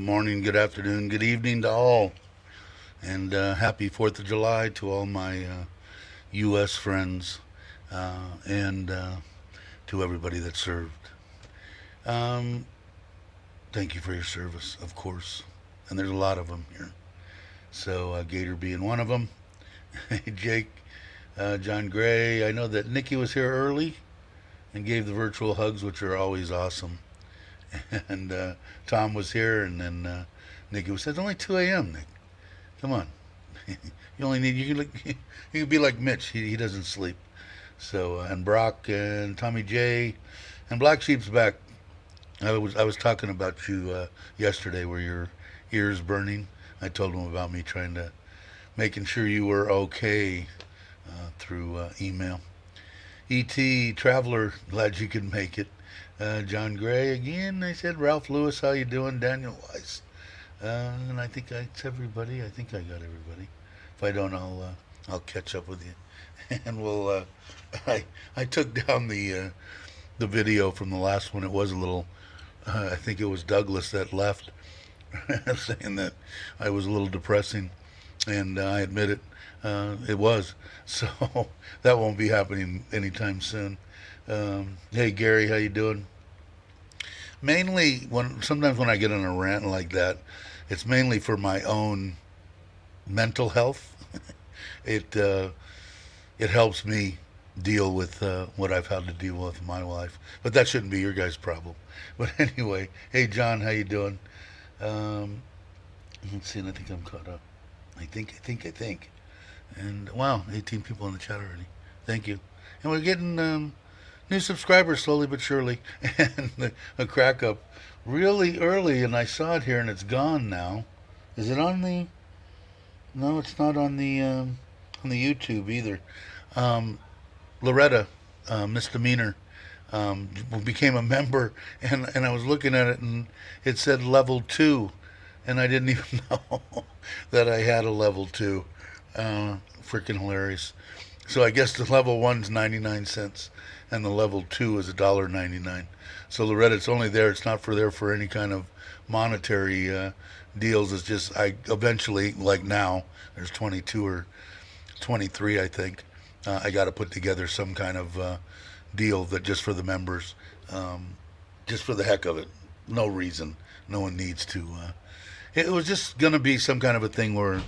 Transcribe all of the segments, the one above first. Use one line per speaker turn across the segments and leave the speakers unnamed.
morning, good afternoon, good evening to all. And happy 4th of July to all my U.S. friends and to everybody that served. Um, Thank you for your service, of course. And there's a lot of them here. So, Gator being one of them. Jake, John Gray. I know that Nikki was here early and gave the virtual hugs, which are always awesome. And Tom was here, and then Nikki was said, it's only 2 a.m., Nick. Come on. You only need, you can be like Mitch. He doesn't sleep. So, and Brock and Tommy J. And Black Sheep's back. I was talking about you yesterday where your ears burning. I told him about me trying to making sure you were okay through email. E.T. Traveler, glad you could make it. John Gray again. I said Ralph Lewis, how you doing? Daniel Weiss, and I think it's everybody. I think I got everybody. If I don't, I'll catch up with you, and we'll. I took down the video from the last one. It was a little. I think it was Douglas that left, saying that I was a little depressing, and I admit it. It was. So that won't be happening anytime soon. Hey Gary, how you doing? Mainly sometimes when I get on a rant like that, it's mainly for my own mental health. It it helps me deal with what I've had to deal with my life. But that shouldn't be your guys' problem. But anyway, hey John, how you doing? Um, let's see. I think I'm caught up. I think. And wow, 18 people in the chat already. Thank you. And we're getting new subscribers slowly but surely. And a crack up really early, and I saw it here, and it's gone now. Is it on the? No, it's not on the YouTube either. Um, Loretta, misdemeanor, became a member, and I was looking at it, and it said level two, and I didn't even know that I had a level two. Freaking hilarious. So I guess the level one's 99 cents, and the level two is $1.99. So Loretta, it's only there. It's not for there for any kind of monetary deals. It's just I eventually, like now, there's 22 or 23, I think. I got to put together some kind of deal that just for the members, just for the heck of it. No reason. No one needs to. It was just gonna be some kind of a thing where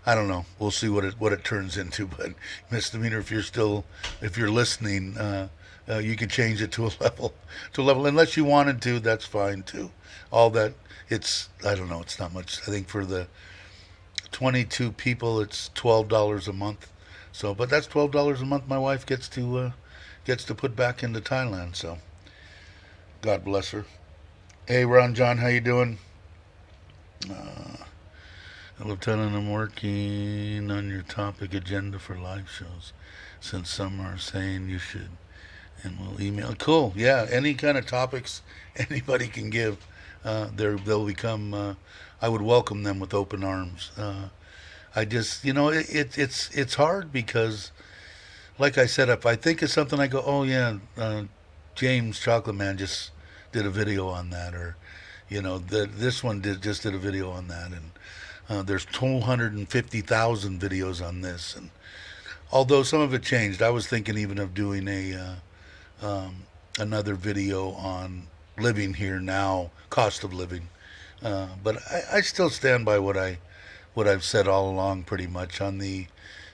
I don't know. We'll see what it turns into. But misdemeanor, if you're listening, you can change it to a level. Unless you wanted to, that's fine too. All that I don't know. It's not much. I think for the 22 people, it's $12 a month. So, but that's $12 a month. My wife gets to put back into Thailand. So, God bless her. Hey, Ron John, how you doing? Uh, Lieutenant, I'm working on your topic agenda for live shows, since some are saying you should, and we'll email. Cool, yeah. Any kind of topics anybody can give, they'll become. I would welcome them with open arms. I just, it's hard because, like I said, if I think of something, I go, oh yeah, James Chocolate Man just did a video on that, or this one just did a video on that, and there's 250,000 videos on this, and although some of it changed, I was thinking even of doing another video on living here now, cost of living. But I still stand by what I've said all along, pretty much on the,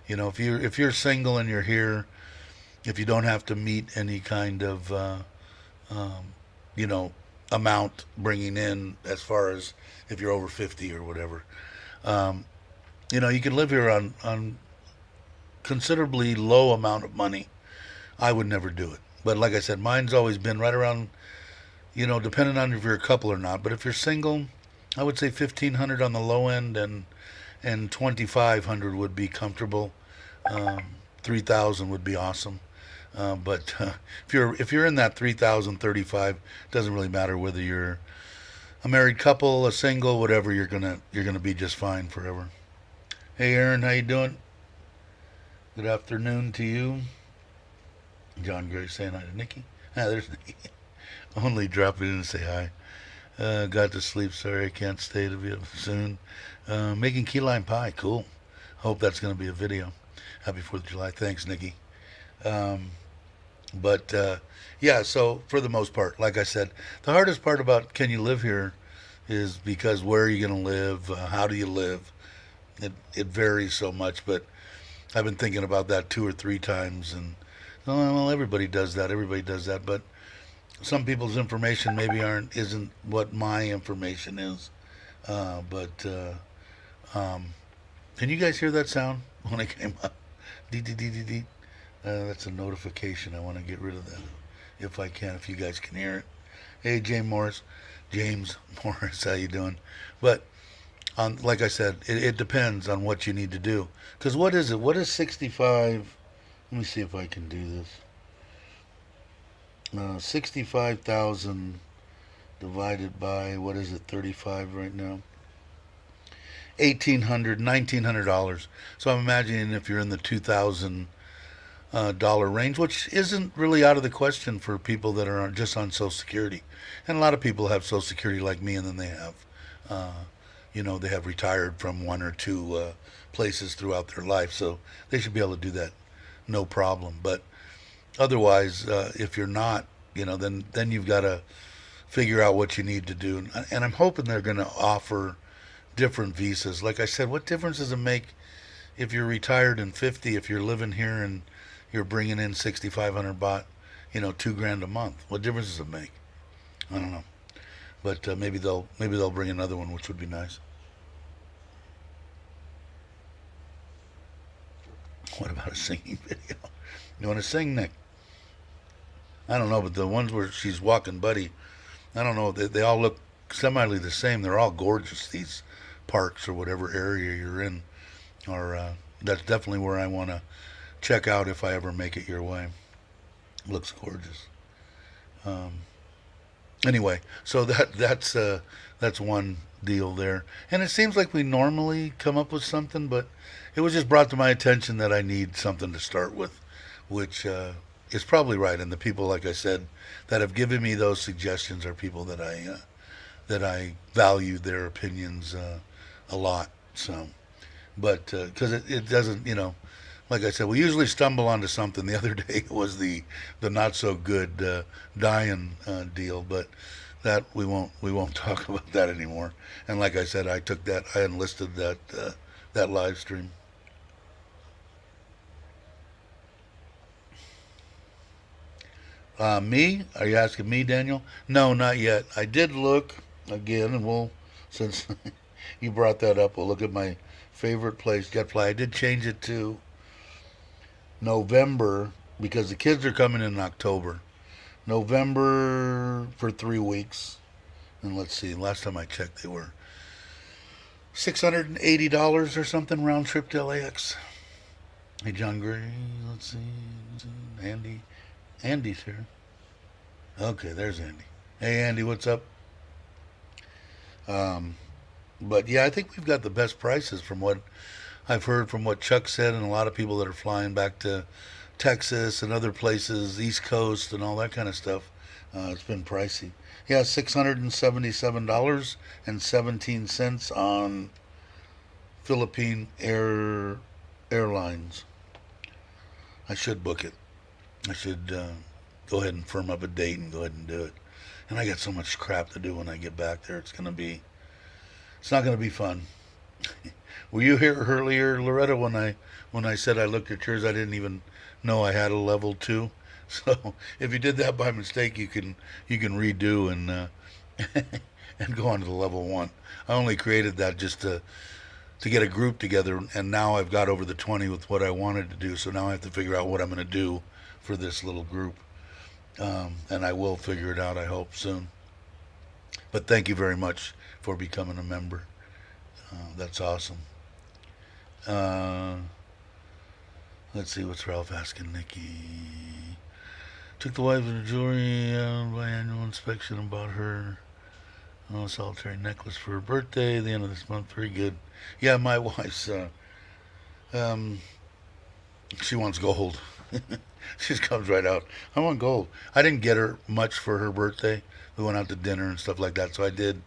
if you're single and you're here, if you don't have to meet any kind of um, you know amount bringing in as far as if you're over 50 or whatever. Um, you can live here on considerably low amount of money. I would never do it. But like I said, mine's always been right around, depending on if you're a couple or not. But if you're single, I would say 1,500 on the low end, and 2,500 would be comfortable. 3,000 would be awesome. But if you're in that 3,000 35, doesn't really matter whether you're a married couple, a single, whatever. You're gonna be just fine forever. Hey Aaron, how you doing? Good afternoon to you. John Gray saying hi to Nikki. Ah, there's Nikki. Only drop it in and say hi. Got to sleep. Sorry, I can't stay to be up soon. Making key lime pie. Cool. Hope that's going to be a video. Happy 4th of July. Thanks, Nikki. Um, but yeah, so for the most part, like I said, the hardest part about can you live here is because where are you going to live? How do you live? It varies so much, but I've been thinking about that 2 or 3 times, and well, everybody does that. Everybody does that, but some people's information maybe aren't isn't what my information is. But um, can you guys hear that sound when I came up? Dee dee dee dee dee. That's a notification. I want to get rid of that if I can. If you guys can hear it. Hey, James Morris, how you doing? But like I said, it depends on what you need to do. Because what is it? What is 65? Let me see if I can do this. 65,000 divided by, what is it, 35 right now? $1,900 So I'm imagining if you're in the $2,000 range, which isn't really out of the question for people that are just on Social Security. And a lot of people have Social Security like me, and then they have, they have retired from 1 or 2 places throughout their life, so they should be able to do that, no problem. But otherwise, if you're not, then you've got to figure out what you need to do. And I'm hoping they're going to offer different visas. Like I said, what difference does it make if you're retired and 50, if you're living here and you're bringing in 6,500 baht, $2,000 a month? What difference does it make? I don't know. But maybe they'll bring another one, which would be nice. What about a singing video? You want to sing, Nick? I don't know, but the ones where she's walking Buddy, I don't know. They all look semi the same. They're all gorgeous. These parks or whatever area you're in, or that's definitely where I want to check out if I ever make it your way. Looks gorgeous. Um, anyway, so that's one deal there, and it seems like we normally come up with something, but it was just brought to my attention that I need something to start with, which is probably right. And the people, like I said, that have given me those suggestions are people that I value their opinions a lot. So, but because it doesn't, like I said, we usually stumble onto something. The other day was the not so good dying deal, but that we won't talk about that anymore. And like I said, I enlisted that live stream. Me? Are you asking me, Daniel? No, not yet. I did look again, and since you brought that up, we'll look at my favorite place, JetFly. I did change it to November because the kids are coming in October. November for 3 weeks. And let's see, last time I checked, they were $680 or something round trip to LAX. Hey, John Gray, let's see. Andy. Andy's here. Okay, there's Andy. Hey, Andy, what's up? Um, but yeah, I think we've got the best prices from what I've heard from what Chuck said, and a lot of people that are flying back to Texas and other places, East Coast, and all that kind of stuff. It's been pricey. Yeah, $677.17 on Philippine Airlines. I should book it. I should go ahead and firm up a date and go ahead and do it. And I got so much crap to do when I get back there. It's not gonna be fun. Were you here earlier, Loretta, when I said I looked at yours? I didn't even know I had a level 2. So if you did that by mistake, you can redo and and go on to the level 1. I only created that just to get a group together, and now I've got over the 20 with what I wanted to do. So now I have to figure out what I'm going to do for this little group, and I will figure it out, I hope, soon. But thank you very much for becoming a member. That's awesome. Uh, let's see, what's Ralph asking Nikki? Took the wife of the jewelry by annual inspection and bought her a solitary necklace for her birthday at the end of this month. Very good. Yeah, my wife's, she wants gold. She just comes right out. I want gold. I didn't get her much for her birthday. We went out to dinner and stuff like that. So I did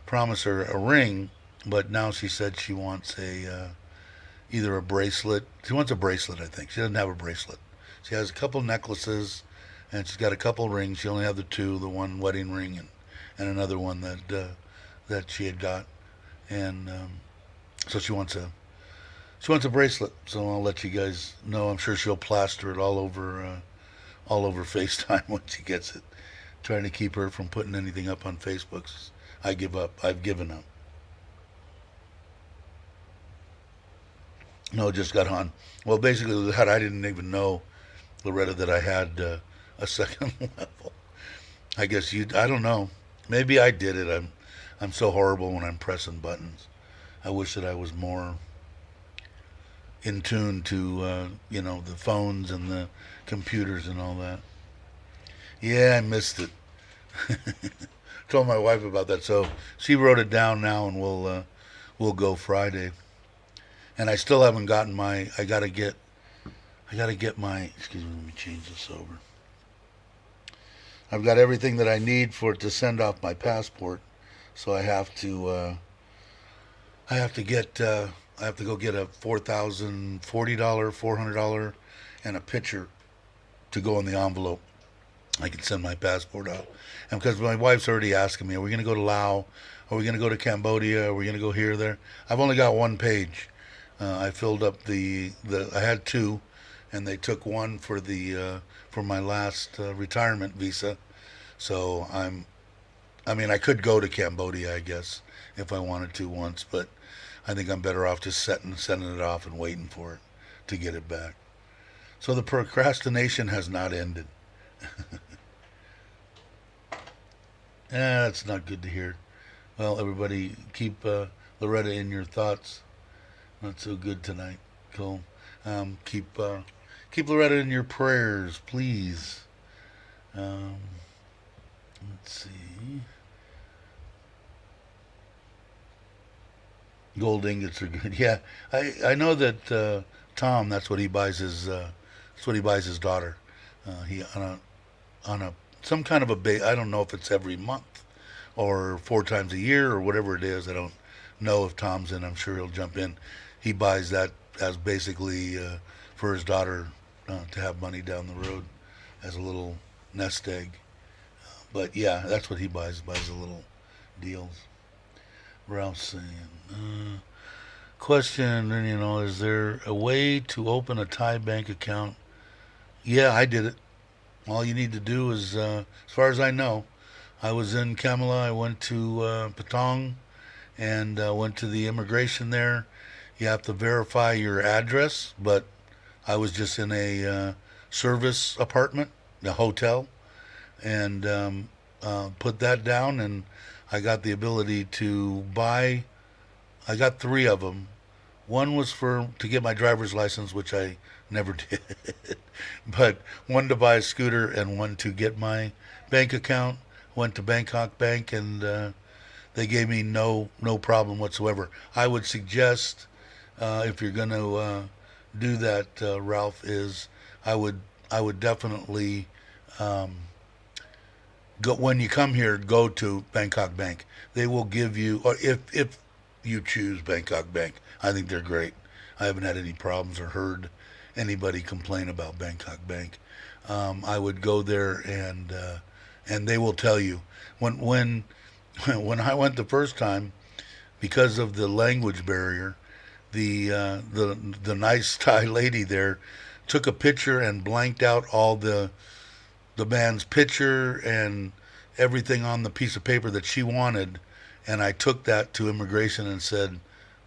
promise her a ring, but now she said she wants either a bracelet. She wants a bracelet, I think. She doesn't have a bracelet. She has a couple necklaces, and she's got a couple rings. She only has the two, the one wedding ring and another one that she had got, and so she wants a bracelet. So I'll let you guys know. I'm sure she'll plaster it all over FaceTime when she gets it. Trying to keep her from putting anything up on Facebook. I give up. I've given up. No, it just got on. Well, basically, that I didn't even know, Loretta, that I had a second level. I guess you. I don't know. Maybe I did it. I'm so horrible when I'm pressing buttons. I wish that I was more in tune to the phones and the computers and all that. Yeah, I missed it. Told my wife about that, so she wrote it down now, and we'll go Friday. And I still haven't gotten my. I gotta get my. Excuse me. Let me change this over. I've got everything that I need for it to send off my passport, so I have to. I have to get. I have to go get a $4,040, $400, and a picture to go in the envelope. I can send my passport out. And because my wife's already asking me, are we going to go to Laos? Are we going to go to Cambodia? Are we going to go here, there? I've only got one page. I filled up I had two, and they took one for my last retirement visa. So I mean, I could go to Cambodia, I guess, if I wanted to once, but I think I'm better off just sending it off and waiting for it to get it back. So the procrastination has not ended. That's not good to hear. Well, everybody, keep Loretta in your thoughts. Not so good tonight. Cool. Keep Loretta in your prayers, please. Um, let's see. Gold ingots are good. Yeah, I know that Tom. That's what he buys his daughter. He on a some kind of I don't know if it's every month or 4 times a year or whatever it is. I don't know if Tom's in. I'm sure he'll jump in. He buys that as basically for his daughter to have money down the road as a little nest egg. But yeah, that's what he buys. He buys the little deals. Ralph's saying, question, is there a way to open a Thai bank account? Yeah, I did it. All you need to do is, as far as I know, I was in Kamala. I went to Patong and went to the immigration there. You have to verify your address, but I was just in a service apartment, a hotel, and put that down, and I got the ability to buy. I got three of them. One was to get my driver's license, which I never did, but one to buy a scooter and one to get my bank account. Went to Bangkok Bank, and they gave me no problem whatsoever. I would suggest if you're going to do that, Ralph, is I would definitely go when you come here. Go to Bangkok Bank. They will give you, or if you choose Bangkok Bank, I think they're great. I haven't had any problems or heard anybody complain about Bangkok Bank. I would go there, and they will tell you when when I went the first time, because of the language barrier, the nice Thai lady there took a picture and blanked out all the man's picture and everything on the piece of paper that she wanted, and I took that to immigration and said,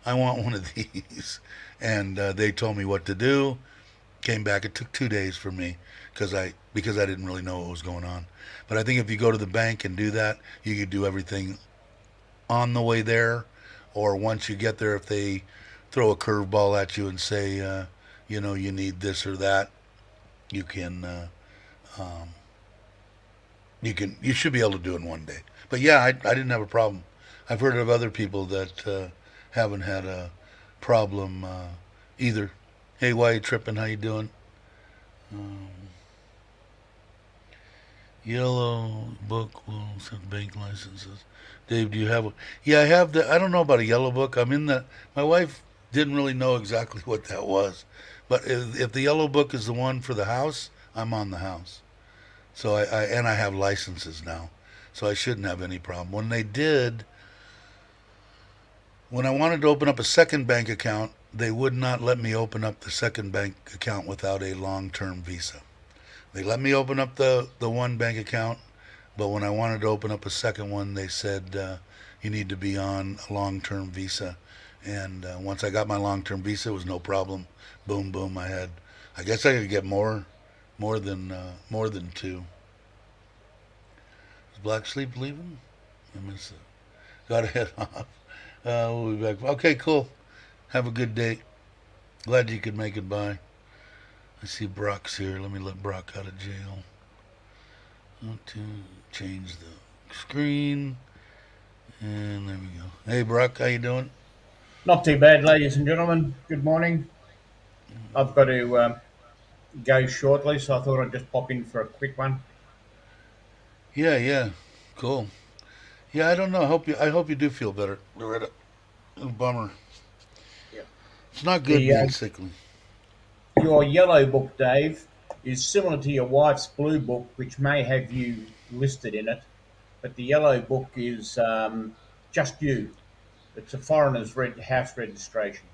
I want one of these, and they told me what to do. Came back. It took 2 days for me because I didn't really know what was going on. But I think if you go to the bank and do that, you could do everything on the way there, or once you get there, if they throw a curveball at you and say, you need this or that, you can, you should be able to do it in one day. But yeah, I didn't have a problem. I've heard of other people that haven't had a problem either. Hey, why you tripping? How you doing? Um, yellow book will send bank licenses. Dave, do you have? Yeah, I have the. I don't know about a yellow book. I'm in the. My wife didn't really know exactly what that was, but if the yellow book is the one for the house, I'm on the house. So I have licenses now, so I shouldn't have any problem. When I wanted to open up a second bank account, they would not let me open up the second bank account without a long-term visa. They let me open up the one bank account, but when I wanted to open up a second one, they said you need to be on a long-term visa. And once I got my long-term visa, it was no problem. Boom, boom. I guess I could get more than two. Is Black Sleep leaving? I miss it. Got to head off. We'll be back. Okay, cool. Have a good day. Glad you could make it by. I see Brock's here. Let me let Brock out of jail. To change the screen. And there we go. Hey, Brock, how you doing?
Not too bad, ladies and gentlemen. Good morning. I've got to go shortly, so I thought I'd just pop in for a quick one.
Yeah, yeah. Cool. Yeah, I don't know. I hope you do feel better, Loretta. Oh, bummer.
Yeah.
It's not good
The
being sickly.
Your yellow book, Dave, is similar to your wife's blue book, which may have you listed in it, but the yellow book is just you. It's a foreigner's house registration.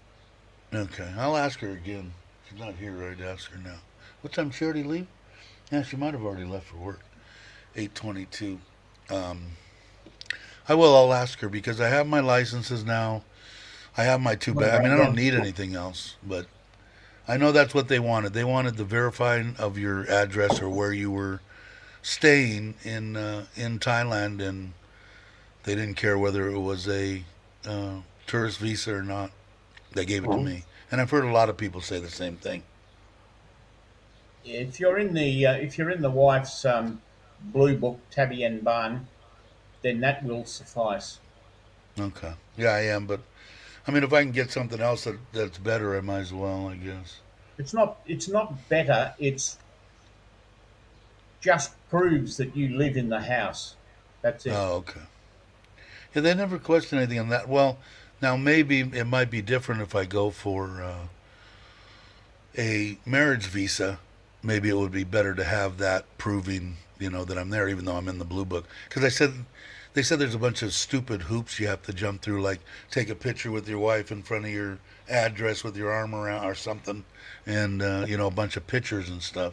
Okay, I'll ask her again. She's not here. I'd ask her now. What time did she already leave? Yeah, she might have already left for work. 8:22. Um, I will. I'll ask her because I have my licenses now. I have my two
Well,
bags. I mean, I
well
don't
done.
need anything else, but I know that's what they wanted. They wanted the verifying of your address or where you were staying in Thailand, and they didn't care whether it was a tourist visa or not. They gave it to me, and I've heard a lot of people say the same thing.
If you're in the wife's blue book, Tabby and Barn, then that will suffice.
Okay, yeah, I am, but I mean, if I can get something else that's better, I might as well, I guess.
It's not better. It's just proves that you live in the house. That's it.
Oh, okay. Yeah, they never questioned anything on that. Well, now maybe it might be different if I go for a marriage visa. Maybe it would be better to have that proving, that I'm there, even though I'm in the blue book. Because they said there's a bunch of stupid hoops you have to jump through, like take a picture with your wife in front of your address with your arm around or something, and a bunch of pictures and stuff.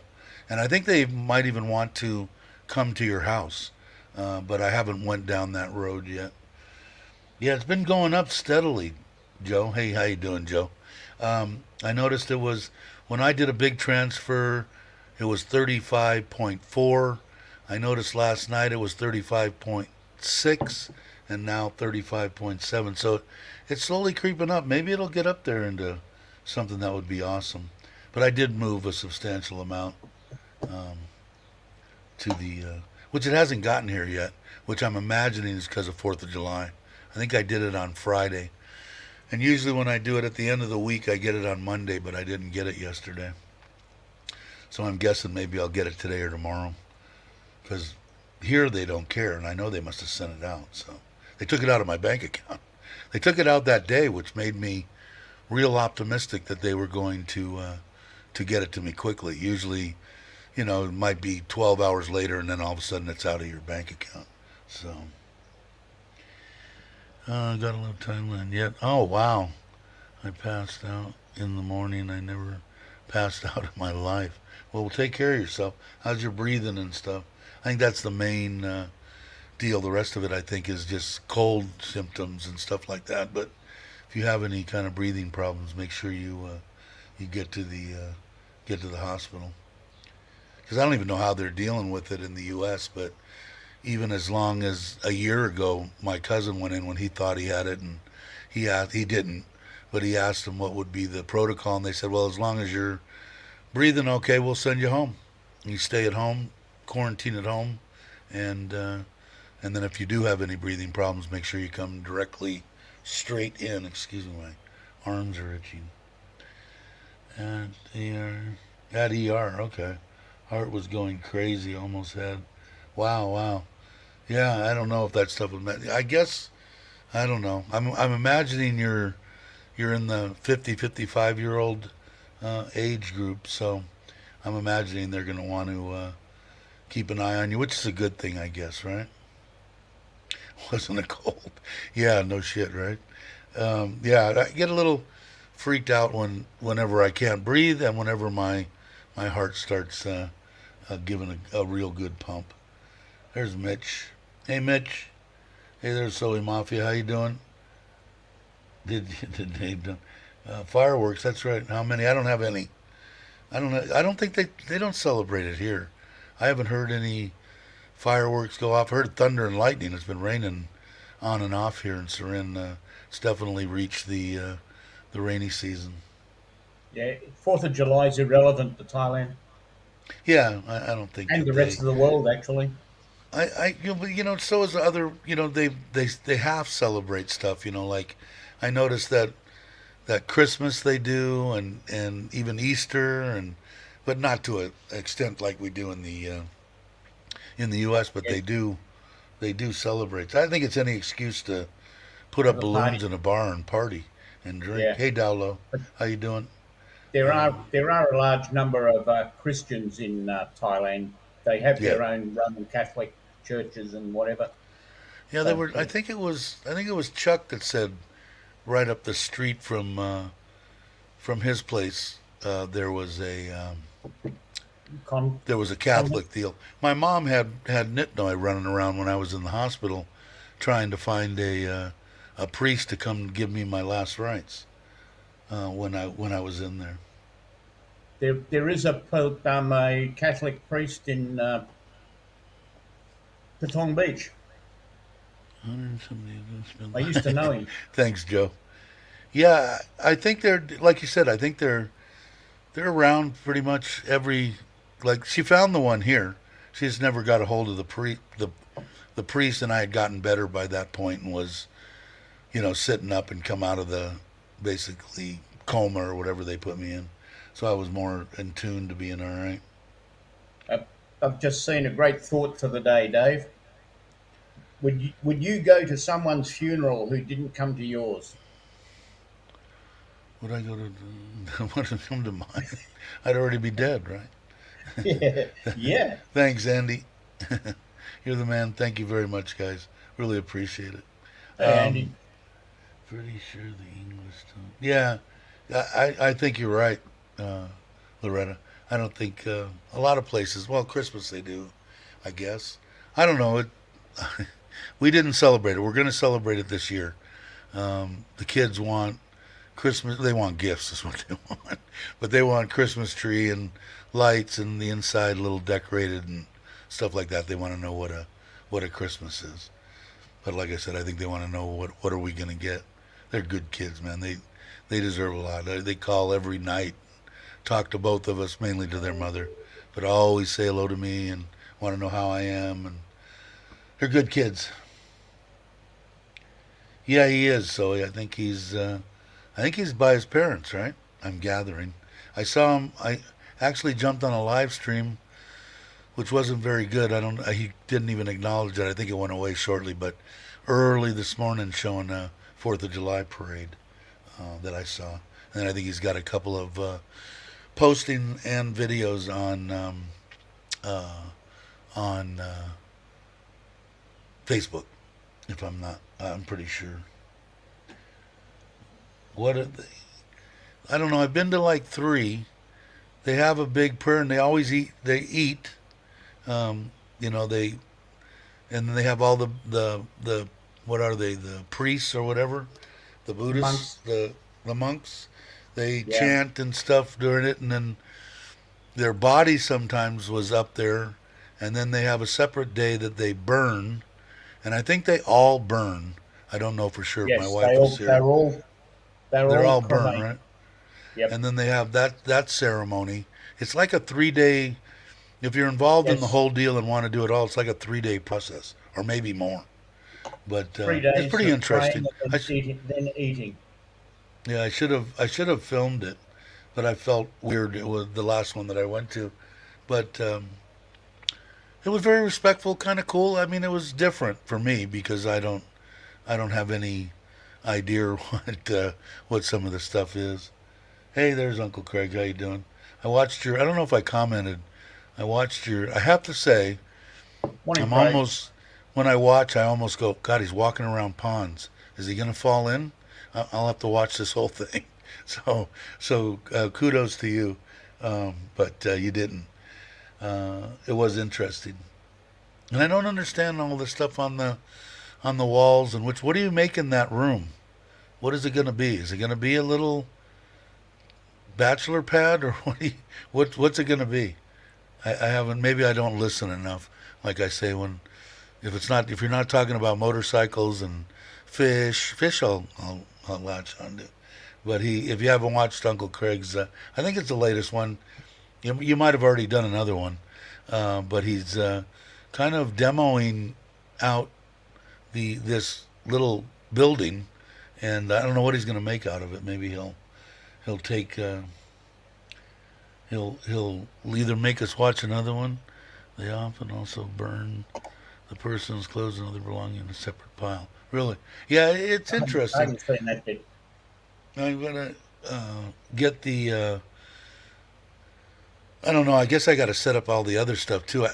And I think they might even want to come to your house, but I haven't went down that road yet. Yeah, it's been going up steadily, Joe. Hey, how you doing, Joe? I noticed it was when I did a big transfer, it was 35.4. I noticed last night it was 35.6, and now 35.7. So it's slowly creeping up. Maybe it'll get up there into something that would be awesome. But I did move a substantial amount um, to which it hasn't gotten here yet, which I'm imagining is because of 4th of July. I think I did it on Friday. And usually when I do it at the end of the week, I get it on Monday, but I didn't get it yesterday. So I'm guessing maybe I'll get it today or tomorrow. Because here they don't care, and I know they must have sent it out. So they took it out of my bank account. They took it out that day, which made me real optimistic that they were going to get it to me quickly. Usually, it might be 12 hours later, and then all of a sudden it's out of your bank account. So, gotta love Thailand yet. Oh, wow. I passed out in the morning. I never passed out in my life. Well, take care of yourself. How's your breathing and stuff? I think that's the main deal. The rest of it, I think, is just cold symptoms and stuff like that. But if you have any kind of breathing problems, make sure you get to the hospital. Because I don't even know how they're dealing with it in the U.S. But even as long as a year ago, my cousin went in when he thought he had it, and he didn't. But he asked them what would be the protocol, and they said, well, as long as you're breathing okay, we'll send you home. You stay at home, quarantine at home, and and then if you do have any breathing problems, make sure you come directly straight in. Excuse me, my arms are itching. And they are At ER, okay. Heart was going crazy, almost had. Wow, wow. Yeah, I don't know if that stuff was meant. I guess I don't know. I'm imagining you're in the 50-55 year old age group, so I'm imagining they're going to want to keep an eye on you, which is a good thing, I guess, right? Wasn't it cold? Yeah, no shit, right? Yeah, I get a little freaked out whenever I can't breathe and whenever my heart starts giving a real good pump. There's Mitch. Hey, Mitch. Hey, there's Soy Mafia. How you doing? Did Dave done? Fireworks. That's right. How many? I don't have any. I don't know. I don't think they don't celebrate it here. I haven't heard any fireworks go off. I heard thunder and lightning. It's been raining on and off here in Surin. It's definitely reached the rainy season.
Yeah, 4th of July is irrelevant to Thailand
Yeah, I don't think
and
that
the rest of the world, actually.
so is the other, they half celebrate stuff, like I noticed that Christmas they do, and even Easter, but not to an extent like we do in the U.S. But
Yeah,
they do celebrate. I think it's any excuse to put
have
up
a party.
balloons in a bar and party and drink.
Yeah,
Hey, Dowlo,
but
how you doing?
there are a large number of Christians in Thailand. They have
Yeah,
their own Roman Catholic churches and whatever.
yeah. They
So
were. I
yeah,
think it was Chuck that said right up the street from his place there was
con,
a
con,
Catholic deal. My mom had Nitnoy running around when I was in the hospital, trying to find a priest to come give me my last rites when I was in there.
there is a Catholic priest in Patong Beach.
170 of us
I used to know
been-
him.
Thanks, Joe. Yeah, I think they're like you said. I think they're around pretty much every. Like she found the one here. She just never got a hold of the priest, and I had gotten better by that point and was sitting up and come out of the basically coma or whatever they put me in. So I was more in tune to being all right.
Uh, I've just seen a great thought for the day, Dave. Would you go to someone's funeral who didn't come to yours?
Would I go to? What would come to mind? I'd already be dead,
Yeah,
right?
yeah.
Thanks, Andy. You're the man. Thank you very much, guys. Really appreciate it.
Hey, Andy.
Pretty sure the English tongue. Yeah, I think you're right, uh, Loretta. I don't think a lot of places. Well, Christmas they do, I guess. I don't know. We didn't celebrate it. We're going to celebrate it this year. The kids want Christmas. They want gifts, is what they want. But they want Christmas tree and lights and the inside a little decorated and stuff like that. They want to know what a Christmas is. But like I said, I think they want to know what are we going to get. They're good kids, man. They deserve a lot. They call every night, talk to both of us, mainly to their mother, but always say hello to me and want to know how I am. And they're good kids. Yeah, he is. So I think he's by his parents, right? I'm gathering. I saw him. I actually jumped on a live stream, which wasn't very good. I don't. He didn't even acknowledge it. I think it went away shortly, but early this morning showing a Fourth of July parade that I saw, and I think he's got a couple of posting and videos uh, on Facebook. If I'm not, I'm pretty sure. What are they? I don't know. I've been to like three. They have a big prayer, and they always eat. They eat. Um, they and then they have all the what are they, the priests or whatever, the
The
Buddhists,
monks.
the monks. They
Yeah.
chant and stuff during it, and then their body sometimes was up there, and then they have a separate day that they burn, and I think they all burn. I don't know for sure if my
Yes,
wife was here.
they're
They're
all
all burnt,
cremated.
right?
Yep.
And then they have that ceremony. It's like a 3 day. If you're involved in the
Yes.
whole deal and want to do it all, it's like a 3 day process or maybe more. But
Three
it's
days
pretty
of praying
interesting.
and then eating.
Yeah, I should have filmed it, but I felt weird. It was the last one that I went to, but it was very respectful, kind of cool. I mean, it was different for me because I don't have any idea what some of the stuff is. Hey, there's Uncle Craig. How you doing? I watched your. I don't know if I commented. I watched your. I have to say,
Morning,
I'm
Craig.
almost. When I watch, I almost go, God, he's walking around ponds. Is he gonna fall in? I'll have to watch this whole thing. So kudos to you, but you didn't. It was interesting, and I don't understand all the stuff on the walls and which. What do you make in that room? What is it gonna be? Is it gonna be a little bachelor pad or what's it gonna be? I haven't. Maybe I don't listen enough. Like I say, when if you're not talking about motorcycles and fish, I'll latch on to. But if you haven't watched Uncle Craig's, I think it's the latest one. You might have already done another one, but he's kind of demoing out this little building, and I don't know what he's going to make out of it. Maybe he'll take he'll either make us watch another one. They often also burn the person's clothes and other belongings in a separate pile. Really? Yeah, it's
I
interesting.
haven't seen that bit.
I'm gonna get the. I don't know. I guess I got to set up all the other stuff too.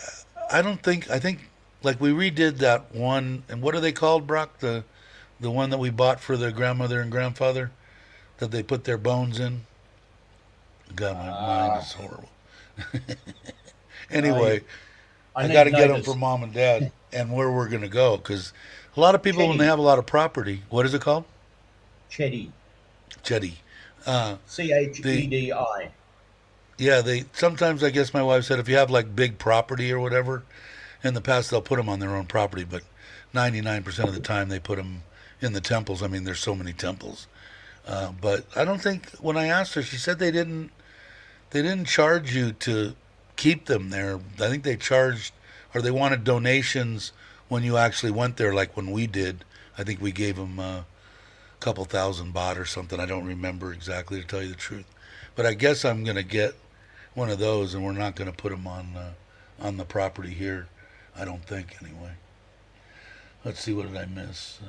I don't think. I think like we redid that one. And what are they called, Brock? The one that we bought for the grandmother and grandfather that they put their bones in. God, my mind
Uh,
is horrible.
I
Anyway,
I
I
need
got
to
to get
know
them
this.
for mom and dad and where we're gonna go because a lot of people when they
Chetty,
have a lot of property. What is it called?
Chetty,
Jetty. Uh, the
Chedi.
Yeah, they sometimes I guess my wife said if you have like big property or whatever, in the past they'll put them on their own property, but 99% of the time they put them in the temples. I mean, there's so many temples. But I don't think when I asked her, she said they didn't charge you to keep them there. I think they charged or they wanted donations when you actually went there, like when we did. I think we gave them a couple thousand baht or something. I don't remember exactly to tell you the truth, but I guess I'm gonna get one of those, and we're not going to put them on the property here. I don't think anyway. Let's see, what did I miss?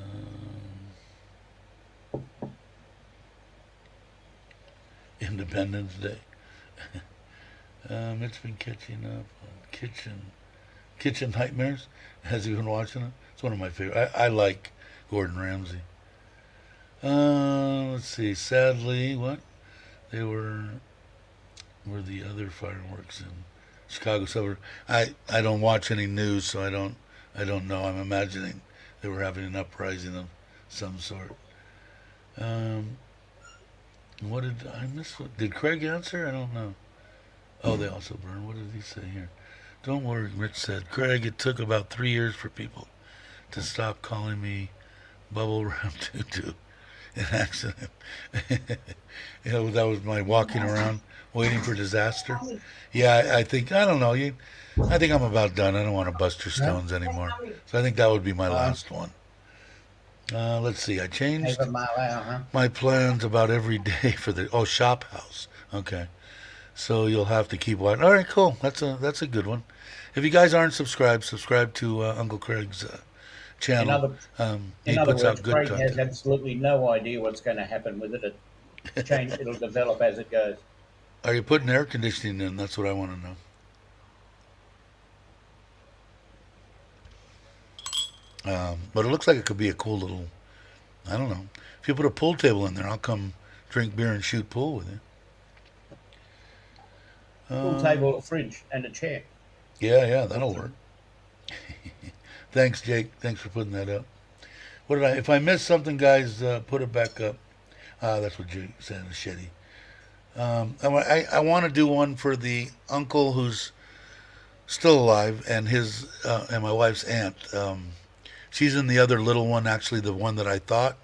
Independence Day. It's been catching up on Kitchen Nightmares. Has he been watching it? It's one of my favorite. I like Gordon Ramsay. Let's see. Sadly, what they were the other fireworks in Chicago suburb. I don't watch any news, so I don't know. I'm imagining they were having an uprising of some sort. Um, what did I miss? What did Craig answer? I don't know. Oh, they also burned. What did he say here? Don't worry, Rich said. Craig, it took about 3 years for people to stop calling me Bubble Wrap Tutu. An accident. That was my walking around waiting for disaster. Yeah, I think I don't know you. I think I'm about done. I don't want to bust your
No?
stones anymore. So I think that would be my
Uh,
last one. Let's see. I
Ava
changed
Marlau, huh?
my plans about every day for the shop house. Okay, so you'll have to keep watching. All right, cool. That's a good one. If you guys aren't subscribed, subscribe to Uncle Craig's
In
channel.
other
He
in other
puts
words,
out good
Craig has
content.
absolutely no idea what's going to happen with it. It'll develop as it goes.
Are you putting air conditioning in? That's what I want to know. But it looks like it could be a cool little. I don't know. If you put a pool table in there, I'll come drink beer and shoot pool with you.
Pool table, a fridge, and a chair.
Yeah, that'll
Awesome.
work. Thanks, Jake. Thanks for putting that up. What did I? If I missed something, guys, put it back up. That's what Jake said. Is shitty. I want to do one for the uncle who's still alive and his and my wife's aunt. She's in the other little one. Actually, the one that I thought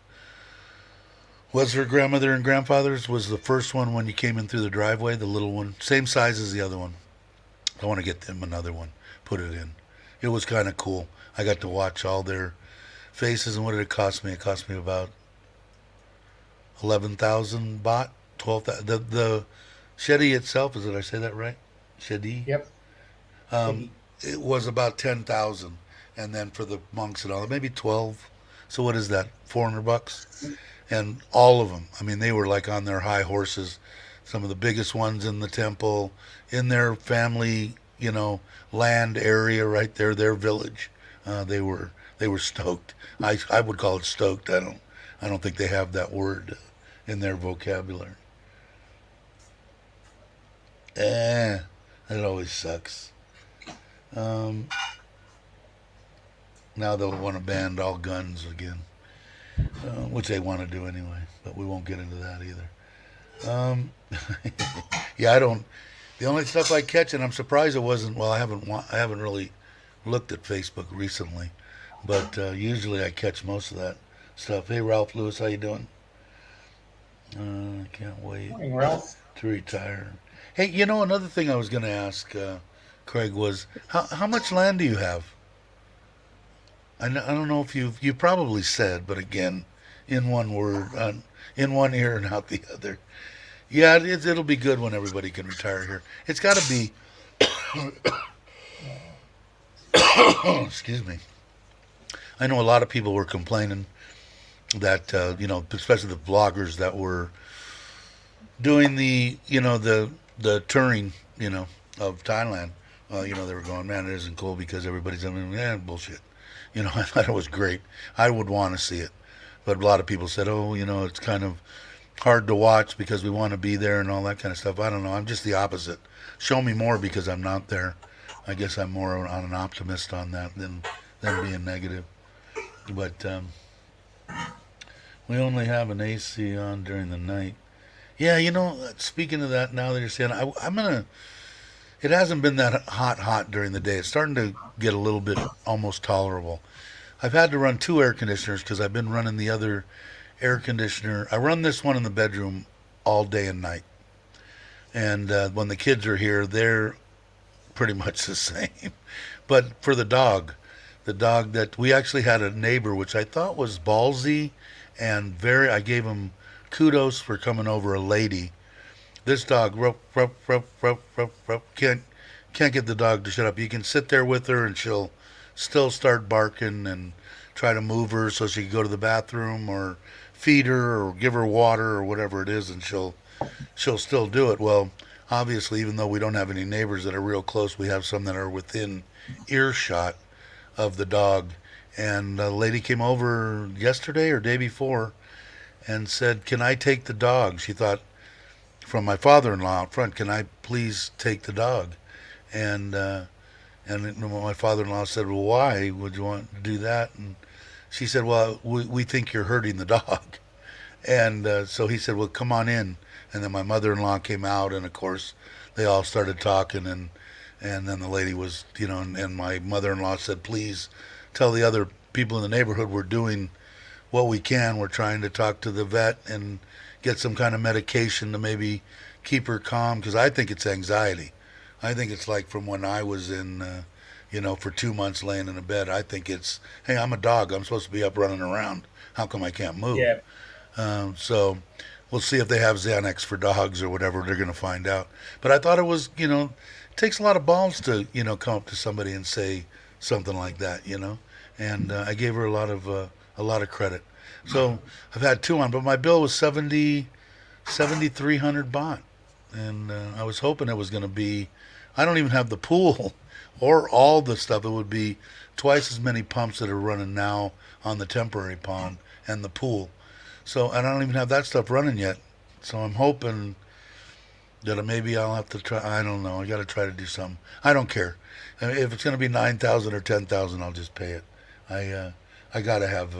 was her grandmother and grandfather's was the first one when you came in through the driveway. The little one, same size as the other one. I want to get them another one. Put it in. It was kind of cool. I got to watch all their faces. And what did it cost me? It cost me about 11,000 baht. 12,000. The Shedi itself, did I say that right? Shedi.
Yep.
Um,
Eddie.
it was about 10,000, and then for the monks and all, maybe 12. So what is that? $400, and all of them. I mean, they were like on their high horses. Some of the biggest ones in the temple, in their family, land area right there, their village. They were stoked. I would call it stoked. I don't think they have that word in their vocabulary. Eh, it always sucks. Um, Now they'll want to ban all guns again, which they want to do anyway. But we won't get into that either. Yeah, I don't. The only stuff I catch, and I'm surprised it wasn't. Well, I haven't really looked at Facebook recently, but usually I catch most of that stuff. Hey, Ralph Lewis, how you doing? I can't wait
Morning, Ralph.
to retire. Hey, another thing I was going to ask Craig was how much land do you have? I don't know if you probably said, but again, in one word, in one ear and out the other. Yeah, it'll be good when everybody can retire here. It's got to be. Excuse me. I know a lot of people were complaining that especially the vloggers that were doing the touring of Thailand. They were going, man, it isn't cool because everybody's bullshit. I thought it was great. I would want to see it, but a lot of people said, oh, it's kind of hard to watch because we want to be there and all that kind of stuff. I don't know. I'm just the opposite. Show me more because I'm not there. I guess I'm more on an optimist on that than being negative. But we only have an AC on during the night. Yeah, speaking of that, now that you're saying, I'm gonna. It hasn't been that hot during the day. It's starting to get a little bit almost tolerable. I've had to run two air conditioners because I've been running the other air conditioner. I run this one in the bedroom all day and night. And when the kids are here, they're pretty much the same. But for the dog that we actually had a neighbor, which I thought was ballsy and I gave him kudos for coming over a lady. This dog, ruff, ruff, ruff, ruff, ruff, ruff, can't get the dog to shut up. You can sit there with her and she'll still start barking and try to move her so she can go to the bathroom or feed her or give her water or whatever it is, and she'll still do it. Well, obviously, even though we don't have any neighbors that are real close, we have some that are within earshot of the dog. And a lady came over yesterday or day before and said, "Can I take the dog?" She thought from my father-in-law up front, "Can I please take the dog?" And my father-in-law said, "Well, why would you want to do that?" And she said, "Well, we think you're hurting the dog." And so he said, "Well, come on in." And then my mother-in-law came out, and of course they all started talking, and then the lady was, and my mother-in-law said, "Please tell the other people in the neighborhood we're doing what we can. We're trying to talk to the vet and get some kind of medication to maybe keep her calm, because I think it's anxiety. I think it's like from when I was in, for 2 months laying in a bed. I think it's, hey, I'm a dog. I'm supposed to be up running around. How come I can't move?"
Yeah.
So we'll see if they have Xanax for dogs or whatever. They're going to find out. But I thought it was, it takes a lot of balls to, come up to somebody and say something like that. And I gave her a lot of credit. So I've had two on, but my bill was 7,300 baht, and I was hoping it was going to be. I don't even have the pool or all the stuff. It would be twice as many pumps that are running now on the temporary pond and the pool. So, and I don't even have that stuff running yet. So I'm hoping that maybe I'll have to try. I don't know. I got to try to do something. I don't care. If it's going to be 9,000 or 10,000, I'll just pay it. I gotta have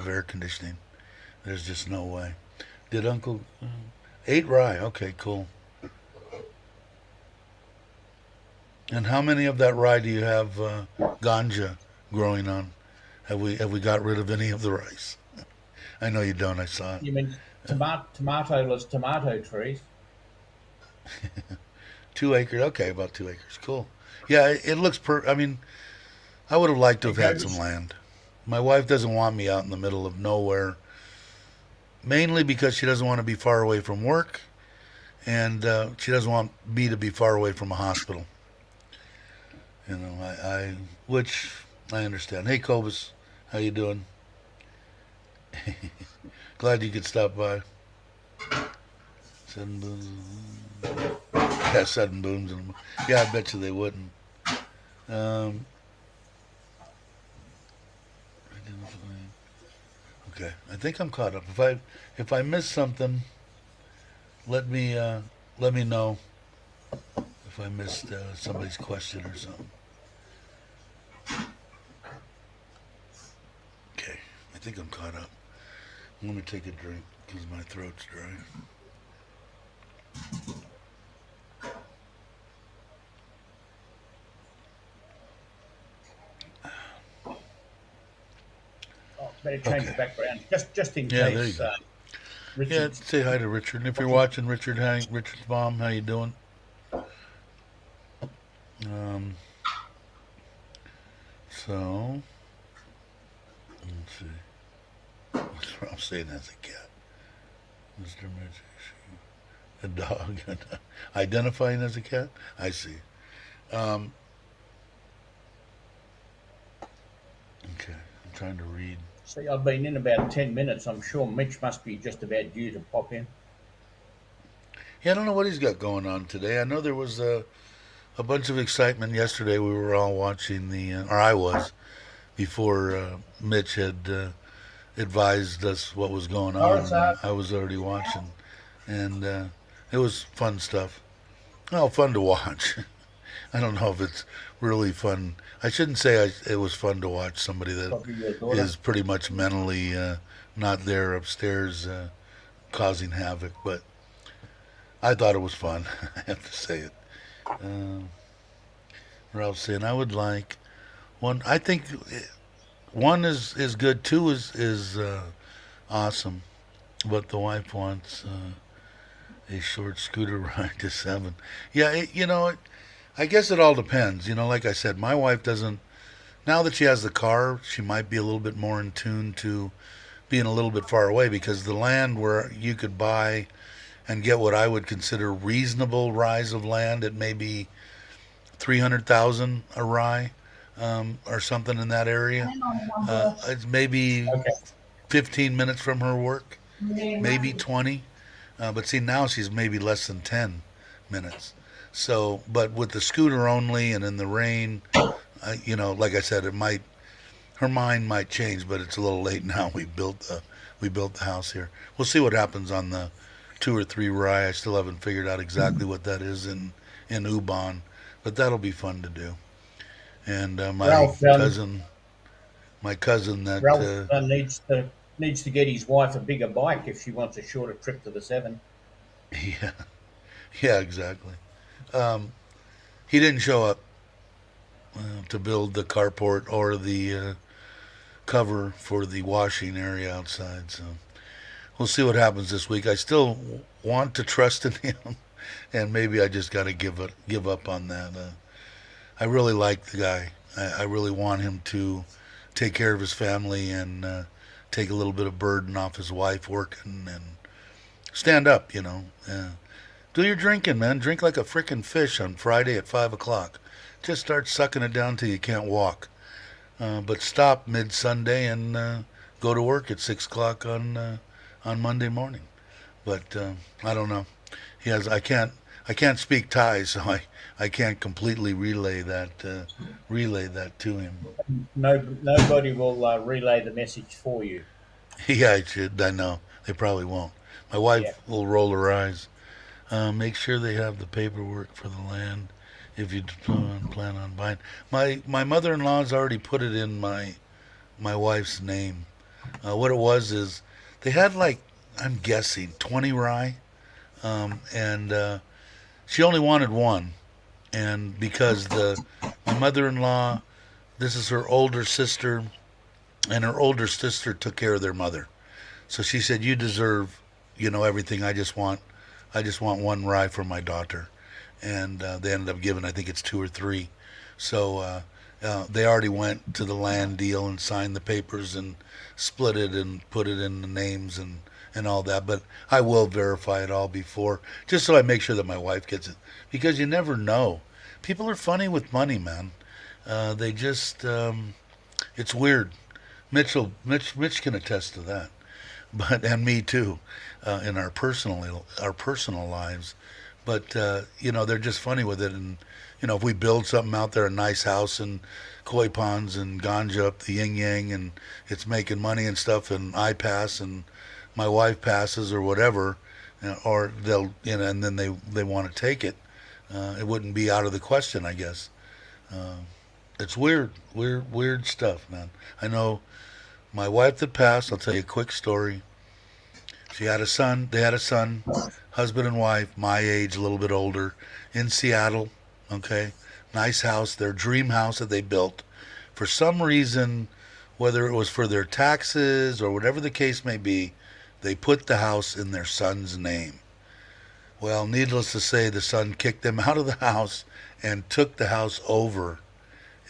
air conditioning. There's just no way. Did Uncle 8 rye? Okay, cool. And how many of that rye do you have ganja growing on? Have we got rid of any of the rice? I know you don't. I saw it.
You mean tomatoless tomato trees?
2 acres. Okay, about 2 acres. Cool. Yeah, it looks I mean, I would have liked to
It
have had some
goes.
land. My wife doesn't want me out in the middle of nowhere, mainly because she doesn't want to be far away from work, and she doesn't want me to be far away from a hospital. You know, which I understand. Hey, Cobus, how you doing? Glad you could stop by. Sudden booms. Yeah, sudden booms. Yeah, I bet you they wouldn't. Um, okay, I think I'm caught up. If I missed something, let me let me know if I missed somebody's question or something. Okay, I think I'm caught up. I'm gonna take a drink because my throat's dry.
Oh, better change the
Okay.
background just in
Yeah, there you
case
go. Yeah,
Richard's
say hi to Richard. And if you're
watching.
watching, Richard's mom, how you doing? Um, so let's see. What's wrong saying as a cat, Mr. Mitch? A dog. Identifying as a cat. I see. Um, okay, I'm trying to read.
See, I've been in about 10 minutes. I'm sure Mitch must be just about due to pop in.
Yeah, I don't know what he's got going on today. I know there was a bunch of excitement yesterday. We were all watching or I was, before Mitch had advised us what was going
Oh, it's
on. I was already watching, and it was fun stuff. Well, fun to watch. I don't know if it's really fun. I shouldn't say it was fun to watch somebody that
probably your daughter.
is pretty much mentally not there upstairs causing havoc, but I thought it was fun. I have to say it. Uh, Ralph saying I would like one. I think one is good. Two is awesome, but the wife wants a short scooter ride to seven. Yeah, I guess it all depends. Like I said, my wife doesn't. Now that she has the car, she might be a little bit more in tune to being a little bit far away because the land where you could buy and get what I would consider reasonable rise of land at maybe 300,000 a rye, or something in that area. It's maybe
Okay.
15 minutes from her work, maybe 20. But see, now she's maybe less than 10 minutes. So, but with the scooter only and in the rain, like I said, her mind might change, but it's a little late now. We built the house here. We'll see what happens on the 2 or 3 rye. I still haven't figured out exactly what that is in Ubon, but that'll be fun to do. And
Ralph
my cousin that
Ralph needs to get his wife a bigger bike if she wants a shorter trip to the seven.
yeah, yeah, exactly. Um, he didn't show up to build the carport or the cover for the washing area outside. So we'll see what happens this week. I still want to trust in him, and maybe I just got to give up on that. I really like the guy. I really want him to take care of his family and take a little bit of burden off his wife working and stand up. Do your drinking, man. Drink like a frickin' fish on Friday at 5 o'clock. Just start sucking it down till you can't walk. But stop mid Sunday and go to work at 6 o'clock on Monday morning. But I don't know. I can't speak Thai, so I can't completely relay that to him.
No, nobody will relay the message for you.
Yeah, I should. I know they probably won't. My
Yeah.
wife will roll her eyes. Make sure they have the paperwork for the land if you plan on buying. My mother-in-law's already put it in my wife's name. What it was is they had, like, I'm guessing 20 rye, and she only wanted one, and because my mother-in-law, this is her older sister, and her older sister took care of their mother. So she said, "You deserve, everything. I just want one rye for my daughter," and they ended up giving, I think it's 2 or 3. So they already went to the land deal and signed the papers and split it and put it in the names and and all that. But I will verify it all before, just so I make sure that my wife gets it, because you never know. People are funny with money, man. They just it's weird. Mitch can attest to that, but and me too, in our personal lives. But they're just funny with it, and if we build something out there, a nice house and koi ponds and ganja up the yin yang, and it's making money and stuff, and I pass and my wife passes or whatever, or they'll and then they want to take it. It wouldn't be out of the question, I guess. Uh, it's weird stuff, man. I know my wife that passed. I'll tell you a quick story. She had a son. They had a son, husband and wife, my age, a little bit older, in Seattle. Okay, nice house, their dream house that they built. For some reason, whether it was for their taxes or whatever the case may be, they put the house in their son's name. Well, needless to say, the son kicked them out of the house and took the house over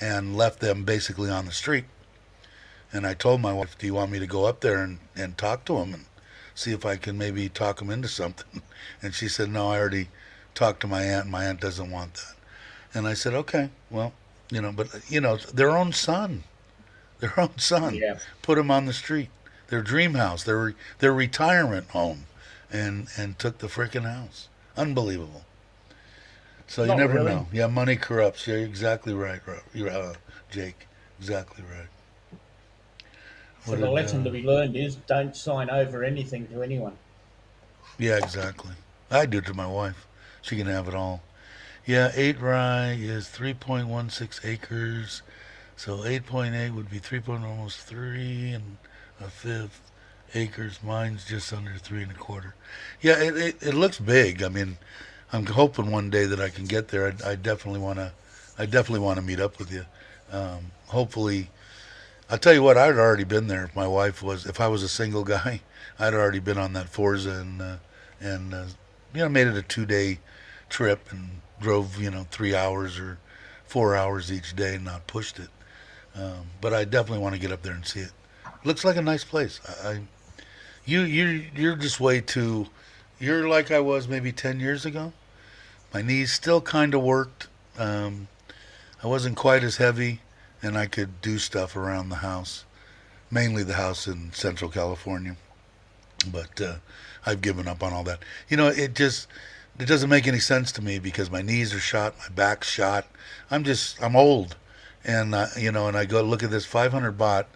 and left them basically on the street. And I told my wife, "Do you want me to go up there and talk to him and see if I can maybe talk him into something?" And she said, "No, I already talked to my aunt, and my aunt doesn't want that." And I said, "Okay, well, but their own son,
Yeah.
put him on the street, their dream house, their retirement home, and took the freaking house. Unbelievable." So you
Not
never
really.
know. Yeah, money corrupts. You're exactly right, Jake. Exactly right.
So
What
the
did?
lesson to be learned is don't sign over anything to anyone.
Yeah, exactly. I do it to my wife. She can have it all. Yeah, 8 rye is 3.16 acres. So 8.8 would be 3 point almost 3 and a fifth acres. Mine's just under 3 and a quarter. Yeah, it looks big. I mean, I'm hoping one day that I can get there. I definitely want to. I definitely want to meet up with you. Hopefully, I'll tell you what. I'd already been there if my wife was. If I was a single guy, I'd already been on that Forza and made it a 2 day trip and drove 3 hours or 4 hours each day and not pushed it. But I definitely want to get up there and see it. Looks like a nice place. You're just way too. You're like I was maybe 10 years ago. My knees still kind of worked. I wasn't quite as heavy, and I could do stuff around the house, mainly the house in Central California. But I've given up on all that. It doesn't make any sense to me because my knees are shot, my back's shot. I'm old, and and I go look at this 500 baht,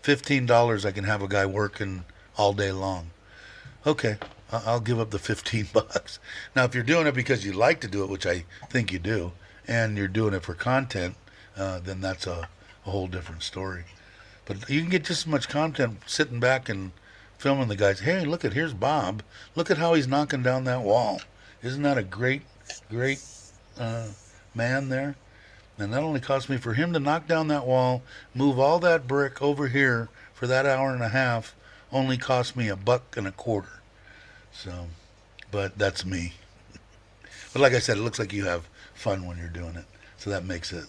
$15. I can have a guy working all day long. Okay, I'll give up the 15 bucks. Now, if you're doing it because you like to do it, which I think you do, and you're doing it for content, then that's a whole different story. But you can get just as much content sitting back and filming the guys. Hey, here's Bob. Look at how he's knocking down that wall. Isn't that a great uh, man there? And that only cost me for him to knock down that wall, move all that brick over here for that hour and a half, only cost me $1.25. So, but that's me. But like I said, it looks like you have fun when you're doing it. So that makes it.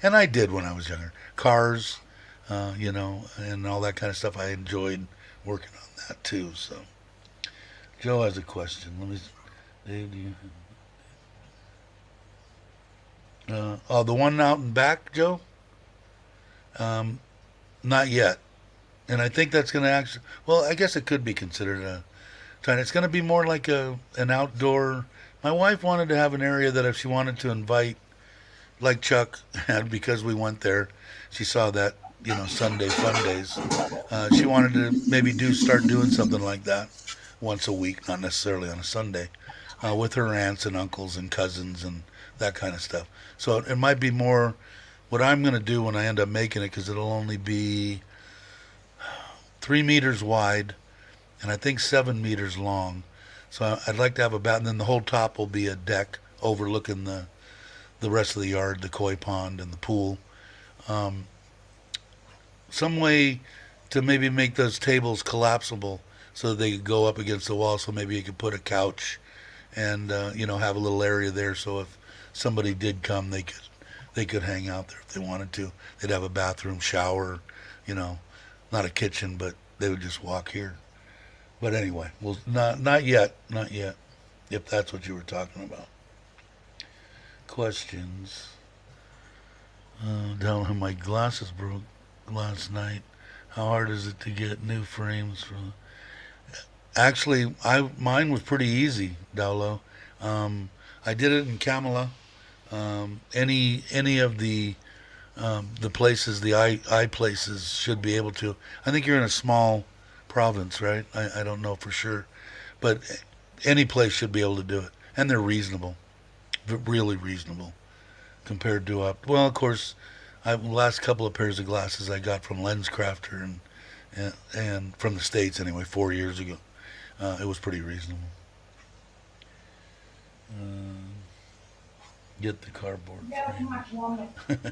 And I did when I was younger. Cars, and all that kind of stuff. I enjoyed working on that too. So, Joe has a question. Let me. Dave, do you? The one out and back, Joe. Um, Not yet. And I think that's going to actually. Well, I guess it could be considered a. It's going to be more like an outdoor. My wife wanted to have an area that if she wanted to invite, like Chuck had, because we went there, she saw that Sunday fun days. She wanted to maybe start doing something like that once a week, not necessarily on a Sunday, with her aunts and uncles and cousins and that kind of stuff. So it might be more what I'm going to do when I end up making it, because it'll only be 3 meters wide and I think 7 meters long. So I'd like to have a bat, and then the whole top will be a deck overlooking the rest of the yard, the koi pond and the pool. Um, some way to maybe make those tables collapsible so that they could go up against the wall. So maybe you could put a couch and have a little area there. So if somebody did come, they could hang out there if they wanted to. They'd have a bathroom, shower, not a kitchen, but they would just walk here. But anyway, well, not yet, not yet. If that's what you were talking about. Questions. Down my glasses broke last night. How hard is it to get new frames for? Actually, I mine was pretty easy, Dowlow. I did it in Kamala. Any of the places, the I places should be able to. I think you're in a small province, right? I don't know for sure, but any place should be able to do it, and they're reasonable, really reasonable compared to well, of course, last couple of pairs of glasses I got from LensCrafter and from the States anyway 4 years ago. It was pretty reasonable. Uh, get the cardboard frame. The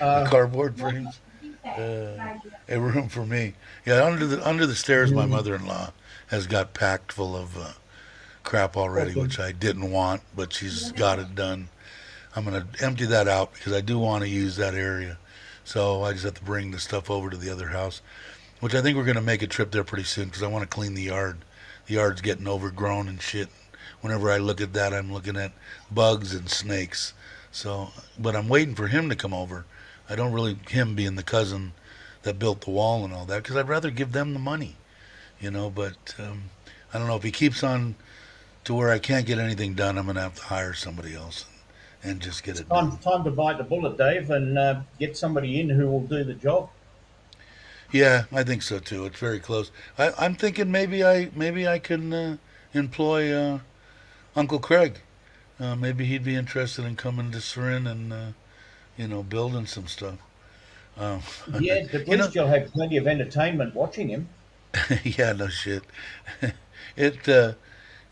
Uh,
cardboard frames. A room for me. Yeah, under the stairs, my
mm,
mother-in-law has got packed full of crap already,
awesome.
which I didn't want, but she's got it done. I'm gonna empty that out because I do want to use that area. So I just have to bring the stuff over to the other house, which I think we're gonna make a trip there pretty soon because I want to clean the yard. The yard's getting overgrown and shit. Whenever I look at that, I'm looking at bugs and snakes. So, but I'm waiting for him to come over. I don't really him being the cousin that built the wall and all that because I'd rather give them the money, you know. But I don't know if he keeps on to where I can't get anything done. I'm gonna have to hire somebody else and just get
It's
it done.
time to bite the bullet, Dave, and get somebody in who will do the job.
Yeah, I think so too. It's very close. I'm thinking maybe I can employ Uncle Craig. Maybe he'd be interested in coming to Surin and building some stuff. Um,
Yeah, at
you know,
least you'll have plenty of entertainment watching him.
yeah, no shit. it, uh,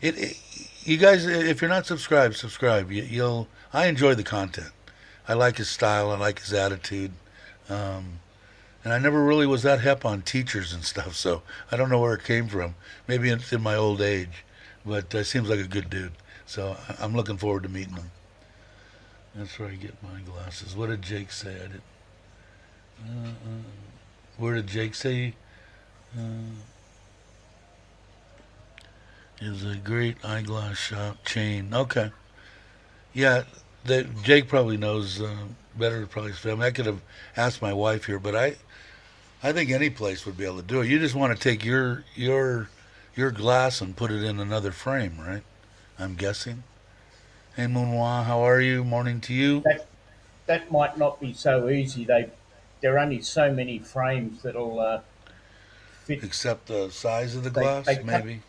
it you guys, if you're not subscribed, subscribe. You'll. I enjoy the content. I like his style. I like his attitude. Um, and I never really was that hep on teachers and stuff, so I don't know where it came from. Maybe it's in my old age, but seems like a good dude. So I'm looking forward to meeting him. That's where I get my glasses. What did Jake say? I did. Where did Jake say? Uh, is a great eyeglass shop chain. Okay. Yeah, Jake probably knows better. Probably his family. I could have asked my wife here, but I think any place would be able to do it. You just want to take your glass and put it in another frame, right? I'm guessing. Hey Moonwa, how are you? Morning to you.
That that might not be so easy. There are only so many frames that'll fit.
Except the size of the
They
glass, maybe.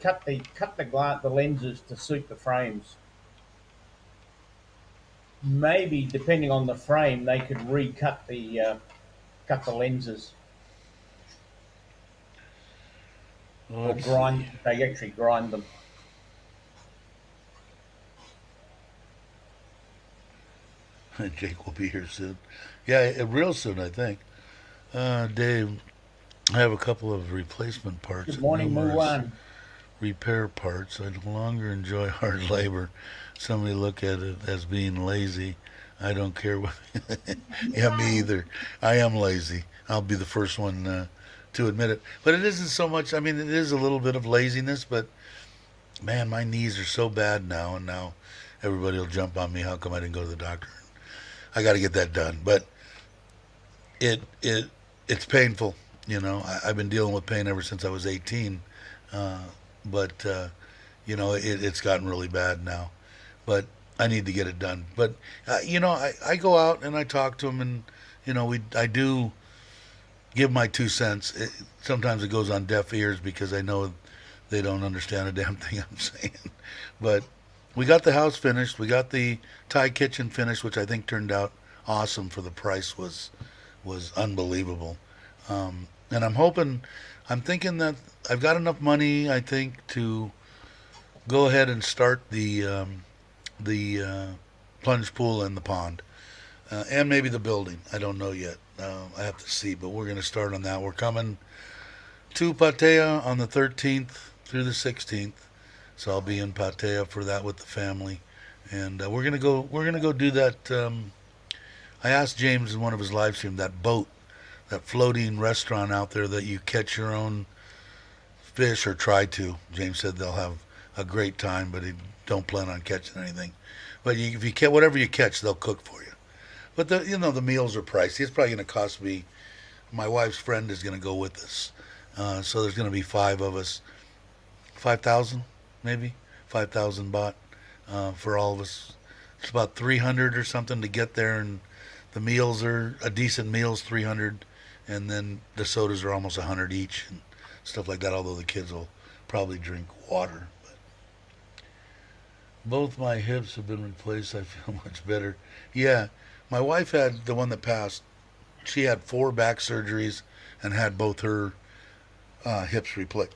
cut the lenses to suit the frames. Maybe depending on the frame, they could recut the cut the lenses
Well,
or
let's see.
grind. They actually grind them.
Jake will be here soon. Yeah, real soon, I think. Dave, I have a couple of replacement parts
Good
and
morning,
numerous
Muwan.
repair parts. I no longer enjoy hard labor. Somebody look at it as being lazy. I don't care what. Yeah, me either. I am lazy. I'll be the first one to admit it. But it isn't so much. I mean, it is a little bit of laziness, but man, my knees are so bad now, and now everybody will jump on me. How come I didn't go to the doctor? I got to get that done. But it's painful. I've been dealing with pain ever since I was 18. Uh, but it's gotten really bad now. But I need to get it done. But I go out and I talk to them, and I do give my 2 cents. Sometimes it goes on deaf ears because I know they don't understand a damn thing I'm saying. But we got the house finished. We got the Thai kitchen finished, which I think turned out awesome for the price. Was unbelievable. And I'm thinking that I've got enough money, I think, to go ahead and start the plunge pool and the pond, and maybe the building. I don't know yet. I have to see, but we're going to start on that. We're coming to Pattaya on the 13th through the 16th, so I'll be in Pattaya for that with the family, and we're gonna go. We're gonna go do that. I asked James in one of his live streams that boat, that floating restaurant out there that you catch your own fish or try to. James said they'll have a great time, but he don't plan on catching anything. But if you catch whatever you catch, they'll cook for you. But the meals are pricey. It's probably going to cost me. My wife's friend is going to go with us, so there's going to be five of us. 5,000 maybe 5,000 baht for all of us. It's about 300 or something to get there, and the meals are a decent meals 300, and then the sodas are almost 100 each and stuff like that. Although the kids will probably drink water. But both my hips have been replaced. I feel much better. Yeah, my wife had the one that passed. She had 4 back surgeries and had both her hips replaced.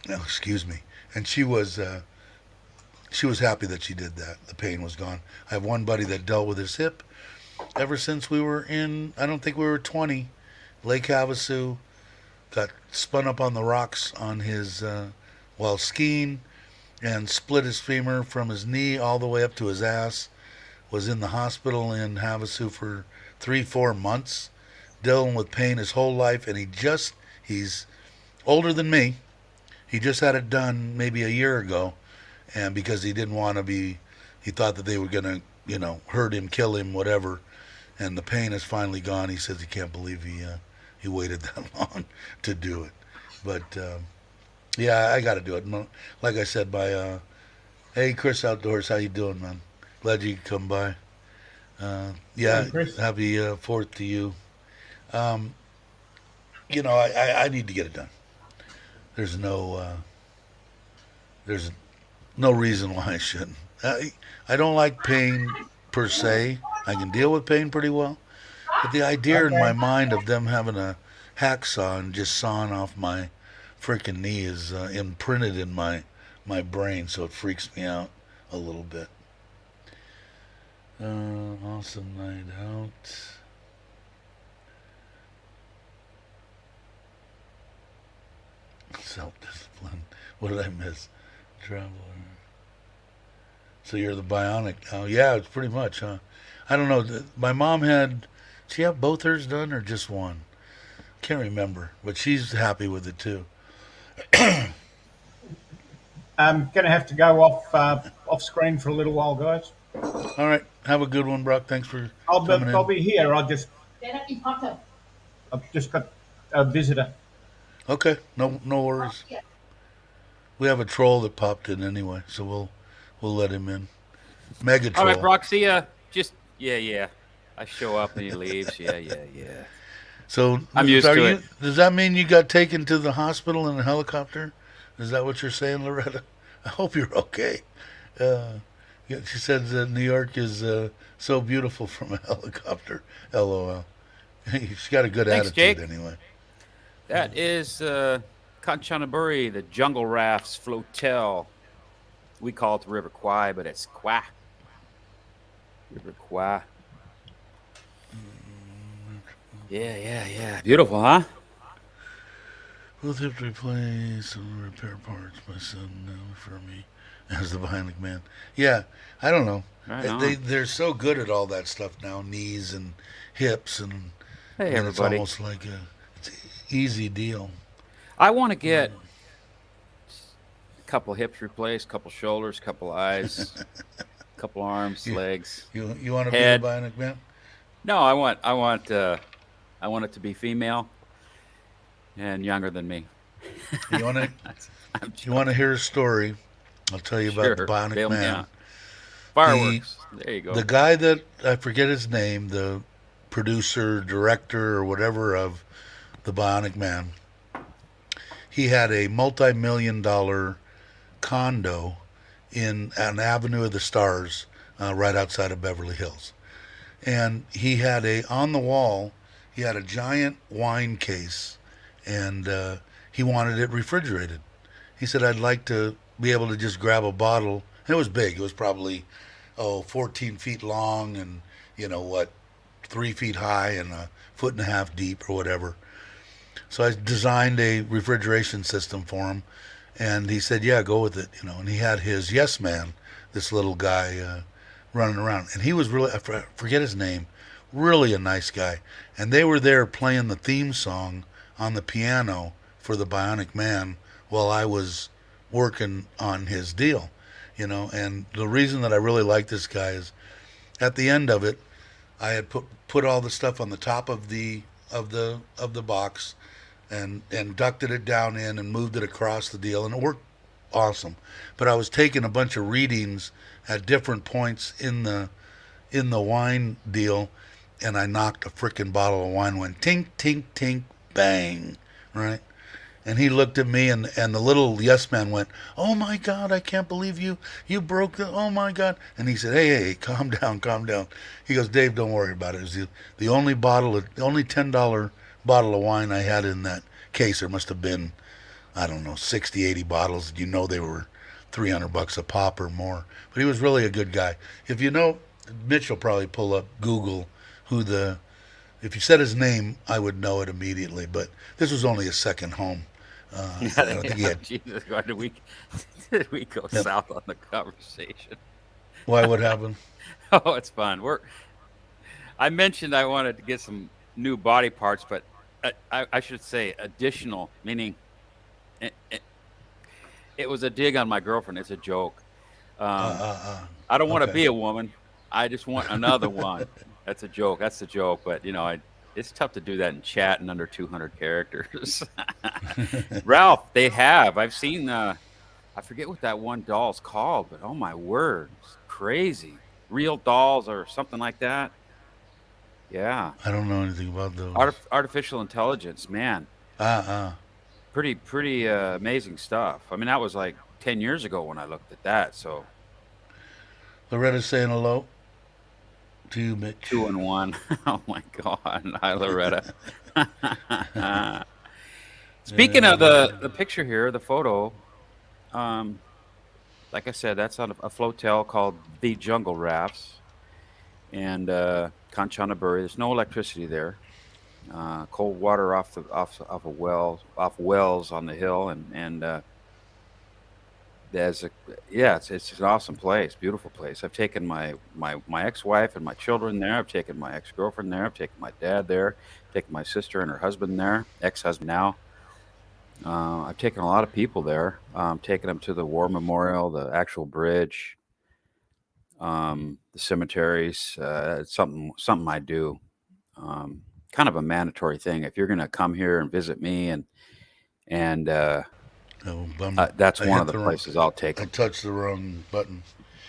Oh, excuse me. And she was happy that she did that. The pain was gone. I have one buddy that dealt with his hip ever since we were in, I don't think we were 20, Lake Havasu. Got spun up on the rocks on his while skiing and split his femur from his knee all the way up to his ass. Was in the hospital in Havasu for 3-4 months, dealing with pain his whole life, and he's older than me. He just had it done maybe a year ago, and because he didn't want to be, he thought that they were going to, hurt him, kill him, whatever, and the pain is finally gone. He says he can't believe he waited that long to do it. But, yeah, I got to do it. Like I said, hey, Chris Outdoors, how you doing, man? Glad you could come by. Yeah, happy 4th to you. I need to get it done. There's no reason why I shouldn't. I don't like pain per se. I can deal with pain pretty well, but the idea in my mind of them having a hacksaw and just sawing off my freaking knee is imprinted in my brain, so it freaks me out a little bit. Awesome night out. Self-discipline. What did I miss? Traveler. So you're the bionic. Oh, yeah, it's pretty much, huh? I don't know. My mom did she have both hers done or just one? Can't remember, but she's happy with it too.
I'm going to have to go off screen for a little while, guys.
All right. Have a good one, Brock. Thanks for coming in.
I'll be here. I've just got a visitor.
Okay. No worries. We have a troll that popped in anyway, so we'll let him in. Mega troll.
All right, Brock. See ya. Yeah. I show up and he leaves. Yeah.
So
I'm used to it.
Does that mean you got taken to the hospital in a helicopter? Is that what you're saying, Loretta? I hope you're okay. Yeah, she said that New York is so beautiful from a helicopter. LOL. She's got a good
Thanks,
attitude
Jake.
anyway.
That is Kanchanaburi, the Jungle Rafts Flotel. We call it the River Kwai, but it's Kwa. River Kwai. Yeah. Beautiful, huh?
Both have to replace some repair parts. My son now for me as the Bionic Man. Yeah, I don't know.
Right
They're so good at all that stuff now, knees and hips, and
Hey,
it's
everybody.
almost like it's an easy deal.
I want to get a couple hips replaced, couple shoulders, couple eyes, couple arms, legs.
You want to
Head.
be the Bionic Man?
No, I want it to be female and younger than me.
You want to hear a story? I'll tell you about the Bionic
Bail me
Man.
out. Fireworks. There you go.
The guy that I forget his name, the producer, director, or whatever of the Bionic Man, he had a multi-million-dollar condo in an Avenue of the Stars, right outside of Beverly Hills, and he had on the wall. He had a giant wine case, and he wanted it refrigerated. He said, "I'd like to be able to just grab a bottle." And it was big. It was probably 14 feet long, and 3 feet high and a foot and a half deep or whatever. So I designed a refrigeration system for him, and he said, "Yeah, go with it." And he had his yes man, this little guy, running around, and he was really, I forget his name, really a nice guy. And they were there playing the theme song on the piano for the Bionic Man while I was working on his deal, you know. And the reason that I really like this guy is at the end of it, I had put all the stuff on the top of the box, and ducted it down in and moved it across the deal, and it worked awesome. But I was taking a bunch of readings at different points in the wine deal, and I knocked a freaking bottle of wine, went tink tink tink bang, right? And he looked at me, and the little yes man went, "Oh my God, I can't believe you broke the, oh my God." And he said, hey, calm down, calm down. He goes, "Dave, don't worry about it. It was the only the only $10 bottle of wine I had in that case. There must have been, I don't know, 60, 80 bottles. You know, they were $300 a pop or more. But he was really a good guy. If you know, Mitch will probably pull up Google who the, if you said his name, I would know it immediately. But this was only a second home. I think he had.
Jesus, why did we go
Yep.
south on the conversation?
Why? What happened?
Oh, it's fun. I mentioned I wanted to get some new body parts, but I should say additional, meaning it was a dig on my girlfriend. It's a joke. I don't want to
Okay.
be a woman. I just want another one. That's a joke. That's the joke. But it's tough to do that in chat in under 200 characters. Ralph, they have. I've seen. I forget what that one doll's called, but oh my word, it's crazy. Real dolls or something like that. Yeah.
I don't know anything about those.
Artificial intelligence, man. Pretty amazing stuff. I mean, that was like 10 years ago when I looked at that. So
Loretta's saying hello to you, Mitch.
2 and 1. Oh my God. Hi, Loretta. Speaking of the picture here, the photo, like I said, that's on a flotel called the Jungle Rafts, and Kanchanaburi. There's no electricity there. Cold water off a well, off wells on the hill, and it's an awesome place, beautiful place. I've taken my ex-wife and my children there. I've taken my ex-girlfriend there. I've taken my dad there. I've taken my sister and her husband there, ex-husband now. I've taken a lot of people there. Taken them to the war memorial, the actual bridge, the cemeteries. It's something I do. Kind of a mandatory thing. If you're going to come here and visit me, and that's one of the places I'll take
I
them.
touched the wrong button.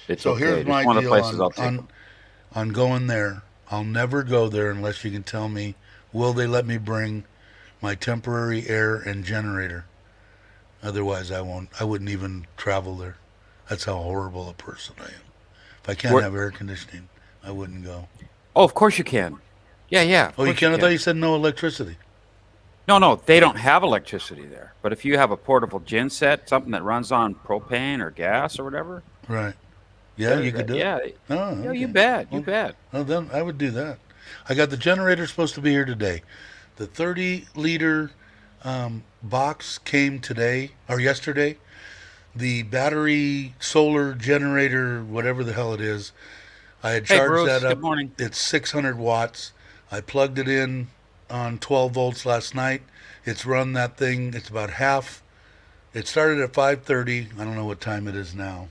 It's
So
okay.
here's
It's
my
one of the
deal
places I'll take them.
on going there. I'll never go there unless you can tell me, will they let me bring my temporary air and generator? Otherwise, I won't. I wouldn't even travel there. That's how horrible a person I am. If I can't have air conditioning, I wouldn't go.
Oh, of course you can. Yeah.
Oh, you can? I thought you said no electricity.
No, they don't have electricity there. But if you have a portable gen set, something that runs on propane or gas or whatever,
Right. Yeah, you could do it. Oh, okay.
you bet. You bet.
Well, then I would do that. I got the generator supposed to be here today. The 30-liter box came today or yesterday. The battery solar generator, whatever the hell it is, I had charged
Bruce,
that up.
good morning.
It's 600 watts. I plugged it in on 12 volts last night. It's run that thing. It's about half. It started at 5:30. I don't know what time it is now.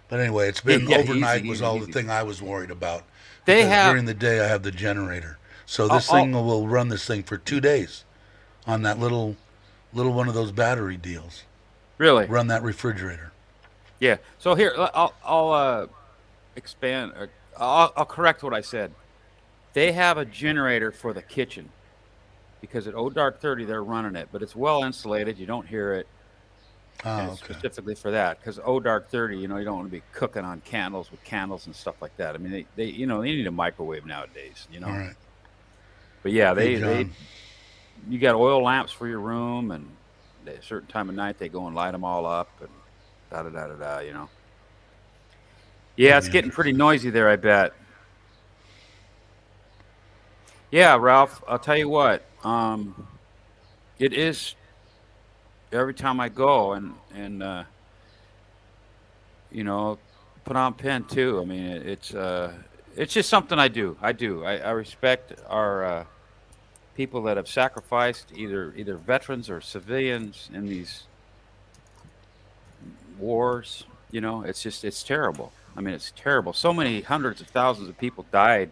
But anyway, it's been overnight was all the thing I was worried about. During the day I have the generator. So this thing will run this thing for 2 days on that little one of those battery deals.
Really?
Run that refrigerator.
Yeah. So here, I'll expand. I'll correct what I said. They have a generator for the kitchen because at Dark 30 they're running it, but it's well insulated. You don't hear it.
Okay.
Specifically for that, because Dark 30, you don't want to be cooking on candles with candles and stuff like that. I mean, they need a microwave nowadays.
All right.
But yeah,
Hey,
you got oil lamps for your room, and at a certain time of night they go and light them all up, and da. Yeah, it's getting pretty noisy there, I bet. Yeah, Ralph, I'll tell you what. It is every time I go and put on pen too. I mean, it's just something I do. I respect our people that have sacrificed, either veterans or civilians in these wars. It's terrible. I mean, it's terrible. So many hundreds of thousands of people died.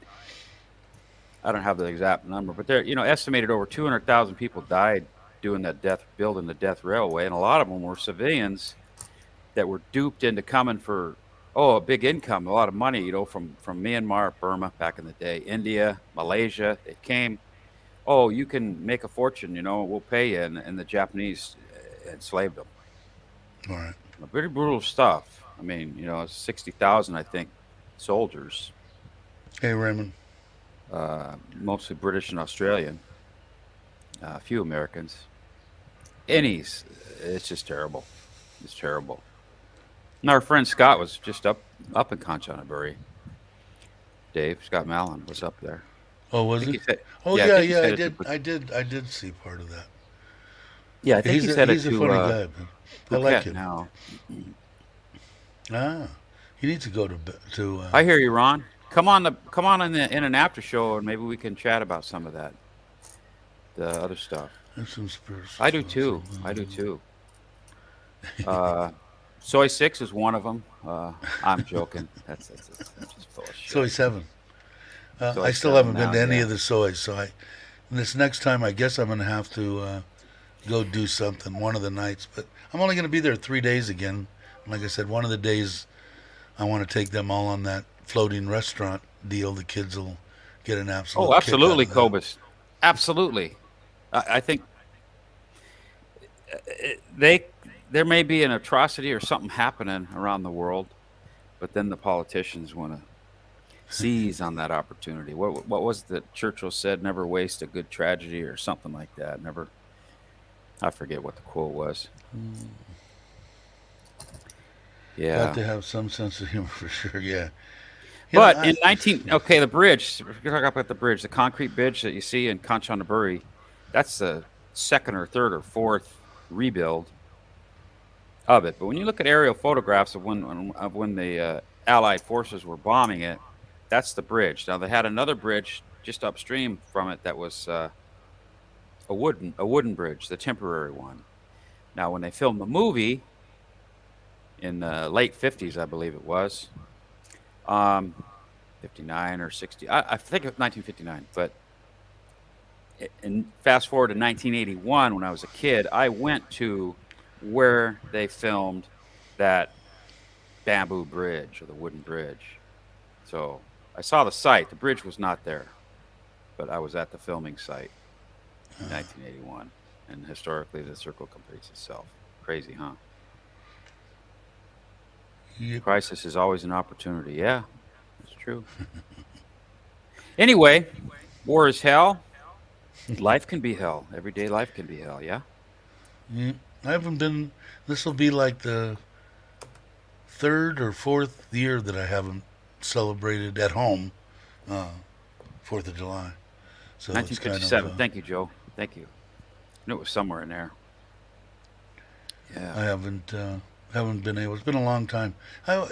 I don't have the exact number, but estimated over 200,000 people died building the death railway, and a lot of them were civilians that were duped into coming for a big income, a lot of money, from Myanmar, Burma back in the day, India, Malaysia. They came, oh, you can make a fortune, we'll pay you, and the Japanese enslaved them.
All right.
Very brutal stuff. I mean, 60,000, I think, soldiers,
Hey, Raymond.
mostly British and Australian, a few Americans. It's just terrible. It's terrible. And our friend Scott was just up in Kanchanaburi. Dave, Scott Mallon was up there.
Oh, was
I think
it?
he said-
Oh,
I
yeah,
think he
yeah.
said it to-
I did see part of that.
Yeah, I think
He's
he said
he's
it
a
to
funny guy, man. I like
Phuket
him.
now.
Ah, he needs to go to.
I hear you, Ron. Come on in an after show, and maybe we can chat about some of that, the other stuff.
There's some spiritual.
I do
stuff,
too.
so,
I do too. Soy 6 is one of them. I'm joking. That's just full of shit.
Soy 7.
Soy
I still
7
haven't been
now,
to any
yeah.
of the soys, so and this next time I guess I'm going to have to go do something one of the nights. But I'm only going to be there 3 days again. Like I said, one of the days I want to take them all on that floating restaurant deal. The kids will get an absolute.
Oh, absolutely,
kick out of that.
Cobus. Absolutely. I think there may be an atrocity or something happening around the world, but then the politicians want to seize on that opportunity. What was it that Churchill said? Never waste a good tragedy, or something like that. Never. I forget what the quote was. Yeah.
Got to have some sense of humor for sure. Yeah.
But in the bridge. We're talking about the bridge, the concrete bridge that you see in Kanchanaburi. That's the second or third or fourth rebuild of it. But when you look at aerial photographs of when the Allied forces were bombing it, that's the bridge. Now they had another bridge just upstream from it that was a wooden bridge, the temporary one. Now when they filmed the movie in the late 50s, I believe it was, 59 or 60, I think it was 1959, but and fast forward to 1981, when I was a kid, I went to where they filmed that bamboo bridge, or the wooden bridge. So I saw the site. The bridge was not there, but I was at the filming site in 1981. And historically, the circle completes itself. Crazy, huh?
Yep.
Crisis is always an opportunity. Yeah, that's true. Anyway, war is hell. Life can be hell. Everyday life can be hell, yeah?
Yeah. I haven't been. This will be like the third or fourth year that I haven't celebrated at home 4th of July. So it's
1957.
kind of,
Thank you, Joe. Thank you. I knew it was somewhere in there. Yeah.
I haven't been able. It's been a long time. I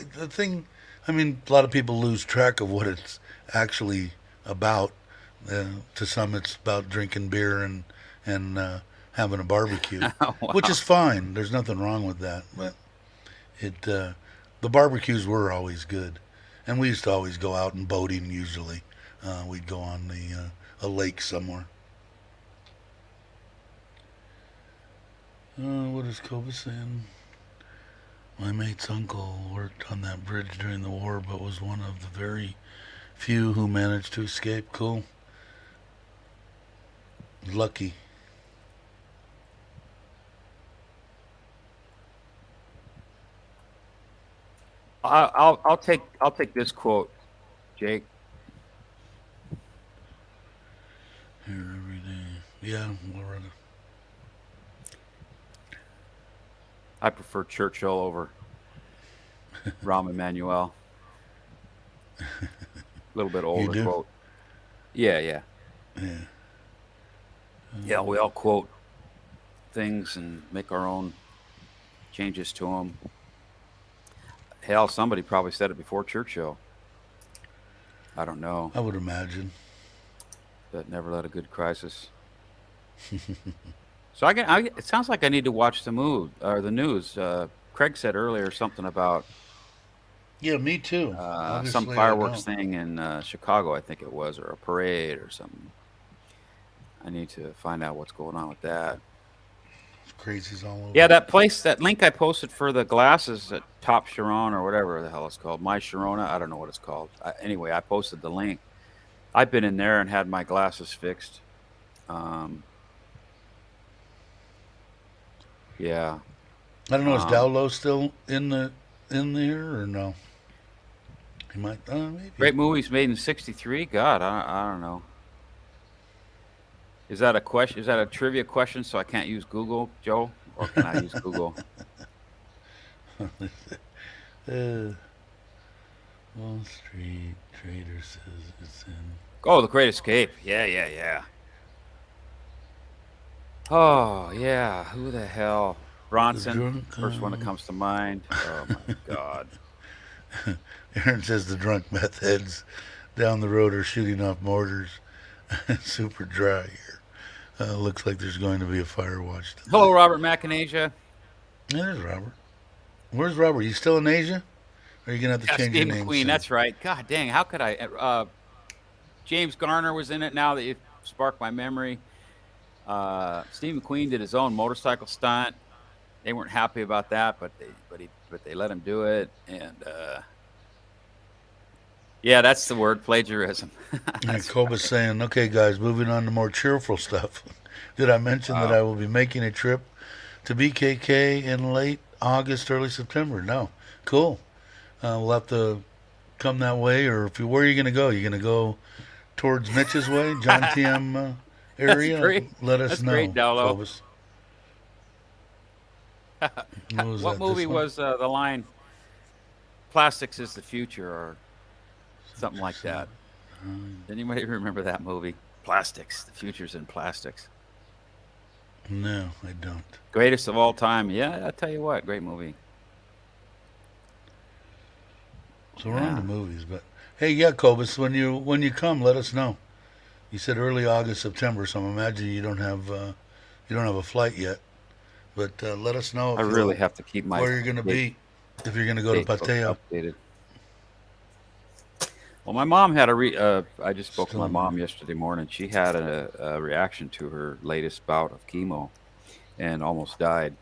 mean, a lot of people lose track of what it's actually about. To some, it's about drinking beer and having a barbecue,
Wow.
which is fine. There's nothing wrong with that. But the barbecues were always good, and we used to always go out and boating. Usually, we'd go on a lake somewhere. What is Koba saying? My mate's uncle worked on that bridge during the war, but was one of the very few who managed to escape. Cool. Lucky.
I'll take this quote, Jake.
Here every day. Yeah, Loretta.
I prefer Churchill over Rahm Emanuel. A little bit older
do?
quote. Yeah.
Yeah.
Yeah, we all quote things and make our own changes to them. Hell, somebody probably said it before Churchill. I don't know,
I would imagine.
but never let a good crisis. So it sounds like I need to watch the news. Craig said earlier something about
Yeah, me too.
some
Obviously, I
fireworks
don't.
thing in Chicago, I think it was, or a parade or something. I need to find out what's going on with that.
It's crazies all
Yeah,
over.
that place, that link I posted for the glasses at Top Sharon or whatever the hell it's called, My Sharona, I don't know what it's called. Anyway, I posted the link. I've been in there and had my glasses fixed. Um, yeah.
I don't know. Is
Um,
Dowlow still in there or no? He might. Maybe.
Great movies made in '63. God, I don't know. Is that a question? Is that a trivia question? So I can't use Google, Joe, or can I use Google?
uh, Wall Street Trader says it's in.
Oh, The Great Escape. Yeah, yeah, yeah. Oh, yeah. Who the hell?
The
Bronson,
drunk.
first one that comes to mind. Oh my God.
Aaron says the drunk meth heads down the road are shooting off mortars. Super dry here. Looks like there's going to be a fire watch
Hello,
tonight.
Robert McInasia.
Yeah, there's Robert. Where's Robert? You still in Asia? Or are you gonna have to
Yeah,
change your
Steve
name
McQueen.
soon?
That's right. God dang, how could I? James Garner was in it. Now that you sparked my memory, Steve McQueen did his own motorcycle stunt. They weren't happy about that, but they let him do it. And yeah, that's the word, plagiarism.
And
That's
Koba's
right.
saying, okay, guys, moving on to more cheerful stuff. Did I mention that
Wow.
I will be making a trip to BKK in late August, early September? No. Cool. We'll have to come that way. Or if you, where are you going to go? You going to go towards Mitch's way, John TM
That's
area?
great.
Let us
That's great,
know,
Dowlo.
Kobus. What was
What
that?
movie
This one?
was the line "Plastics is the future" or something like
667.
that? Does anybody remember that movie? Plastics. The future's in plastics.
No, I don't.
Greatest of all time. Yeah, I tell you what, great movie.
So we're on to
Yeah.
movies, but hey, yeah, Kobus, when you come, let us know. You said early August, September, so I'm imagining you don't have a flight yet. But let us know
I
if
really
you'll
have to keep my
where you're going to
date
be if you're going to go to
date book
Pattaya.
updated. Well, my mom had I just spoke to
Still
my
in there.
mom yesterday morning. She had a reaction to her latest bout of chemo and almost died.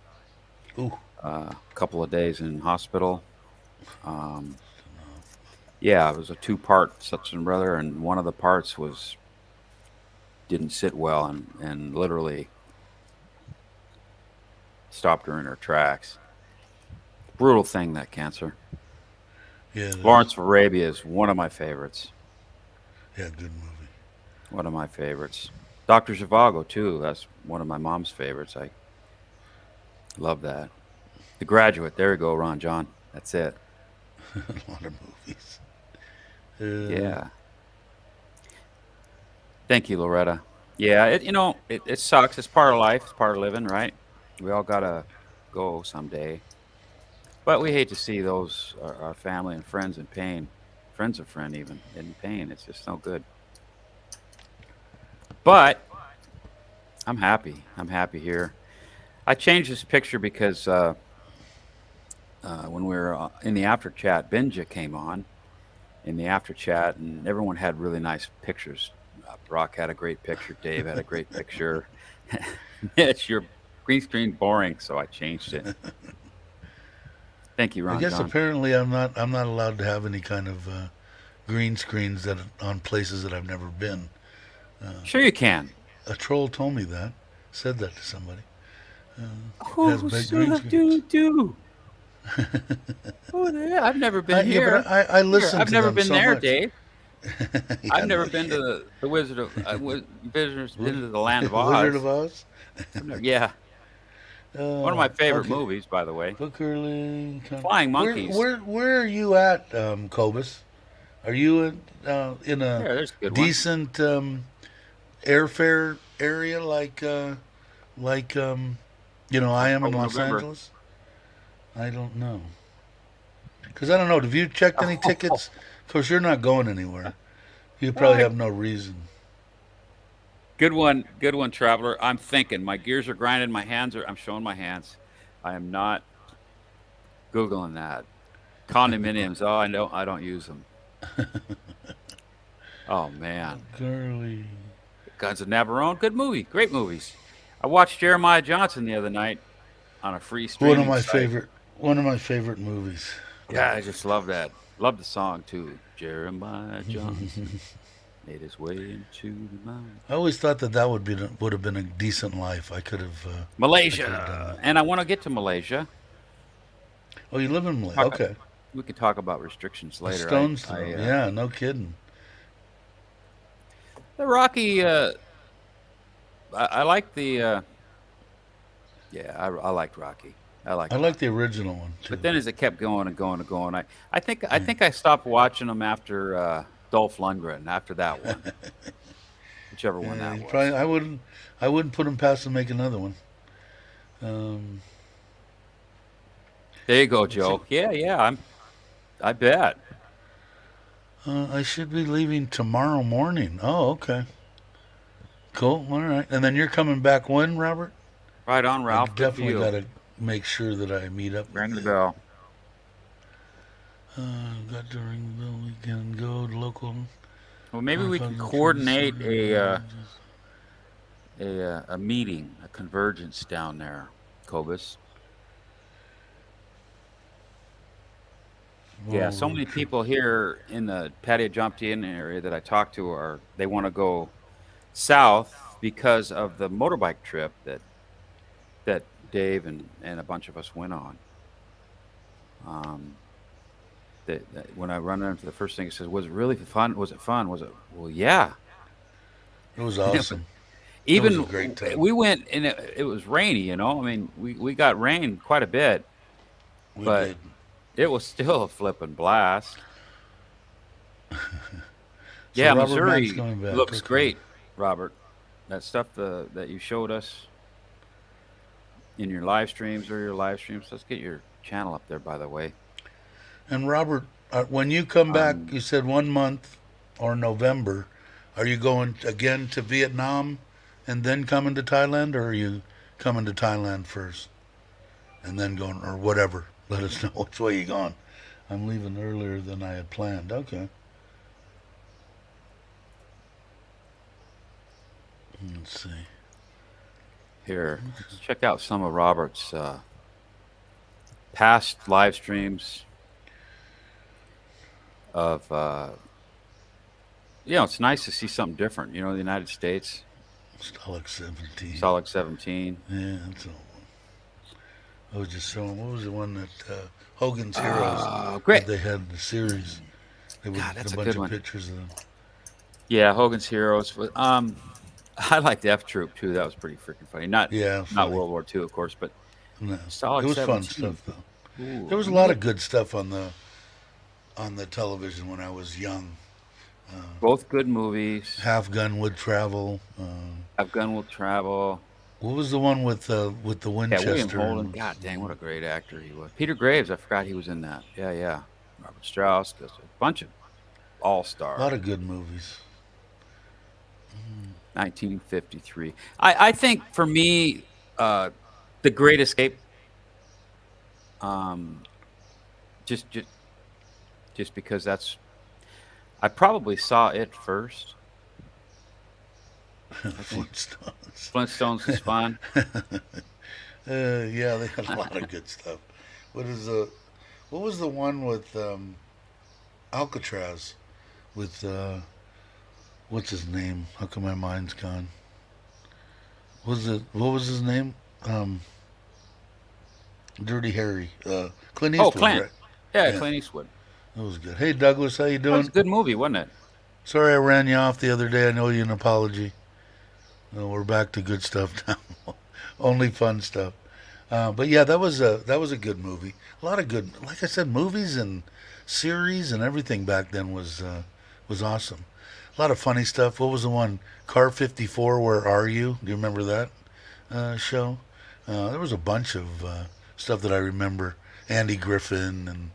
Ooh,
A couple of days in hospital. Um, yeah, it was a two-part such and brother, and one of the parts was didn't sit well and literally stopped her in her tracks. Brutal thing, that cancer.
yeah, it is.
Lawrence of Arabia is one of my favorites.
Yeah, good movie.
One of my favorites. Dr. Zhivago, too. That's one of my mom's favorites. I love that. The Graduate. There you go, Ron John. That's it.
A lot of movies. Uh,
Yeah. Thank you, Loretta. Yeah, it sucks. It's part of life. It's part of living, right? We all gotta go someday. But we hate to see those our family and friends in pain, friends of friend even in pain. It's just no good. But I'm happy. I'm happy here. I changed this picture because when we were in the after chat, Benja came on in the after chat, and everyone had really nice pictures. Brock had a great picture. Dave had a great picture. Mitch, your green screen boring, so I changed it. Thank you,
I
Ron
guess
John.
apparently I'm not allowed to have any kind of green screens that on places that I've never been.
Sure, you can.
A troll told me that. Said that to somebody. It has
Oh,
big green
so
screens.
do. Oh, yeah. I've never been
Yeah, but
here.
I
Here,
listen
I've
to
never
them
been
so
there,
much.
Dave.
Yeah,
I've never
no
been to
shit.
the Wizard of Visitors been to the Land of
Wizard of
Oz.
Oz.
Yeah, one of my favorite
Okay.
movies, by the way.
Booker Lee.
Flying
Where
Monkeys.
where are you at, Cobus? Are you in a
There, there's a good one.
decent airfare area like I am in
October,
Los
November.
Angeles? I don't know. Because I don't know. Have you checked any tickets? Of course, you're not going anywhere. You probably
Uh,
have no reason.
good one, traveler. I'm thinking. My gears are grinding. My hands are. I'm showing my hands. I am not Googling that. Condominiums. Oh, I know. I don't use them. Oh man,
Girly.
Guns of Navarone. Good movie. Great movies. I watched Jeremiah Johnson the other night on a free
One of
streaming
my
site.
favorite one of my favorite movies.
Yeah, I just love that. Love the song too. Jeremiah Johnson made his way into the mountain.
I always thought that would have been a decent life. I could have done
Malaysia,
that.
and I want to get to Malaysia.
Oh, you live in Malaysia?
Talk,
Okay.
we could talk about restrictions
A
later.
stone's throw.
I
Yeah, no kidding.
the Rocky. I like the. Yeah, I liked Rocky. I
I
liked
like
Rocky.
the original one
But
too.
then as it kept going and going and going, I
Yeah.
think I stopped watching them after Dolph Lundgren. After that one, whichever one
Yeah,
that
you
was.
probably I wouldn't put him past to make another one. Um,
There you go,
let's see.
Joe. Yeah, yeah. I bet.
I should be leaving tomorrow morning. Oh, okay. Cool. All right. And then you're coming back when, Robert?
Right on,
I
Ralph. Good for
definitely
you.
got to make sure that I meet up with
Ring the
you.
bell.
Got to ring the bell. We can go to local
Well, maybe we can
5,000 trees.
coordinate a meeting, a convergence down there, Cobus. Yeah,
Small
so
road
many
trip.
people here in the Patio Jumped In area that I talk to they want to go south because of the motorbike trip that Dave and a bunch of us went on. Um, that when I run into the first thing, he says, "Was it really fun? Was it fun? Was it?" Well, yeah.
It was awesome. It was a great
Even
time.
we went and it was rainy. You know, I mean, we got rain quite a bit,
We
but
did.
it was still a flipping blast.
So
Yeah,
Robert Mack's
Missouri
coming back.
looks
Okay.
great, Robert. That stuff that you showed us in your live streams or your live streams. Let's get your channel up there, by the way.
And Robert, when you come back,
Um,
you said 1 month or November. Are you going again to Vietnam and then coming to Thailand, or are you coming to Thailand first and then going, or whatever? Let us know which way you going. I'm leaving earlier than I had planned. Okay. Let's see.
Here, check out some of Robert's past live streams of. It's nice to see something different. You know, the United States,
Stolic 17.
Solid 17.
Yeah, that's all. I was just showing. What was the one that Hogan's Heroes
Great.
that they had the series? They would
God, that's
a
a
bunch
good
of
one.
pictures of them.
Yeah, Hogan's Heroes. But, I liked F Troop too. That was pretty freaking funny.
Yeah,
Not
funny.
World War II, of course, but
No, it
Solid
was fun
17.
stuff though.
Ooh,
There was a lot of good stuff on the television when I was young.
both good movies.
Half Gun Would Travel.
Afghan Will Travel.
What was the one with the
Yeah, William
Winchester?
Holden. God dang, what a great actor he was. Peter Graves. I forgot he was in that. Yeah, yeah. Robert Strauss. Just a bunch of all
A lot
star.
of good movies.
1953. I think for me, uh, The Great Escape. Um, just just just because I probably saw it first. I think
Flintstones.
Flintstones is fun.
Yeah, they had a lot of good stuff. What is the What was the one with Alcatraz with what's his name? How come my mind's gone? What was his name? Um, Dirty Harry. Clint
Oh,
Eastwood,
Clint.
right?
Yeah,
Yeah,
Clint Eastwood.
that was good. Hey Douglas, how you
That was a
doing?
good movie, wasn't it?
Sorry I ran you off the other day. I know you an apology. We're back to good stuff now. Only fun stuff. But yeah, that was a good movie. A lot of good, like I said, movies and series and everything back then was awesome. A lot of funny stuff. What was the one? Car 54. Where are you? Do you remember that show? There was a bunch of stuff that I remember. Andy Griffin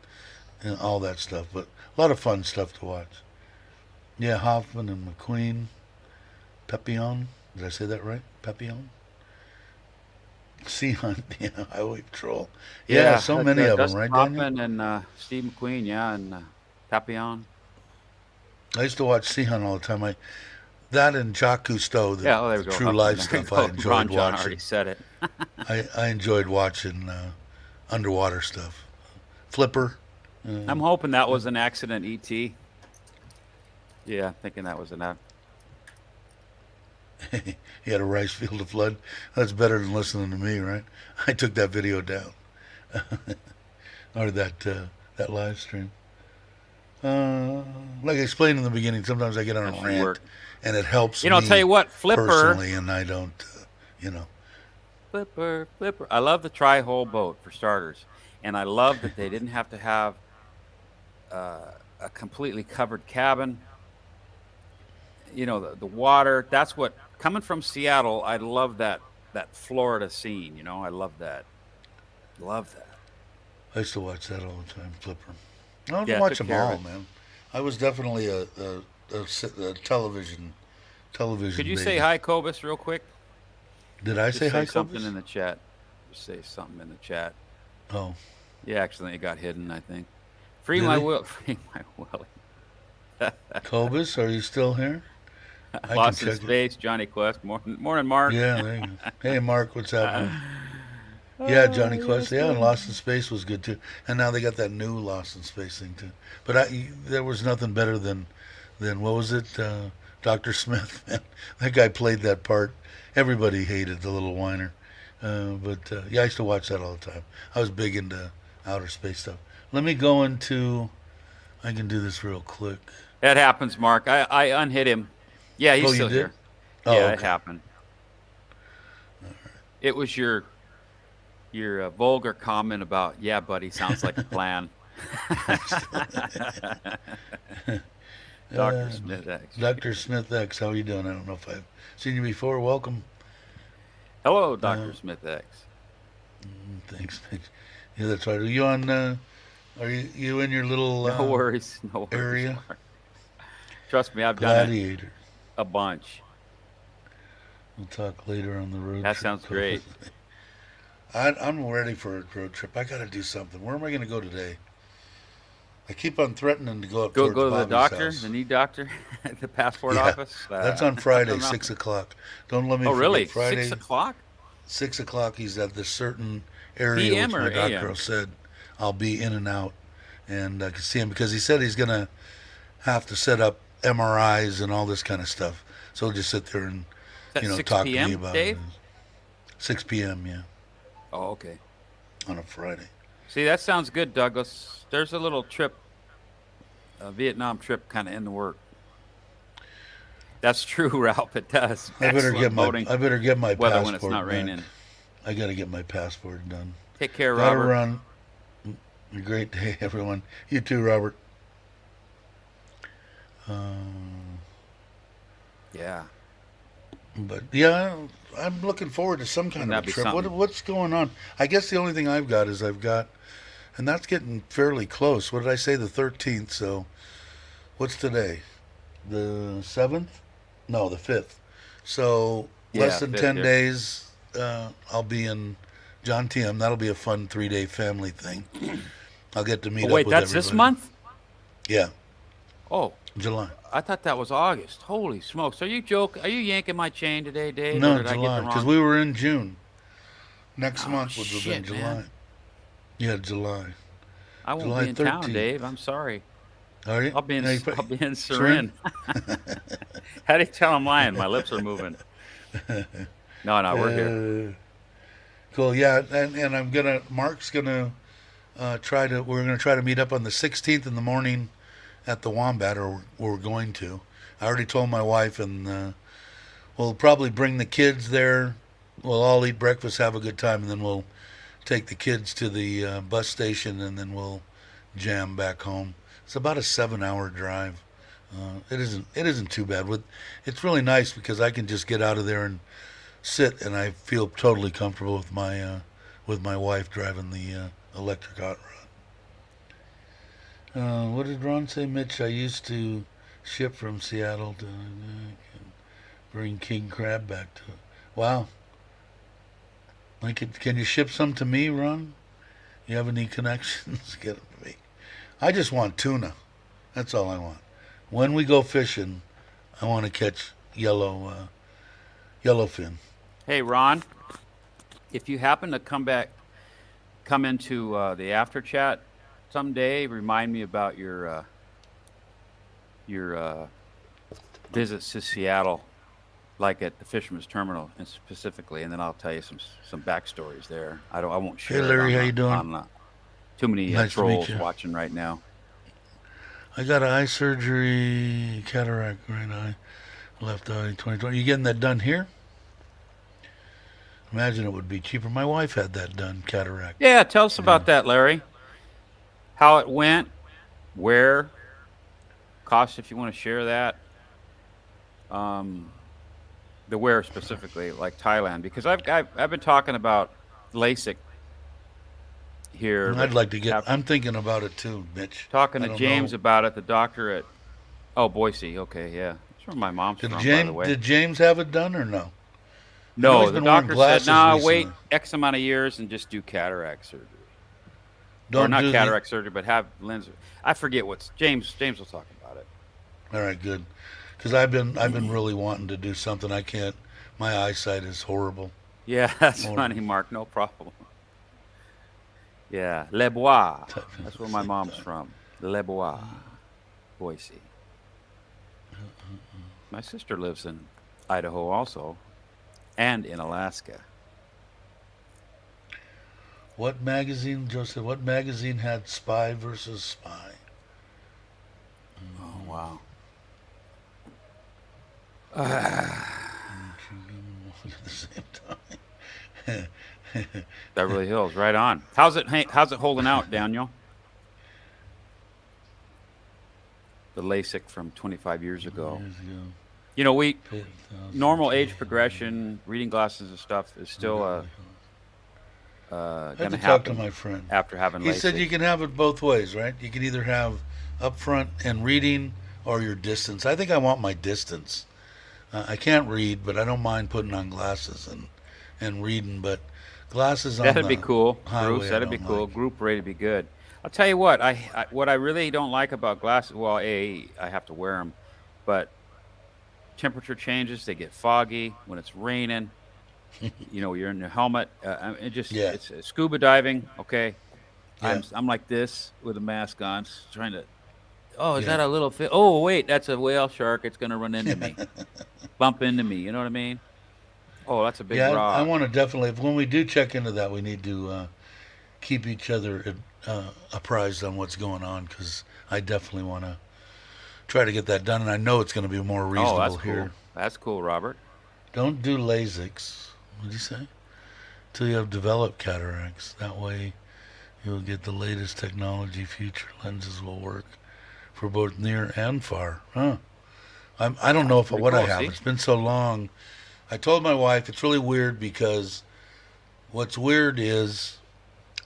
and all that stuff. But a lot of fun stuff to watch. Yeah, Hoffman and McQueen. Papillon. Did I say that right? Papillon. Sea Hunt, yeah, Highway Patrol. Yeah, so
that's
many of them,
Dustin
right, Daniel?
Hoffman and Steve McQueen, yeah, and Papillon.
I used to watch Sea Hunt all the time. That and Jacques Cousteau, the
Yeah, oh, there we go.
true
Huffman.
life
There you
stuff I
go.
enjoyed
Ron John already
watching.
said it.
I enjoyed watching underwater stuff. Flipper.
I'm
Uh,
hoping that was an accident, ET. Yeah, thinking that was an accident.
he had a rice field to flood. That's better than listening to me, right? I took that video down, or that live stream. Like I explained in the beginning, sometimes I get on
That
a
should
rant,
work.
and it helps
I'll tell
me
you what, Flipper,
personally, and I don't, you know.
Flipper. I love the tri-hull boat for starters, and I love that they didn't have to have a completely covered cabin. The water. That's what coming from Seattle. I love that Florida scene. I love that. Love that.
I used to watch that all the time, Flipper. I don't
Yeah,
watch
took
them
care of
all,
it.
man. I was definitely a television
Could you say
baby.
hi, Cobus, real quick?
Did I say
Just
hi,
say something
Cobus?
in the chat. Just say something in the chat.
Oh,
Yeah, accidentally got hidden, I think. Free
did
my
he?
will. Free my Willie.
Cobus, are you still here? I can
Lost in
check it.
Space, Johnny Quest. Morning, Mark.
Yeah, there you go. Hey, Mark, what's happening? Yeah, Johnny
Oh,
Quest.
yes,
Yeah, and
sir.
Lost in Space was good too. And now they got that new Lost in Space thing too. But there was nothing better than what was it? Dr. Smith. Man, that guy played that part. Everybody hated the little whiner. But yeah, I used to watch that all the time. I was big into outer space stuff. Let me go into. I can do this real quick.
That happens, Mark. I unhit him. Yeah,
Oh,
he's
you
still
did?
here.
Oh,
Yeah, it
okay.
happened. It was your vulgar comment about, yeah, buddy, sounds like a plan. Dr.
Uh,
Smith X.
Dr. Smith X, how you doing? I don't know if I've seen you before. Welcome.
Hello,
Uh,
Dr. Smith X.
Thanks, Mitch. Yeah, that's right. Are you on? Are you in your little
No worries. No worries,
area?
Mark. Trust me, I've done it
Gladiator.
a bunch.
We'll talk later on the road
That
trip.
sounds great.
I'm ready for a road trip. I got to do something. Where am I going to go today? I keep on threatening to go up
Go
towards
go to the
Bobby's
doctor,
house.
the knee doctor, at the passport
Yeah,
office.
that's on
I
Friday,
don't know.
6 o'clock. Don't let me
Oh, really?
forget.
Six
Friday,
o'clock?
6 o'clock. He's at this certain area
PM
which
or
my doctor
AM?
said I'll be in and out, and I can see him because he said he's gonna have to set up MRIs and all this kind of stuff. So he'll just sit there and
Is that 6
talk to me
p.m.,
about it.
Dave?
6 p.m. Yeah,
Oh, okay.
on a Friday.
See, that sounds good, Douglas. There's a little trip, a Vietnam trip, kind of in the work. That's true, Ralph. It does. Excellent boating
I better get my
weather when it's
passport
not
back.
raining.
I got to get my passport done.
Take care,
Got to
Robert.
run. A great day, everyone. You too, Robert.
Yeah.
But yeah, I'm looking forward to some kind of a
That'd be
trip.
something.
What's going on? I guess the only thing I've got, and that's getting fairly close. What did I say? The 13th. So, what's today? The 7th? No, the 5th. So less
Yeah,
than
fifth
10
here.
days. I'll be in John Tiem. That'll be a fun 3-day family thing. I'll get to meet
Oh,
up
wait,
with
that's
everybody.
this month?
Yeah,
Oh,
July.
I thought that was August. Holy smokes. Are you yanking my chain today, Dave?
No,
or did I get
July.
the
Because
wrong?
we were in June. Next
Oh,
month would have been
shit,
July.
man.
Yeah, July.
I won't
July
be in town,
13th.
Dave. I'm sorry.
Are you?
I'll be in
Yeah,
I'll be in
Surin?
Surin. How do you tell I'm lying? My lips are moving. No, we're here.
Cool. Yeah, and Mark's gonna we're gonna try to meet up on the 16th in the morning at the Wombat, or we're going to. I already told my wife, and we'll probably bring the kids there. We'll all eat breakfast, have a good time, and then we'll take the kids to the bus station, and then we'll jam back home. It's about a 7-hour drive. It isn't too bad. It's really nice because I can just get out of there and sit, and I feel totally comfortable with my wife driving the electric hot rod. What did Ron say, Mitch? I used to ship from Seattle to bring king crab back to. Wow. Can you ship some to me, Ron? You have any connections? Get them to me. I just want tuna. That's all I want. When we go fishing, I want to catch yellowfin.
Hey, Ron, if you happen to come into the after chat someday, remind me about your visits to Seattle, like at the Fisherman's Terminal, and specifically, and then I'll tell you some backstories there. I won't share.
Hey, Larry,
it
how
on,
you doing?
On too many
Nice to meet
trolls
you.
watching right now.
I got eye surgery, cataract, right eye, left eye, 2020. You getting that done here? Imagine it would be cheaper. My wife had that done, cataract.
Yeah, tell us about that, Larry. How it went, where, cost if you want to share that. The where specifically, like Thailand, because I've been talking about LASIK here.
I'd like to get. I'm thinking about it too, Mitch.
Talking to James about it, the doctor at Boise. Okay, yeah, that's where my mom's from, by the way.
Did James have it done or no?
No, the doctor said, "Nah,
recently.
wait X amount of years and just do cataract surgery."
Don't
or not
do
cataract surgery, but have lens. I forget what's James. James will talk about it.
All right, good. Because I've been really wanting to do something. I can't. My eyesight is horrible.
Yeah, that's funny, Mark. No problem. Yeah, Les Bois. That's where my mom's from. Les Bois, Boise. My sister lives in Idaho also, and in Alaska.
What magazine, Joseph? What magazine had Spy versus Spy?
Oh, wow.
At the same time.
Beverly Hills, right on. How's it holding out, Daniel? The LASIK from 25 years ago. You know, normal age progression, reading glasses and stuff is still going to
talk to my friend
after having LASIK.
He said you can have it both ways, right? You can either have up front and reading or your distance. I think I want my distance. I can't read, but I don't mind putting on glasses and reading. But glasses on
that'd be cool,
highway,
Bruce. That'd be cool. Group rate would be good. I'll tell you what. What I really don't like about glasses. Well, I have to wear them, but temperature changes. They get foggy when it's raining. You know, you're in your helmet. It's scuba diving. Okay, yeah. I'm like this with a mask on, trying to. Oh, is that a little fish? Oh, wait, that's a whale shark. It's going to run into me, bump into me. You know what I mean? Oh, that's a big rock.
I want to definitely. When we do check into that, we need to keep each other apprised on what's going on, because I definitely want to try to get that done, and I know it's going to be more reasonable here.
Cool. That's cool, Robert.
Don't do LASIKs. What did you say? Till you have developed cataracts. That way, you'll get the latest technology. Future lenses will work for both near and far. Huh? I don't know what I have. See? It's been so long. I told my wife it's really weird, because what's weird is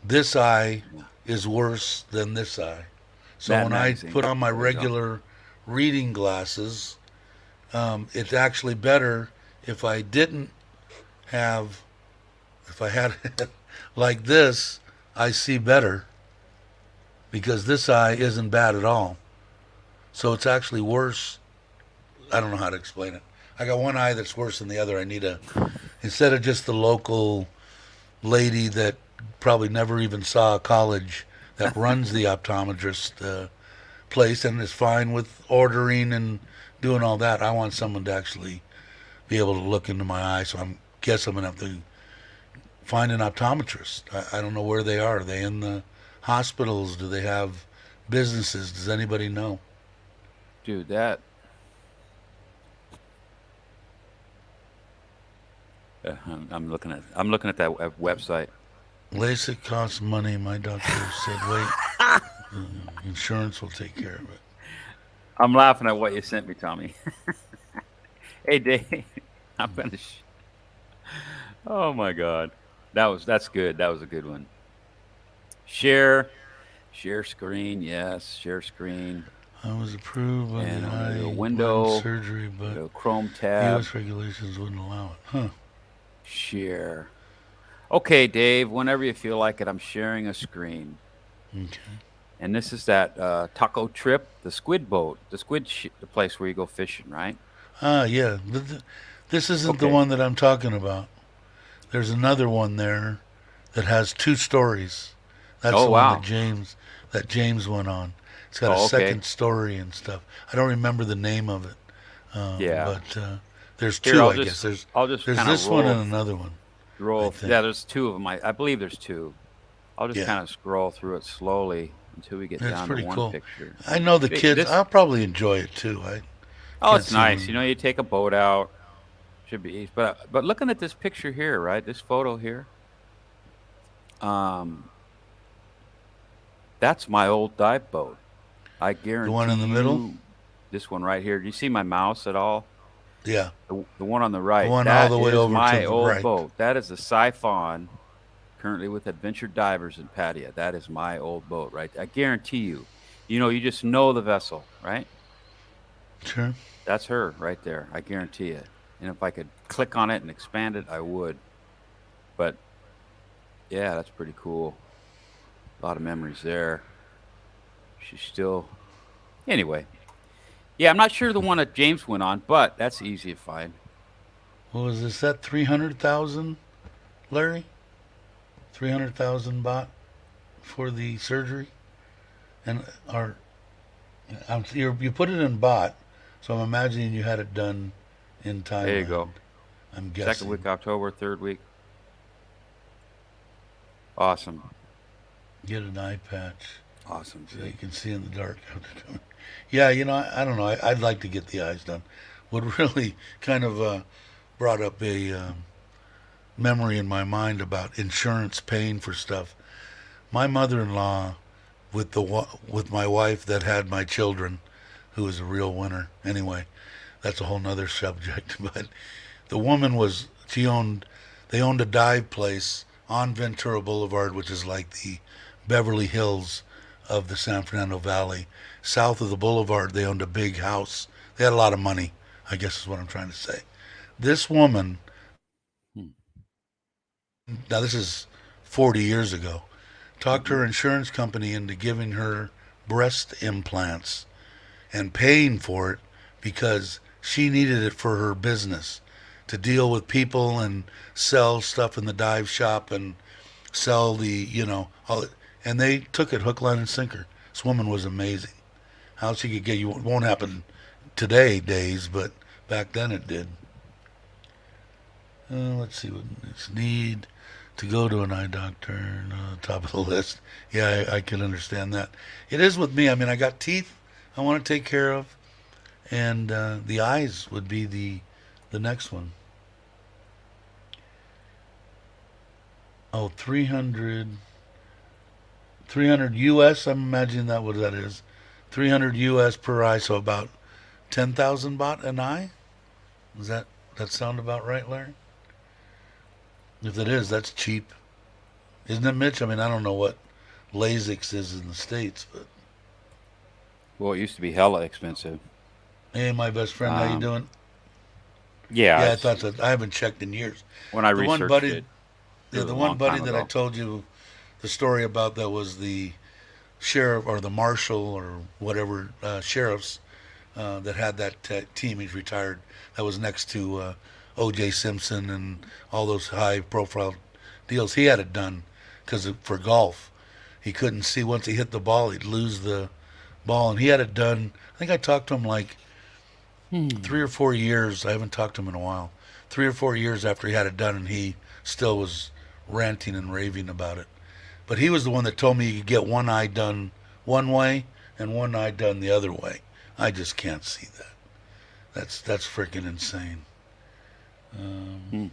this eye is worse than this eye. So when I put on my regular reading glasses, it's actually better if I had it like this, I see better, because this eye isn't bad at all. So it's actually worse. I don't know how to explain it. I got one eye that's worse than the other. I need instead of just the local lady that probably never even saw a college that runs the optometrist place and is fine with ordering and doing all that, I want someone to actually be able to look into my eye. So I guess I'm going to have to find an optometrist. I don't know where they are. Are they in the hospitals? Do they have businesses? Does anybody know?
Dude, that... I'm looking at that website.
LASIK costs money. My doctor said, wait, insurance will take care of it.
I'm laughing at what you sent me, Tommy. Hey, Dave, I'm gonna. Oh my God, that's good. That was a good one. Share screen. Yes, share screen.
I was approved by the eye
window
surgery, but
Chrome tab.
U.S. regulations wouldn't allow it. Huh?
Share. Okay, Dave, whenever you feel like it, I'm sharing a screen.
Okay.
And this is that taco trip, the squid boat, the place where you go fishing, right?
Ah, yeah. This isn't the
Okay.
one that I'm talking about. There's another one there that has two stories. That's
Oh,
the one
wow.
that James went on. It's got a
Oh, okay.
second story and stuff. I don't remember the name of it,
Yeah.
but there's
Here,
two. I guess
I'll just
there's
kind of
this one and another one. I think.
yeah, there's two of them. I believe there's two. I'll just
Yeah,
kind of scroll through it slowly until we get
it's
down to
pretty
one
cool.
picture.
I know the kids.
This,
I'll probably enjoy it too. I
oh,
can't
it's
see
nice.
them.
You take a boat out, should be easy. But looking at this picture here, right? This photo here, um, that's my old dive boat. I
The one in
guarantee
the middle.
you, this one right here. Do you see my mouse at all?
Yeah,
The one on the
the
right,
one all
that
the way
is
over to
my
the
old
right.
boat. That is the Siphon, currently with Adventure Divers in Pattaya. That is my old boat, right? I guarantee you. You just know the vessel, right?
Sure.
That's her right there. I guarantee it. And if I could click on it and expand it, I would. But yeah, that's pretty cool. A lot of memories there. She's still. Anyway, yeah, I'm not sure the one that James went on, but that's easy to find.
What was this? That 300,000, Larry? 300,000 baht for the surgery, and our you put it in baht, so I'm imagining you had it done in
There you
Thailand.
go.
I'm
Second
guessing.
week October, third week. Awesome.
Get an eye patch
Awesome,
so you
Jake.
can see in the dark. Yeah, I don't know. I'd like to get the eyes done. What really kind of brought up a memory in my mind about insurance paying for stuff. My mother-in-law, with my wife that had my children, who was a real winner. Anyway, that's a whole nother subject. But the woman was they owned a dive place on Ventura Boulevard, which is like the Beverly Hills of the San Fernando Valley. South of the boulevard, they owned a big house. They had a lot of money, I guess is what I'm trying to say. This woman,
Hmm.
now this is 40 years ago, talked
Mm-hmm.
her insurance company into giving her breast implants and paying for it because she needed it for her business to deal with people and sell stuff in the dive shop and sell all it. And they took it hook, line, and sinker. This woman was amazing. How she could get you, it won't happen today days, but back then it did. Let's see what it's need to go to an eye doctor. No, top of the list. Yeah, I can understand that. It is with me. I mean, I got teeth I want to take care of, and the eyes would be the next one. Oh, 300 US. I'm imagining that what that is. 300 US per eye, so about 10,000 baht an eye. Does that sound about right, Larry? If it is, that's cheap, isn't it, Mitch? I mean, I don't know what Lasix is in the states, but
Well, it used to be hella expensive.
hey, my best friend, how you
Um,
doing?
yeah,
Yeah, I thought that. I haven't checked in years.
when I
The one
researched
buddy,
it, it
yeah,
was
the
a
one
long
buddy
time
that I
ago.
told you the story about that was the sheriff or the marshal or whatever sheriffs that had that team. He's retired. That was next to O.J. Simpson and all those high-profile deals. He had it done because for golf, he couldn't see once he hit the ball, he'd lose the ball, and he had it done. I think I talked to him like
Hmm.
3 or 4 years. I haven't talked to him in a while. 3 or 4 years after he had it done, and he still was ranting and raving about it. But he was the one that told me you could get one eye done one way and one eye done the other way. I just can't see that. That's freaking insane. Um,
Hmm.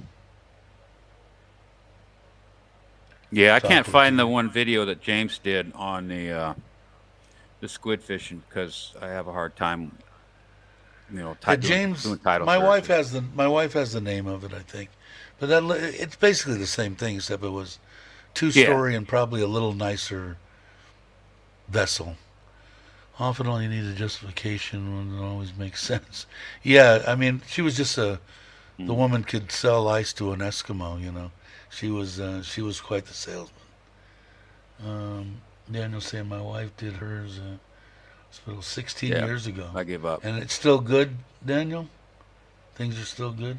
Yeah, I can't
talk with
find the
you.
one video that James did on the squid fishing because I have a hard time,
Yeah,
doing
James,
title
my wife
searches.
has the name of it, I think. But it's basically the same thing, except it was two
Yeah.
story and probably a little nicer vessel. Often all you need is justification when it always makes sense. Yeah, I mean, she was just the
Hmm.
woman could sell ice to an Eskimo. she was quite the salesman. Daniel saying my wife did hers hospital 16
Yeah,
years ago,
I give up.
and it's still good. Daniel, things are still good.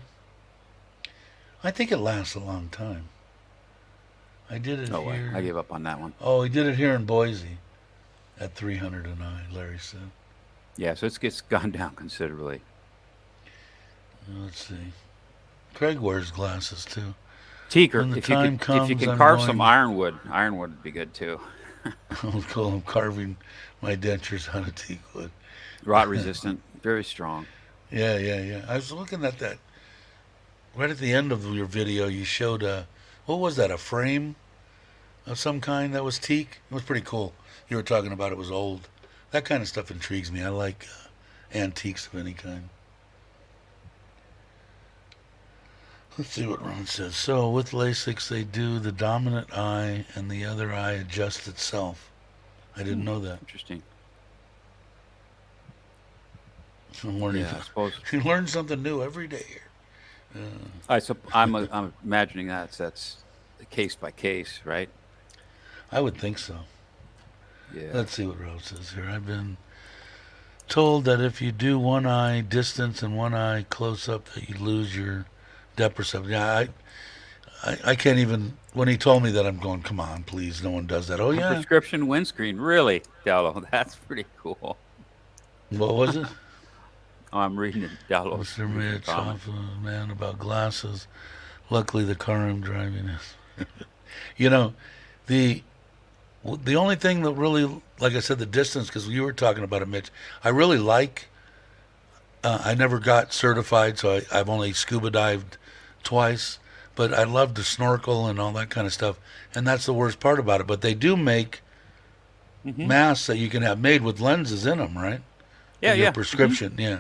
I think it lasts a long time. I did it
No way. I
here.
gave up on that one.
Oh, he did it here in Boise at 300 a night. Larry said.
Yeah, so it's gone down considerably.
Let's see. Craig wears glasses too.
Teak,
When the
if you
time
could, if you
comes,
can
I'm
carve some
going.
ironwood would be good too.
I'll call him carving my dentures out of teak wood.
Rot resistant, very strong.
Yeah. I was looking at that right at the end of your video. You showed what was that? A frame of some kind that was teak. It was pretty cool. You were talking about it was old. That kind of stuff intrigues me. I like antiques of any kind. Let's see what Ron says. So with LASIK, they do the dominant eye and the other eye adjusts itself. I didn't know that.
Interesting.
I'm learning.
Yeah, I suppose.
You learn something new every day here.
I'm imagining that's case by case, right?
I would think so.
Yeah.
Let's see what Rose says here. I've been told that if you do one eye distance and one eye close up, that you lose your depth perception. Yeah, I can't even. When he told me that, I'm going, come on, please, no one does that. Oh yeah.
Prescription windscreen, really, Dallo? That's pretty cool.
What was it?
Oh, I'm reading it, Dallo.
Mr. Mitch, off a man about glasses. Luckily, the car I'm driving is. You know, the only thing that really, like I said, the distance, because you were talking about it, Mitch. I really like. I never got certified, so I've only scuba dived twice. But I love to snorkel and all that kind of stuff, and that's the worst part about it. But they do make masks that you can have made with lenses in them, right?
Yeah,
Your
yeah.
prescription, yeah.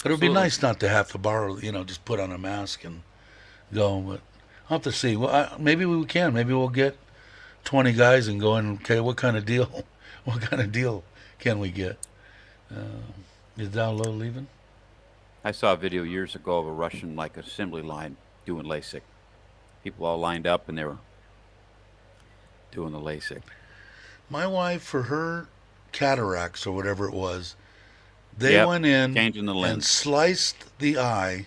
But it would be
Absolutely.
nice not to have to borrow, just put on a mask and go. But I'll have to see. Well, maybe we can. Maybe we'll get 20 guys and go in. Okay, what kind of deal? What kind of deal can we get? Is down low leaving?
I saw a video years ago of a Russian assembly line doing LASIK. People all lined up and they were doing the LASIK.
My wife, for her cataracts or whatever it was, they
Yep,
went in
changing the
and
lens.
sliced the eye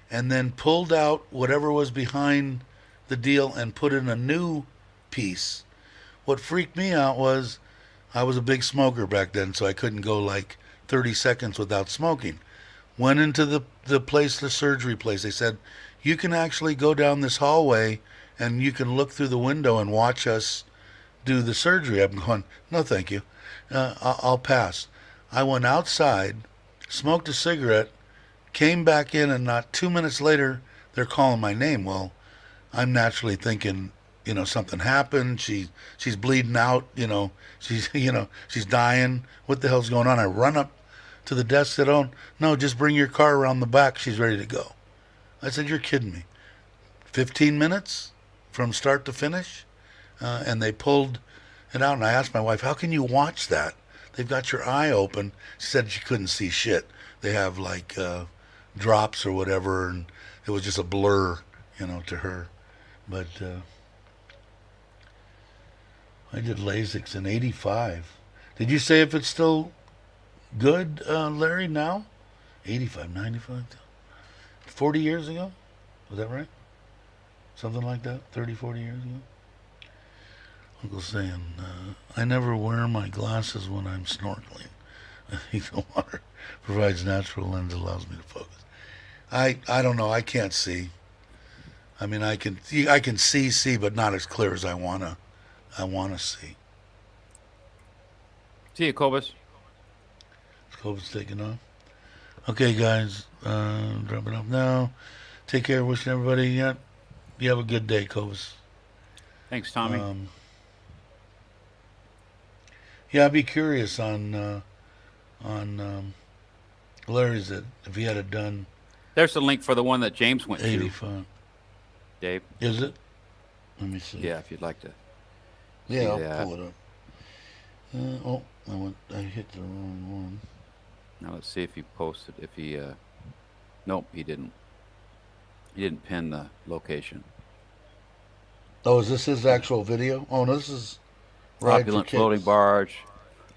and then pulled out whatever was behind the deal and put in a new piece. What freaked me out was I was a big smoker back then, so I couldn't go 30 seconds without smoking. Went into the place, the surgery place. They said, you can actually go down this hallway and you can look through the window and watch us do the surgery. I'm going, no, thank you. I'll pass. I went outside, smoked a cigarette, came back in, and not 2 minutes later, they're calling my name. Well, I'm naturally thinking, something happened. She's bleeding out. She's dying. What the hell's going on? I run up to the desk, said, oh, no, just bring your car around the back. She's ready to go. I said, you're kidding me. 15 minutes from start to finish? And they pulled it out, and I asked my wife, how can you watch that? They've got your eye open. She said she couldn't see shit. They have drops or whatever, and it was just a blur, to her. But I did LASIK in '85. Did you say if it's still good, Larry, now? 85, 95, 40 years ago? Was that right? Something like that? 30, 40 years ago? Uncle saying, I never wear my glasses when I'm snorkeling. I think the water provides natural lens, allows me to focus. I don't know. I can't see. I mean, I can see, but not as clear as I wanna see.
See you, Cobus.
COVID's taking off. Okay, guys, dropping off now. Take care. Wishing everybody, you have a good day, Cobus.
Thanks, Tommy.
Yeah, I'd be curious on Larry's if he had it done
There's the link for the one that James went to,
85.
Dave.
Is it? Let me see.
Yeah, if you'd like to.
Yeah,
see
I'll
that.
pull it up. I hit the wrong one.
Now let's see if he posted. If he, nope, he didn't. He didn't pin the location.
Oh, is this his actual video? Oh, no, this is Ride for
Opulent floating
Kicks.
barge.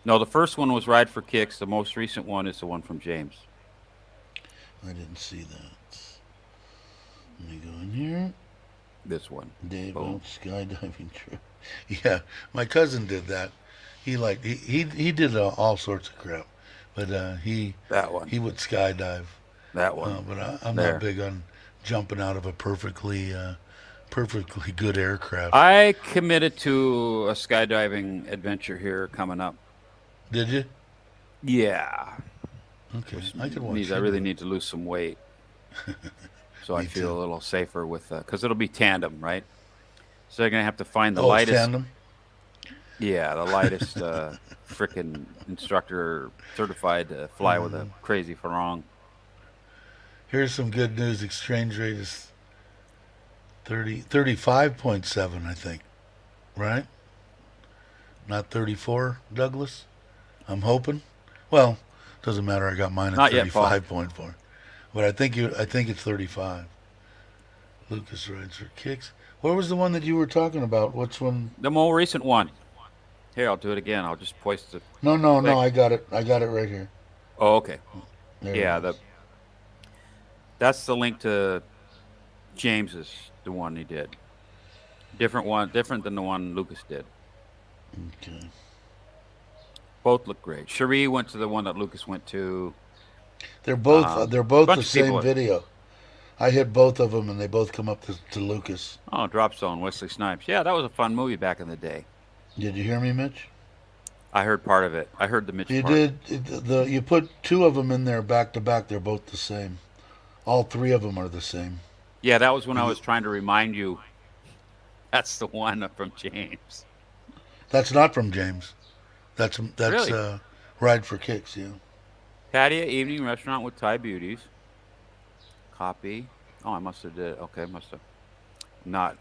No, the first one was Ride for Kicks. The most recent one is the one from James.
I didn't see that. Let me go in here.
This one.
Dave
Boom.
out skydiving trip. Yeah, my cousin did that. He did all sorts of crap, but
That one.
he would skydive.
That one.
But I'm
There.
not big on jumping out of a perfectly good aircraft.
I committed to a skydiving adventure here coming up.
Did you?
Yeah.
Okay, I could watch.
I really need to lose some weight, so I
Me
feel
too.
a little safer with because it'll be tandem, right? So they're gonna have to find the
Oh, it's
lightest.
tandem.
Yeah, the lightest frickin' instructor certified to fly with a crazy farang.
Here's some good news. Exchange rate is 35.7, I think. Right? Not 34, Douglas. I'm hoping. Well, doesn't matter. I got mine at
Not yet, Paul.
35.4. But I think it's 35. Lucas Rides for Kicks. What was the one that you were talking about? Which one?
The more recent one. Here, I'll do it again. I'll just post it.
No,
Click.
I got it. I got it right here.
Oh, okay.
There
Yeah,
it is.
that's the link to James's, the one he did. Different than the one Lucas did.
Okay.
Both look great. Cherie went to the one that Lucas went to.
They're both
bunch
the
of
same
people-
video. I hit both of them, and they both come up to Lucas.
Oh, Drop Zone, Wesley Snipes. Yeah, that was a fun movie back in the day.
Did you hear me, Mitch?
I heard part of it. I heard the Mitch
You
part.
did. You put two of them in there back to back. They're both the same. All three of them are the same.
Yeah, that was when I was trying to remind you. That's the one from James.
That's not from James. That's
Really?
Ride for Kicks. Yeah.
Patio Evening Restaurant with Thai Beauties. Copy. Oh, I must have did. Okay, must have not.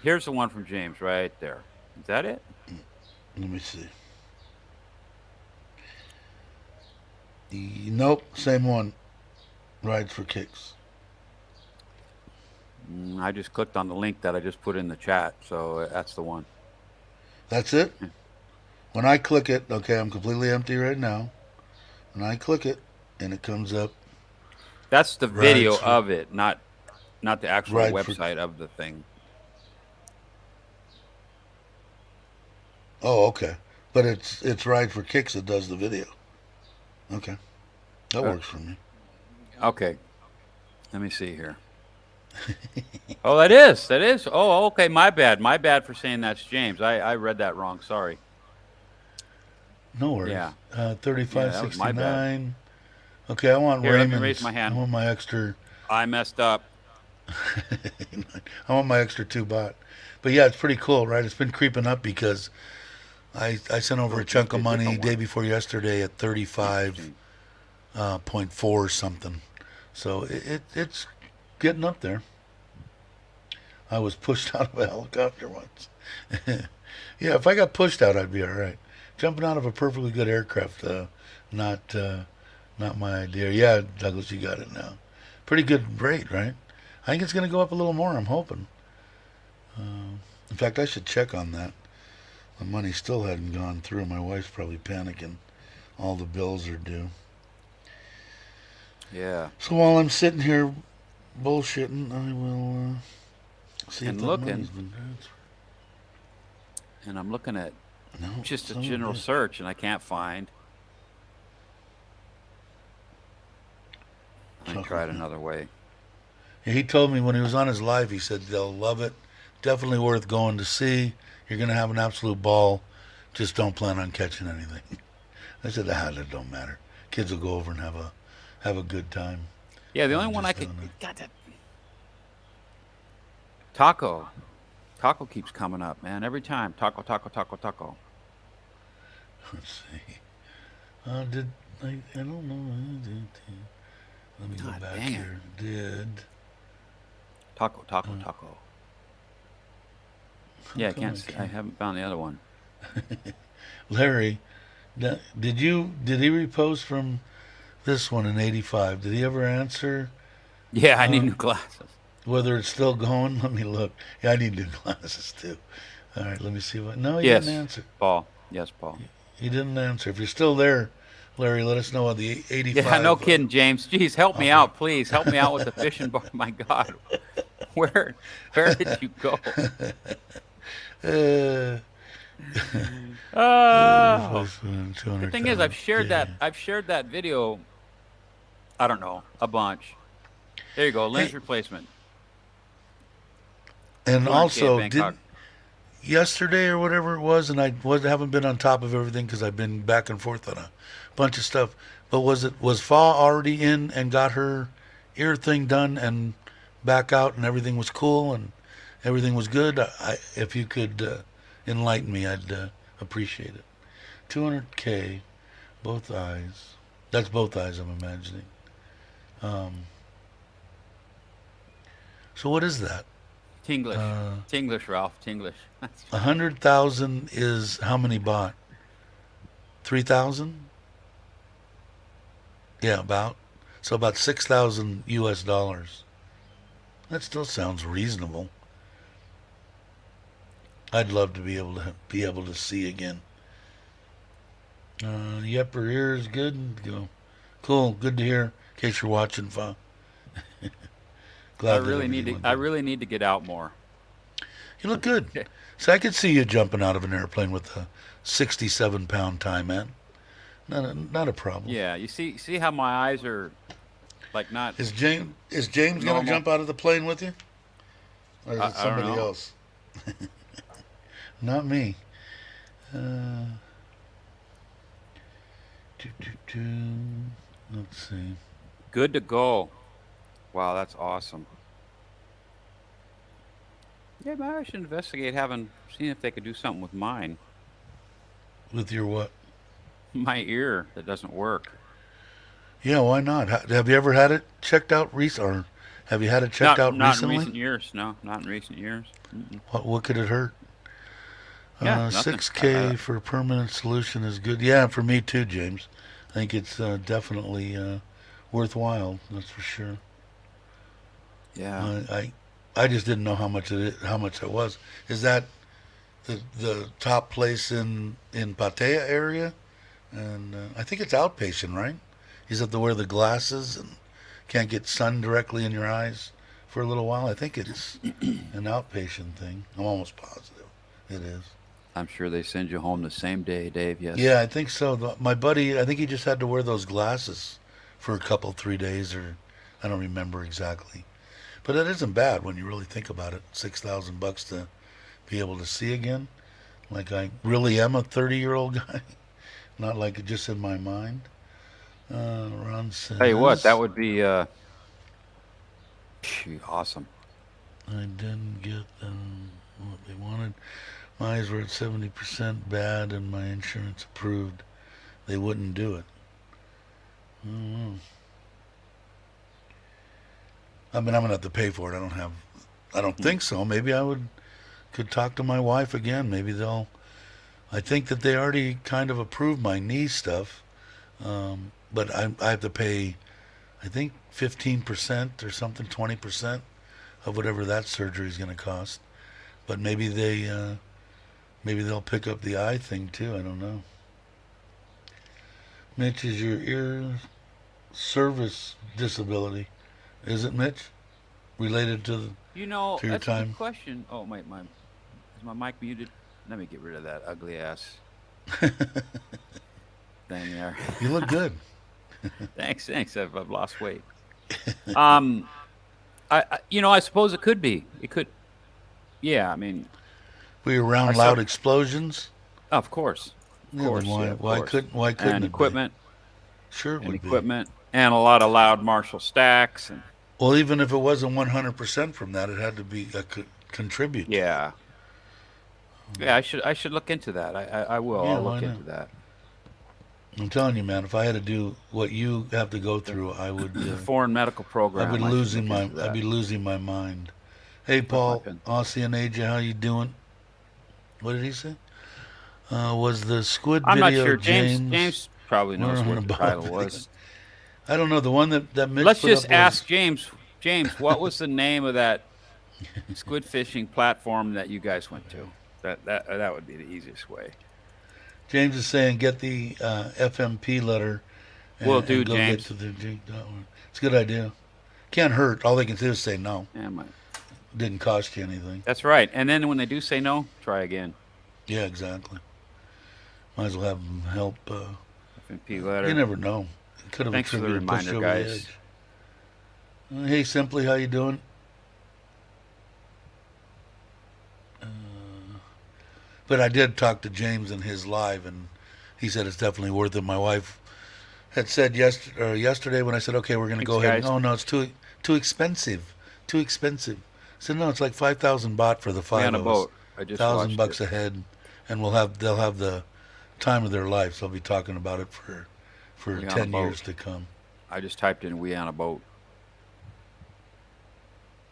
Here's the one from James right there. Is that it?
Let me see. Nope, same one. Rides for Kicks.
I just clicked on the link that I just put in the chat, so that's the one.
That's it? When I click it, okay, I'm completely empty right now. When I click it, and it comes up.
That's the video
Rides for-
of it, not the actual
Ride for-
website of the thing.
Oh, okay. But it's Ride for Kicks that does the video. Okay. That works for me.
Okay. Let me see here. Oh, that is. Oh, okay. My bad for saying that's James. I read that wrong. Sorry.
No worries.
Yeah.
35.69. Okay, I want
Here, let me
Raymond's.
raise my hand.
I want my extra.
I messed up.
I want my extra $2. But yeah, it's pretty cool, right? It's been creeping up because I sent over a chunk of money day before yesterday at 35.4 something. So it's getting up there. I was pushed out of a helicopter once. Yeah, if I got pushed out, I'd be all right. Jumping out of a perfectly good aircraft, not my idea. Yeah, Douglas, you got it now. Pretty good rate, right? I think it's going to go up a little more. I'm hoping. In fact, I should check on that. The money still hadn't gone through. My wife's probably panicking. All the bills are due.
Yeah.
So while I'm sitting here bullshitting, I will see
And
if that
looking.
money's been transferred.
And I'm looking at
No,
just a
some of
general
it.
search, and I can't find. Let me try it another way.
Yeah, he told me when he was on his live, he said they'll love it. Definitely worth going to see. You're going to have an absolute ball. Just don't plan on catching anything. I said, that don't matter. Kids will go over and have a good time.
Yeah, the
I'm
only one I
just
could.
doing it.
God, that Taco. Taco keeps coming up, man. Every time. Taco.
Let's see. I don't know. Let me go
God
back
dang it.
here. Did.
Taco. Yeah, I
come
can't
I
see. I
can't-
haven't found the other one.
Larry, did he repost from this one in '85? Did he ever answer?
Yeah, I need new glasses.
Whether it's still going, let me look. Yeah, I need new glasses too. All right, let me see what. No, he didn't
Yes,
answer.
Paul. Yes, Paul.
He didn't answer. If you're still there, Larry, let us know on the
Yeah, no
85.
kidding, James. Jeez, help me
Opera.
out, please. Help me out with the fishing bar. My God, where where did you go?
uh,
Oh, the thing is,
200,000. Yeah.
I've shared that video. I don't know, a bunch. There you go, lens
Hey,
replacement,
and
200K at
also,
Bangkok.
didn't yesterday or whatever it was, and haven't been on top of everything because I've been back and forth on a bunch of stuff. But was Fa already in and got her ear thing done and back out and everything was cool and everything was good? If you could enlighten me, I'd appreciate it. 200K, both eyes. That's both eyes, I'm imagining. Um, so what is that?
Tinglish,
Uh,
Tinglish, Ralph, Tinglish.
100,000 is how many bought? 3,000? Yeah, about. So about 6,000 US dollars. That still sounds reasonable. I'd love to be able to see again. Yep, her ear is good. Go. Cool, good to hear. In case you're watching, Fa. Glad that everything went
I
good.
really need to get out more.
You look good.
Okay.
So I could see you jumping out of an airplane with a 67-pound tie, man. Not a problem.
Yeah, you see how my eyes are like not
Is James gonna
normal.
jump out of the plane with you, or is it
I don't
somebody
know.
else? Not me. Uh, doo, doo, doo. Let's see.
Good to go. Wow, that's awesome. Yeah, maybe I should investigate seeing if they could do something with mine.
With your what?
My ear that doesn't work.
Yeah, why not? Have you ever had it checked out or have you had it checked out
Not in
recently?
recent years. No, not in recent years. Mm-mm.
What could it hurt?
Yeah, nothing.
6K for a permanent solution is good. Yeah, for me too, James. I think it's definitely worthwhile. That's for sure.
Yeah.
I just didn't know how much it was. Is that the top place in Pattaya area? And I think it's outpatient, right? You just have to wear the glasses and can't get sun directly in your eyes for a little while. I think it's an outpatient thing. I'm almost positive it is.
I'm sure they send you home the same day, Dave. Yes.
Yeah, I think so. My buddy, I think he just had to wear those glasses for a couple, 3 days, or I don't remember exactly. But it isn't bad when you really think about it. $6,000 to be able to see again. Like I really am a 30-year-old guy, not like just in my mind. Ron
Tell you what, that
says,
would be awesome.
I didn't get what they wanted. My eyes were at 70% bad and my insurance approved. They wouldn't do it. I don't know. I mean, I'm gonna have to pay for it. I don't think so. Maybe could talk to my wife again. Maybe I think that they already kind of approved my knee stuff. But I have to pay, I think 15% or something, 20% of whatever that surgery is gonna cost. But maybe they'll pick up the eye thing too. I don't know. Mitch, is your ear service disability? Is it, Mitch, related
You know,
to your
that's a good
time?
question. Oh, is my mic muted? Let me get rid of that ugly ass thing there.
You look good.
Thanks. I've lost weight. I suppose it could be. It could. Yeah, I mean,
Were you
I
around
saw.
loud explosions?
Of course, of
Yeah, then
course, yeah, of course.
why couldn't
And
it be?
equipment,
Sure it
and
would be.
equipment, and a lot of loud Marshall stacks, and
Well, even if it wasn't 100% from that, it had to be contribute to it.
yeah, yeah. I should look into that. I will.
Yeah,
I'll
why
look
not?
into that.
I'm telling you, man. If I had to do what you have to go
The,
through,
the foreign medical program. I should look into
I'd
that.
be losing my mind. Hey,
Where's my
Paul,
pen?
Aussie and AJ, how you doing? What did he say? Was the squid
I'm not
video
sure.
James
James probably knows
learn
what the title
about?
was.
I don't know. The one that Mitch
Let's
put up
just ask
was
James James, what was the name of that squid fishing platform that you guys went to? That would be the easiest way.
James is saying get the FMP letter
Will do,
and go get
James.
to the It's a good idea. Can't hurt. All they can do is say no.
Yeah,
Didn't cost you anything.
that's right. And then when they do say no, try again.
Yeah, exactly. Might as well have them help.
FNP letter.
You never know. It could have
Thanks for the
attributed pushed you
reminder,
over the
guys.
edge. Hey, Simply, how you doing? But I did talk to James in his live, and he said it's definitely worth it. My wife had said yesterday when I said, okay, we're going to
Thanks,
go ahead.
guys.
Oh, no, it's too expensive. Too expensive. I said, no, it's like 5,000 baht for the
We
five
on a
of us.
boat. I just
$1,000
watched
bucks
it.
a head, and they'll have the time of their lives. They'll be talking about it for
We on a
10
boat.
years to come.
I just typed in "we on a boat,"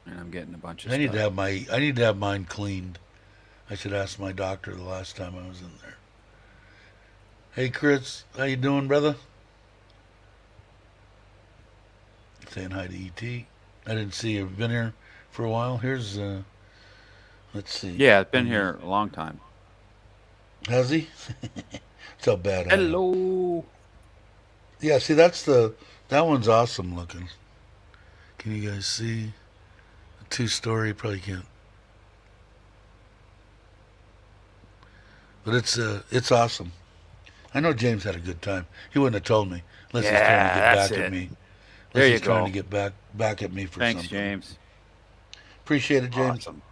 and I'm getting a bunch of
I need
stuff.
to have mine cleaned. I should ask my doctor the last time I was in there. Hey Chris, how you doing, brother? Saying hi to ET. I didn't see you. Been here for a while. Here's let's see.
Yeah, it's been here a long time.
Has he? That's how bad I am.
Hello.
Yeah, see that one's awesome looking. Can you guys see? A 2-story, probably can't. But it's awesome. I know James had a good time. He wouldn't have told me unless he's trying to
Yeah,
get
that's
back at
it.
me.
There
Unless
you
he's trying
go.
to get back at me for
Thanks,
something.
James.
Appreciate it, James.
Awesome.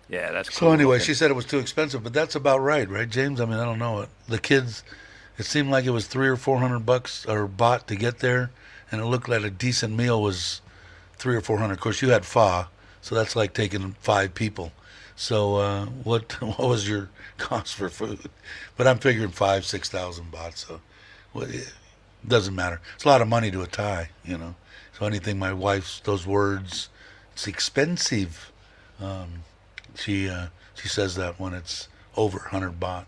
Yeah, that's cool.
So anyway,
looking.
she said it was too expensive, but that's about right, James? I mean, I don't know. The kids, it seemed like it was $300 or $400 or baht to get there, and it looked like a decent meal was $300 or $400. Of course, you had pho, so that's like taking 5 people. So what was your cost for food? But I'm figuring 5,000-6,000 baht. So it doesn't matter. It's a lot of money to a Thai, So anything my wife's those words, it's expensive. She says that when it's over 100 baht.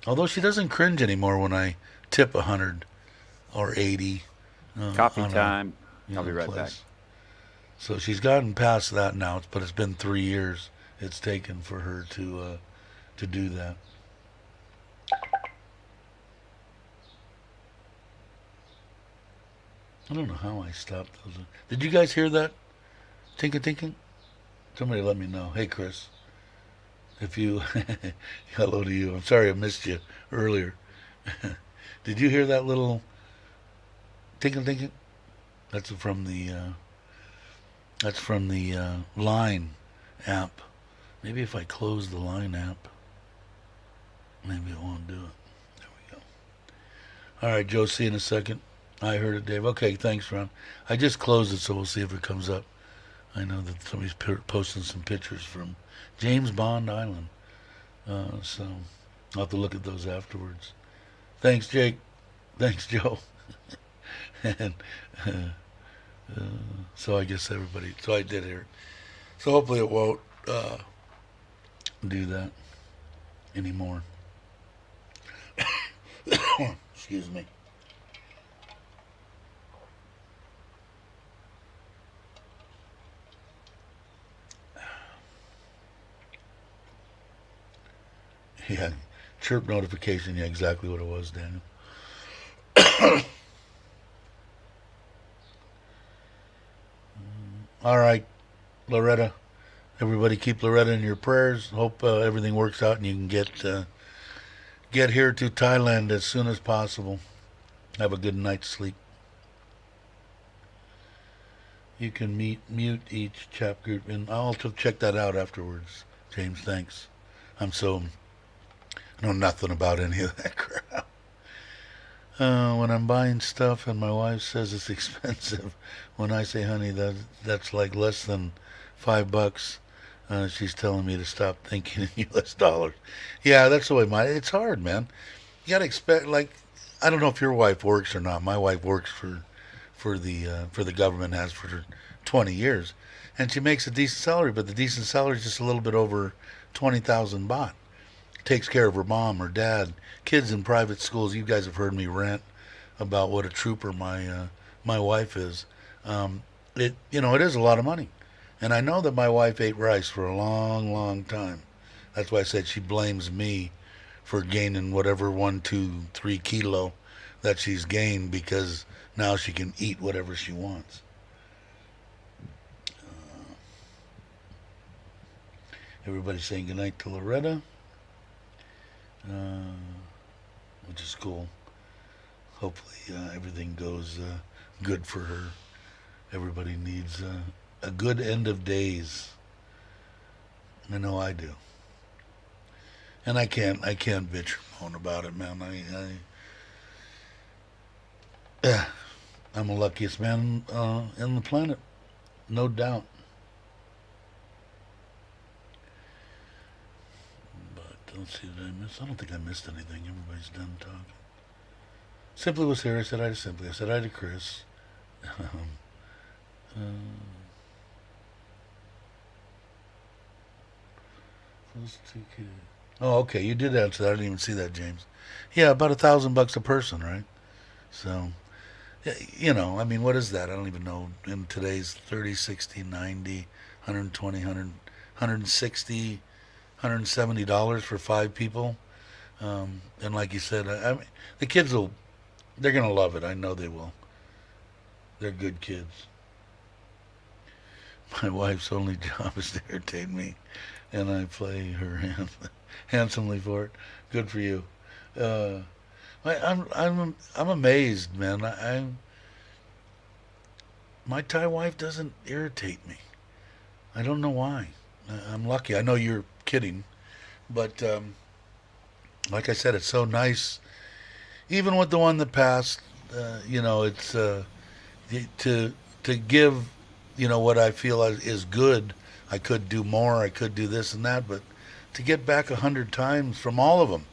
Although she doesn't cringe anymore when I tip 100 or 80.
Coffee
on a,
time.
you
I'll
know,
be right
place.
back.
So she's gotten past that now, but it's been 3 years it's taken for her to do that. I don't know how I stopped those. Did you guys hear that? Tinkin' tinkin'? Somebody let me know. Hey, Chris. If you, hello to you. I'm sorry I missed you earlier. Did you hear that little tinkin' tinkin'? That's from the Line app. Maybe if I close the Line app, maybe it won't do it. There we go. All right, Joe, see you in a second. I heard it, Dave. Okay, thanks, Ron. I just closed it, so we'll see if it comes up. I know that somebody's posting some pictures from James Bond Island. So I'll have to look at those afterwards. Thanks, Jake. Thanks, Joe. And so I guess everybody. So I did hear it. So hopefully it won't do that anymore. Excuse me. Yeah, chirp notification. Yeah, exactly what it was, Daniel. All right, Loretta. Everybody keep Loretta in your prayers. Hope everything works out and you can get here to Thailand as soon as possible. Have a good night's sleep. You can mute each chat group, and I'll check that out afterwards. James, thanks. I know nothing about any of that crap. When I'm buying stuff and my wife says it's expensive, when I say, honey, that's like less than $5, she's telling me to stop thinking in U.S. dollars. Yeah, that's the way it's hard, man. You gotta expect, like, I don't know if your wife works or not. My wife works for the government, has for 20 years, and she makes a decent salary, but the decent salary is just a little bit over 20,000 baht. Takes care of her mom, her dad, kids in private schools. You guys have heard me rant about what a trooper my my wife is, it it is a lot of money, and I know that my wife ate rice for a long, long time. That's why I said she blames me for gaining whatever 1, 2, 3 kilo that she's gained because now she can eat whatever she wants. Everybody's saying goodnight to Loretta, uh, which is cool. Hopefully everything goes good for her. Everybody needs a good end of days. I know I do. And I can't bitch or moan about it, man. I'm the luckiest man in the planet, no doubt. But let's see, did I miss? I don't think I missed anything. Everybody's done talking. Simply was here. I said hi to Simply. I said hi to Chris. Those two kids. Oh, okay. You did answer that. I didn't even see that, James. Yeah, about $1,000 a person, right? So, I mean, what is that? I don't even know. In today's 30, 60, 90, 120, 100, $170 for 5 people. And like you said, I mean, the kids they're going to love it. I know they will. They're good kids. My wife's only job is to irritate me, and I play her handsomely for it. Good for you. Uh, I'm amazed, man. My Thai wife doesn't irritate me. I don't know why. I'm lucky. I know you're kidding, but like I said, it's so nice. Even with the one that passed, it's to give, what I feel is good. I could do more. I could do this and that, but to get back 100 times from all of them,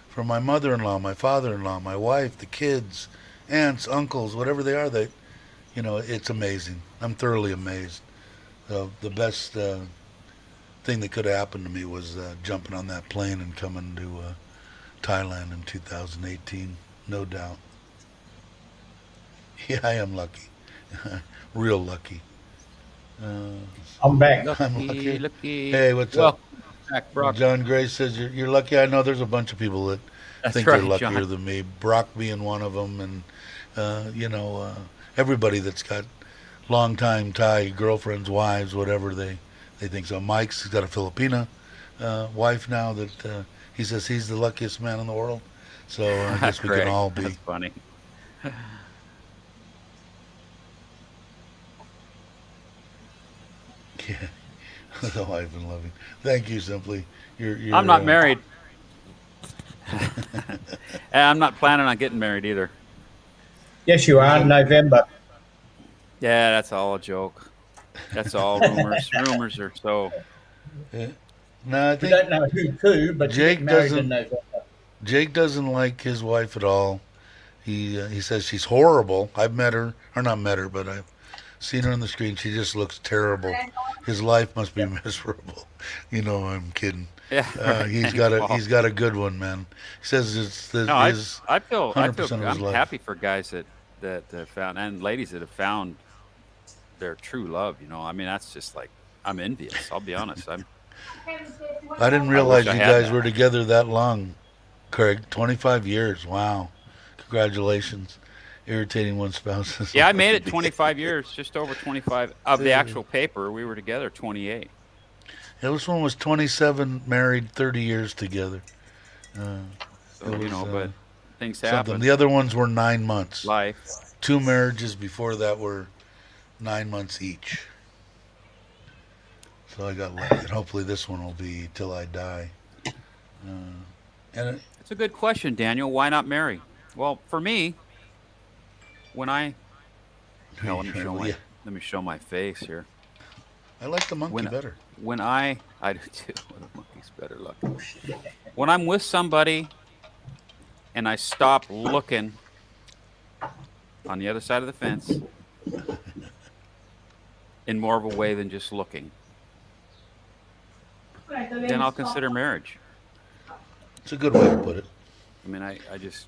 from my mother-in-law, my father-in-law, my wife, the kids, aunts, uncles, whatever they are, it's amazing. I'm thoroughly amazed. The best thing that could have happened to me was jumping on that plane and coming to Thailand in 2018, no doubt. Yeah, I am lucky, real lucky. Uh,
I'm back.
I'm
Lucky,
lucky.
lucky.
Hey, what's up?
Welcome back, Brock.
John Gray says you're lucky. I know there's a bunch of people that
That's
think they're
right,
luckier
John.
than me. Brock being one of them, and everybody that's got longtime Thai girlfriends, wives, whatever they think so. Mike's got a Filipina wife now that he says he's the luckiest man in the world. So I guess we can
Great.
all
That's
be.
funny.
Yeah, the wife and loving. Thank you, Simply. You're
I'm not married. And I'm not planning on getting married either.
Yes, you are.
so
November.
Yeah, that's all a joke. That's all rumors. Rumors are so.
uh, no, I
We
think
don't know who to, but you get
Jake
married in
doesn't.
November.
Jake doesn't like his wife at all. He says she's horrible. I've met her, or not met her, but I've seen her on the screen. She just looks terrible. His life must be
Yeah.
miserable. I'm kidding.
Yeah, right.
He's
Thanks,
got a
Paul.
he's got a good one, man. He says
No,
his
I
hundred
feel,
percent of his
I'm
life.
happy for guys that have found and ladies that have found their true love. I mean, that's just like I'm envious. I'll be honest.
I didn't
I wish
realize
I
you
had
guys
that.
were together that long, Craig. 25 years. Wow. Congratulations. Irritating one spouse is
Yeah, I
allowed
made
to
it
be.
25 years, just over 25 of the
Uh,
actual paper. We were together 28.
this one was 27, married 30 years together. Uh, it
So,
was
but things
something.
happen.
The other ones were 9 months.
Life.
Two marriages before that were 9 months each. So I got lucky. And hopefully this one will be till I die. Uh, and
It's a good question, Daniel. Why not marry? Well, for me, when I hell,
yeah,
let me show my face here.
I like the monkey
When
better.
when I do too. What a monkey's better looking. When I'm with somebody and I stop looking on the other side of the fence in more of a way than just looking, then I'll consider marriage.
It's a good way to put it.
I mean, I just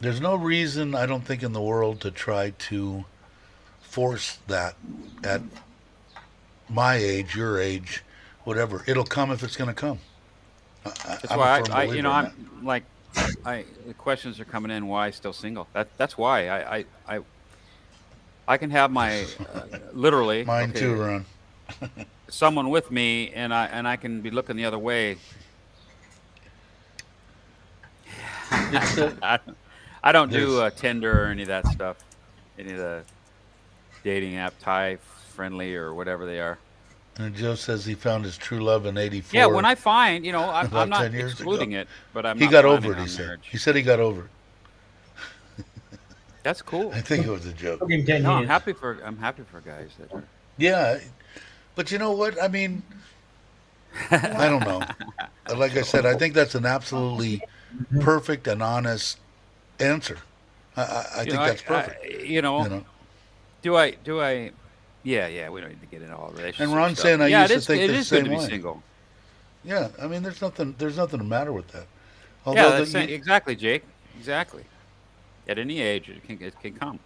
there's no reason I don't think in the world to try to force that at my age, your age, whatever. It'll come if it's going to come.
That's
I'm a
why
firm
you know,
believer in that.
I'm like, the questions are coming in. Why still single? That's why I can have my literally
Mine too,
okay
Ron.
someone with me, and I can be looking the other way.
It's a
I, I don't do
there's
Tinder or any of that stuff, any of the dating app, Thai friendly or whatever they are.
and Joe says he found his true love in
Yeah, when
'84,
I find, I'm
about
not
10 years ago.
excluding it, but I'm
He
not
got over
planning
it. He
on
said.
marriage.
He said he got over it.
That's cool.
I think it was a joke.
Took him 10
No,
years.
I'm happy for guys that are.
Yeah, but you know what? I mean, I don't know. Like I said, I think that's an absolutely perfect and honest answer. I
You
think
know,
that's perfect. You know.
do I? Yeah. We don't need to get into all
And
relationship
Ron's
stuff.
saying I
Yeah,
used to think
it
the
is good
same
to be
way.
single.
Yeah, I mean, there's nothing the matter with that.
Yeah,
Although
that's exactly, Jake. Exactly. At any age, it can come.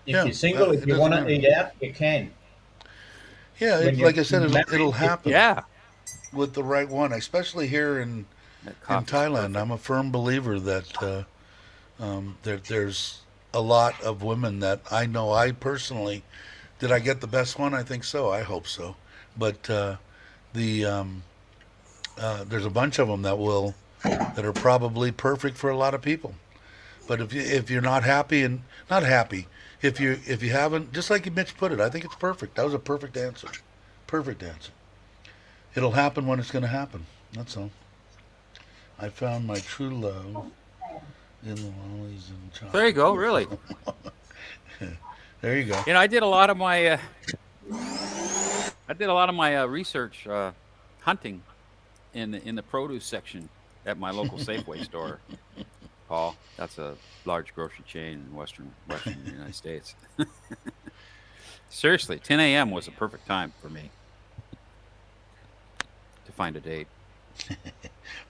If
yeah,
you're single, if
it
you
doesn't
want to
matter.
eat out, you can.
Yeah,
When you're
like I said, it'll
married,
happen
Yeah,
with the right one, especially here
that
in
coffee's
Thailand.
perfect.
I'm a firm believer that there's a lot of women that I know. I personally, did I get the best one? I think so. I hope so. But the there's a bunch of them that are probably perfect for a lot of people. But if you're not happy and not happy, if you haven't, just like Mitch put it, I think it's perfect. That was a perfect answer. Perfect answer. It'll happen when it's going to happen. That's all. I found my true love in the lollies and
There you
chocolate.
go. Really.
There you go.
I did a lot of my research hunting in the produce section at my local Safeway store. Paul, that's a large grocery chain in Western United States. Seriously, 10 a.m. was a perfect time for me to find a date.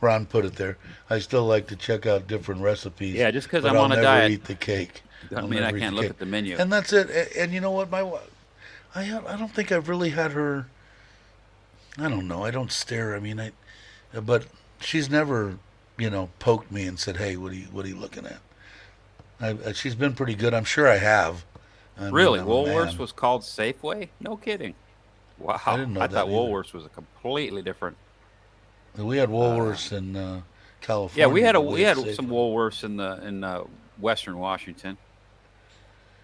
Ron put it there. I still like to check out different recipes.
Yeah, just because
but
I'm
I'll
on a
never
diet
eat the cake. I'll
doesn't mean I
never eat
can't
the
look
cake.
at the menu.
And that's it. And you know what? I don't think I've really had her. I don't know. I don't stare. I mean, but she's never, poked me and said, "Hey, what are you looking at?" She's been pretty good. I'm sure I have. I mean,
Really,
I'm a
Woolworths
man.
was called Safeway? No kidding.
I
Wow,
didn't know
I thought
that either.
Woolworths was a completely different.
We had
Uh,
Woolworths in
yeah,
California, but we
we
had
had some
Safeway.
Woolworths in Western Washington.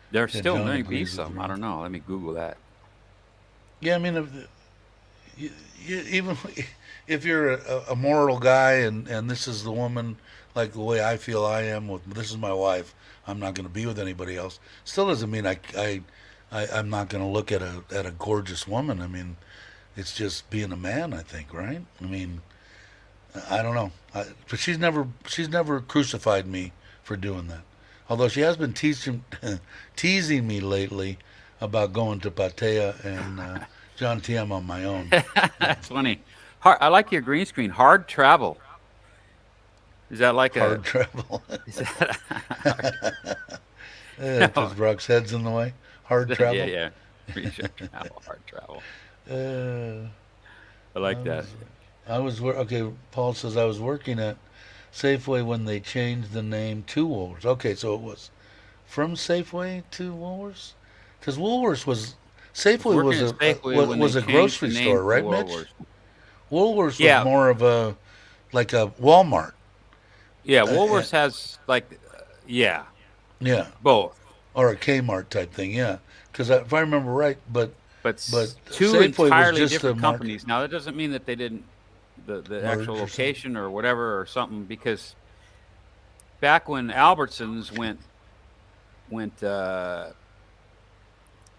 There
Yeah,
still
John
may be
agrees with
some. I
Ron.
don't know. Let me Google that.
Yeah, I mean, even if you're a moral guy and this is the woman, like the way I feel I am with this is my wife, I'm not going to be with anybody else. Still doesn't mean I'm not going to look at a gorgeous woman. I mean, it's just being a man. I think, right? I mean, I don't know, but she's never crucified me for doing that. Although she has been teasing me lately about going to Pattaya and John Tiem on my own.
That's funny. I like your green screen. Hard travel. Is that like a?
Hard travel.
Is that
Because
no.
Brock's head's in the way. Hard travel.
Yeah. Green screen travel. Hard travel.
Uh,
I
I
like that.
was okay. Paul says I was working at Safeway when they changed the name to Woolworths. Okay, so it was from Safeway to Woolworths, because Woolworths was
I was
Safeway
working
was
at Safeway when they
was a
changed the
grocery
name
store,
to
right, Mitch?
Woolworths.
Woolworths was
Yeah,
more of a like a Walmart.
yeah.
Uh, uh,
Woolworths has like, yeah,
yeah,
both,
or a Kmart type thing. Yeah, because if I remember right,
but
but
two
Safeway was
entirely
just a
different
market
companies. Now that doesn't mean that they didn't the actual
merge or something.
location or whatever or something because back when Albertsons went.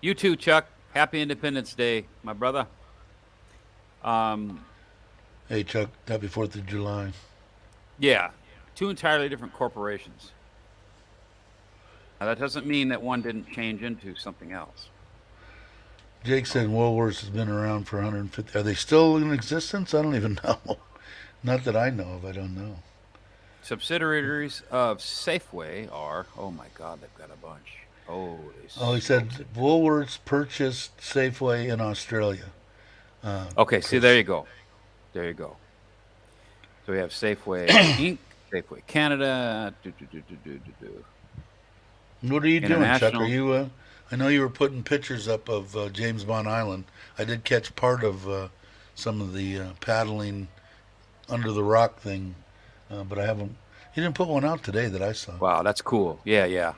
You too, Chuck. Happy Independence Day, my brother. Um,
Hey Chuck, happy Fourth of July.
yeah, two entirely different corporations. Now that doesn't mean that one didn't change into something else.
Jake said Woolworths has been around for 150. Are they still in existence? I don't even know. Not that I know of. I don't know.
Subsidiaries of Safeway are, oh my God, they've got a bunch. Holy
Oh, he
smokes.
said Woolworths purchased Safeway in Australia.
Okay, see, there
Chris,
you go. There you go. So we have Safeway Inc., Safeway Canada,
what are you doing, Chuck? Are
International.
you? I know you were putting pictures up of James Bond Island. I did catch part of some of the paddling under the rock thing, but I haven't. You didn't put one out today that I saw.
Wow, that's cool. Yeah, yeah.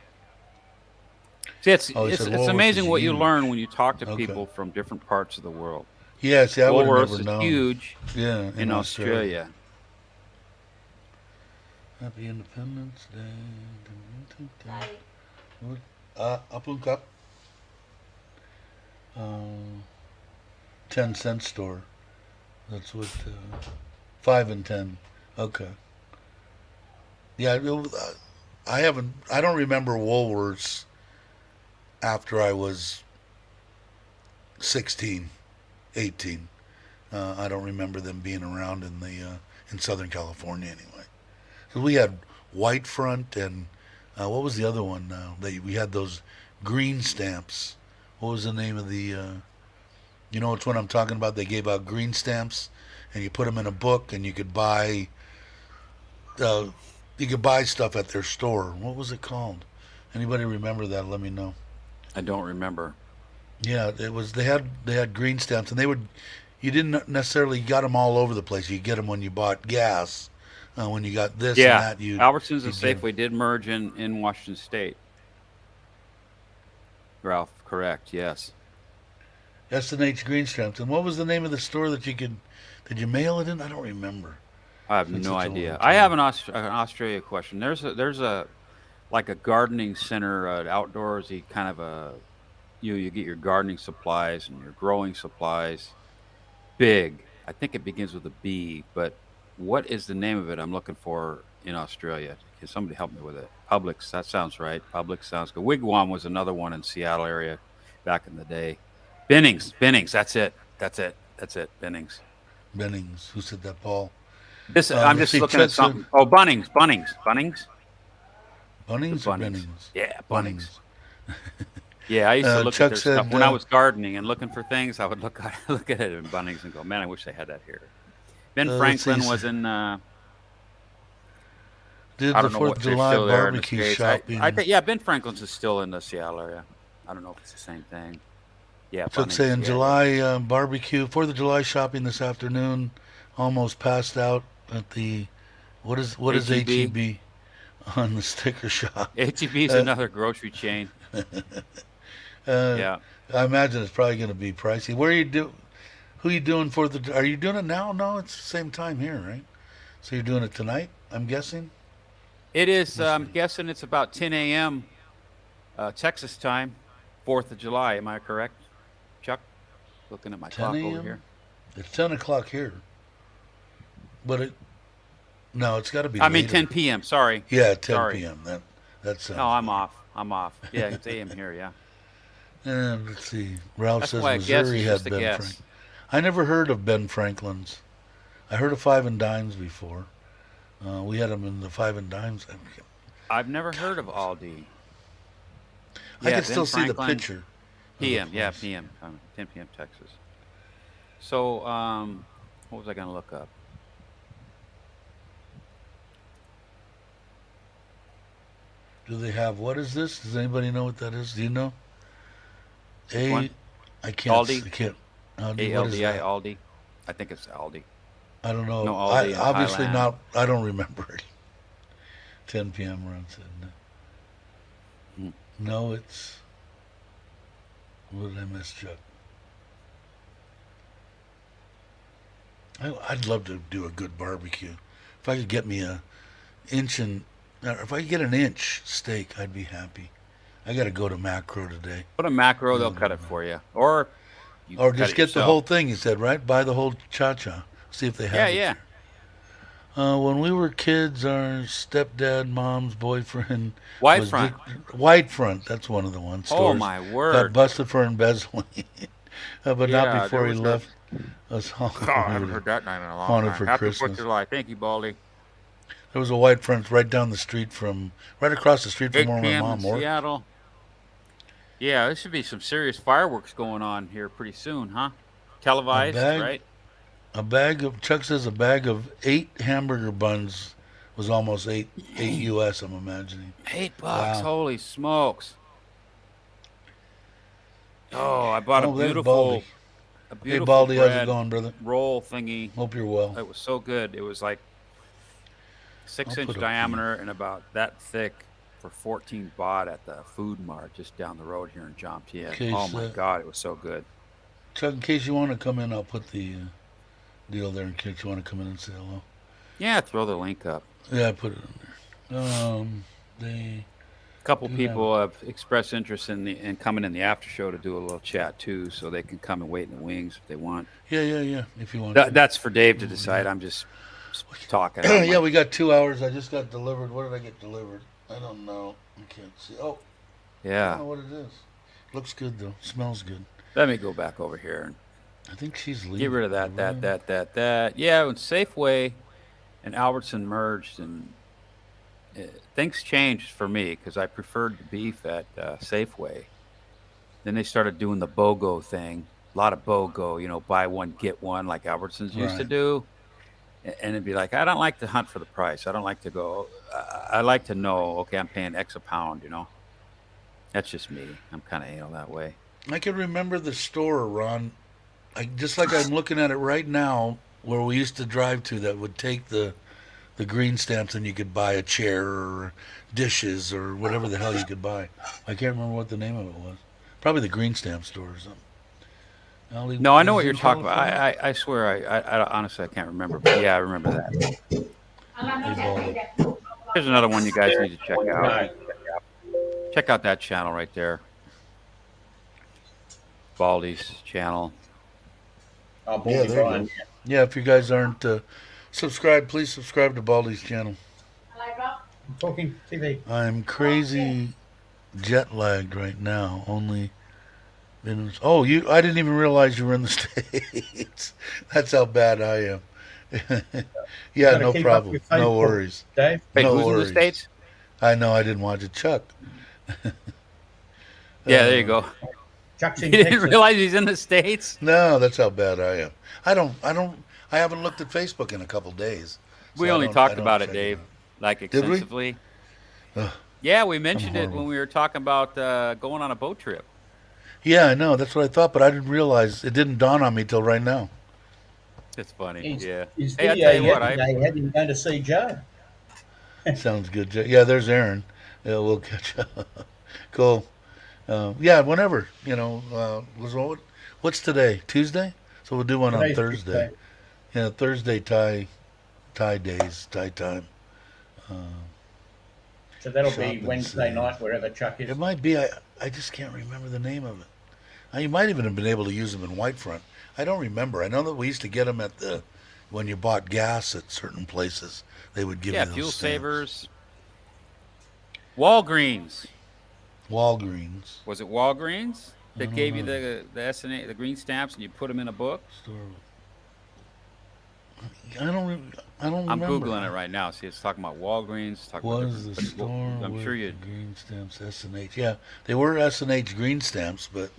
See, it's
Oh, he
it's
said
it's
Woolworths is
amazing what you learn
huge.
when you talk to
Okay.
people from different parts of the world.
Yeah, see, I would have never
Woolworths is
known.
huge
Yeah, in
in
Australia.
Australia.
Happy Independence Day.
Bye.
Apun Cup. Uh, 10 cent store. That's what. 5 and 10. Okay. Yeah, I haven't. I don't remember Woolworths after I was 16, 18. I don't remember them being around in Southern California anyway. So we had Whitefront and what was the other one? We had those green stamps. What was the name of the? You know which one I'm talking about? They gave out green stamps, and you put them in a book, and uh, you could buy stuff at their store. What was it called? Anybody remember that? Let me know.
I don't remember.
Yeah, it was. They had green stamps, and they would. You didn't necessarily got them all over the place. You get them when you bought gas. When you got this and
Yeah,
that,
Albertsons and
you'd get 'em.
Safeway did merge in Washington State. Ralph, correct? Yes.
S&H green stamps. And what was the name of the store that you could? Did you mail it in? I don't remember.
I have
It's been
no
such a long
idea. I have
time.
an Australia question. There's a like a gardening center, outdoorsy kind of a you get your gardening supplies and your growing supplies. Big. I think it begins with a B, but what is the name of it I'm looking for in Australia? Can somebody help me with it? Publix, that sounds right. Publix sounds good. Wigwam was another one in Seattle area back in the day. Bennings, that's it. That's it. Bennings.
Bennings. Who said that, Paul?
This I'm
Let's
just
see.
looking at
Chuck said
something. Oh, Bunnings. The
Bunnings or
Bunnings.
Bennings?
Yeah, Bunnings.
Bunnings.
Yeah, I used to look at
Chuck
their stuff
said,
when I was gardening and looking for things. I would look look at it in Bunnings and go, "Man, I wish they had that here." Ben
let's see.
Franklin was in.
Did
I
the
don't know
4th of
what they're
July
still there in the
barbecue
states. I
shopping?
think yeah, Ben Franklin's is still in the Seattle area. I don't know if it's the same thing. Yeah,
Chuck
Bunnings.
saying
Yeah, yeah.
July barbecue, 4th of July shopping this afternoon. Almost passed out at the what is
HEB.
HEB on the sticker shop?
HEB is
Uh,
another grocery chain.
uh,
Yeah,
I imagine it's probably going to be pricey. Where are you do? Who you doing for the? Are you doing it now? No, it's the same time here, right? So you're doing it tonight? I'm guessing.
it is.
Must
I'm
be
guessing it's about 10 a.m. Texas time, 4th of July. Am I correct, Chuck? Looking at my
10
clock over
a.m.
here.
It's 10 o'clock here, but no, it's got to be
I mean 10
later.
p.m. Sorry,
Yeah, 10
sorry.
p.m. That
No,
sounds
I'm
better.
off. I'm off. Yeah, it's a.m. here. Yeah,
And let's see. Ralph
that's
says
why a guess
Missouri
is
had
just a
Ben Frank.
guess.
I never heard of Ben Franklin's. I heard of Five and Dimes before. We had them in the Five and Dimes.
I've never
God,
heard of Aldi.
I
Yeah,
can
Ben
still see the
Franklin,
picture of the
p.m. Yeah,
place.
p.m. 10 p.m. Texas. So, what was I going to look up?
Do they have what is this? Does anybody know what that is? Do you know?
Which
A,
one?
I can't.
Aldi?
I can't. What is
ALDI,
that?
Aldi. I think it's Aldi.
I don't
No
know. I
Aldi in
obviously
Thailand.
not. I don't remember it. 10 p.m. run said
Hmm.
no. It's what did I miss, Chuck? I'd love to do a good barbecue. If I could get me a inch and if I could get an inch steak, I'd be happy. I got to go to Macro today.
Put a macro,
No,
they'll
no,
cut it
no.
for you. Or you can
Or
cut
just
it
get the
yourself.
whole thing. You said right. Buy the whole cha-cha. See if they
Yeah,
have it
yeah.
here. When we were kids, our stepdad, mom's boyfriend
White
was
front.
Whitefront. That's one of the one
Oh,
stores.
my
Got
word.
busted for embezzling, but not
Yeah, there
before he
was a.
left us
Oh, I
we
haven't
were
heard that name in a long
haunted
time.
for
Happy 4th of
Christmas.
July. Thank you, Baldy.
There was a white front right down the street right across the street from
8
where my
p.m. in
mom worked.
Seattle. Yeah, there should be some serious fireworks going on here pretty soon, huh?
A
Televised,
bag,
right?
Chuck says a bag of 8 hamburger buns was almost eight US. I'm imagining.
$8.
Wow.
Holy smokes! Oh, I bought
Oh, there's Baldy.
a
Hey,
beautiful
Baldy, how's it
bread
going, brother?
roll thingy.
Hope you're well.
It was so good. It was like
I'll
6-inch
put up the.
diameter and about that thick for 14 baht at the food mart just down the road here in Jomtien.
Case,
Oh my God, it was so good.
Chuck, in case you want to come in, I'll put the deal there in case you want to come in and say hello.
Yeah, throw the link up.
Yeah, I put it in there. They
A couple
do
people have expressed interest in coming in the after show to do a little chat too, so they can come and wait in the wings if they want.
Yeah. If you want. to.
That's for Dave to decide. I'm just talking.
Yeah, we got 2 hours. I just got delivered. What did I get delivered? I don't know. I can't see. Oh, I
Yeah.
don't know what it is. Looks good though. Smells good.
Let me go back over here and
I think she's leaving.
get rid of that. Yeah, when Safeway and Albertson merged, and things changed for me because I preferred the beef at Safeway. Then they started doing the BOGO thing. A lot of BOGO, buy one, get one, like Albertsons used to
Right.
do. And it'd be like, I don't like to hunt for the price. I don't like to go. I like to know, okay, I'm paying X a pound. That's just me. I'm kind of anal that way.
I can remember the store, Ron. Just like I'm looking at it right now, where we used to drive to, that would take the green stamps and you could buy a chair or dishes or whatever the hell you could buy. I can't remember what the name of it was. Probably the green stamp store or something.
No, I know what
Is
you're
in
talking about.
California?
I swear, I honestly, I can't remember. But yeah, I remember that.
Hey, Baldy.
Here's another one you guys need to check out.
No,
Check out that channel right there. Baldy's channel.
I bought
Yeah,
it,
there you
Brian.
go. Yeah, if you guys aren't subscribed, please subscribe to Baldy's channel.
I'm talking TV.
I'm crazy jet lagged right now. Only been. Oh, I didn't even realize you were in the States. That's how bad I am. Yeah,
Gotta
no
keep up
problem.
with
No
Facebook,
worries.
Dave.
Wait,
No
who's in the
worries.
States?
I know I didn't watch it. Chuck.
Yeah, there you go.
Chuck's
You
in
didn't
Texas.
realize he's in the States?
No, that's how bad I am. I haven't looked at Facebook in a couple days. So
We
I
only
don't- I
talked
don't
about it,
check
Dave,
out.
like
we?
extensively.
Ugh,
Yeah, we mentioned it
horrible.
when we were talking about going on a boat trip.
Yeah, I know. That's what I thought, but I didn't realize. It didn't dawn on me till right now.
It's funny.
His,
Yeah.
his
Hey, I
video
tell you what,
yesterday had him going to see Joe.
Sounds good. Yeah, there's Aaron. Yeah, we'll catch up. Cool. Yeah, whenever. What's today? Tuesday? So we'll do one on
Today's
Thursday.
Tuesday.
Yeah, Thursday Thai days, Thai time.
So that'll
Shop
be
and
Wednesday
save.
night, wherever Chuck is.
It might be. I just can't remember the name of it. You might even have been able to use them in Whitefront. I don't remember. I know that we used to get them when you bought gas at certain places. They would give
Yeah,
you those
fuel
stamps.
savers. Walgreens.
Walgreens.
Was it Walgreens
I
that
don't
gave you
know.
the SNA, the green stamps, and you put them in a book?
Store. I don't
I'm
remember.
googling it right now. See, it's talking about Walgreens. Talking
Was
about
the
different, but
store
I'm
with
sure you.
the green stamps S&H? Yeah, they were S&H green stamps, but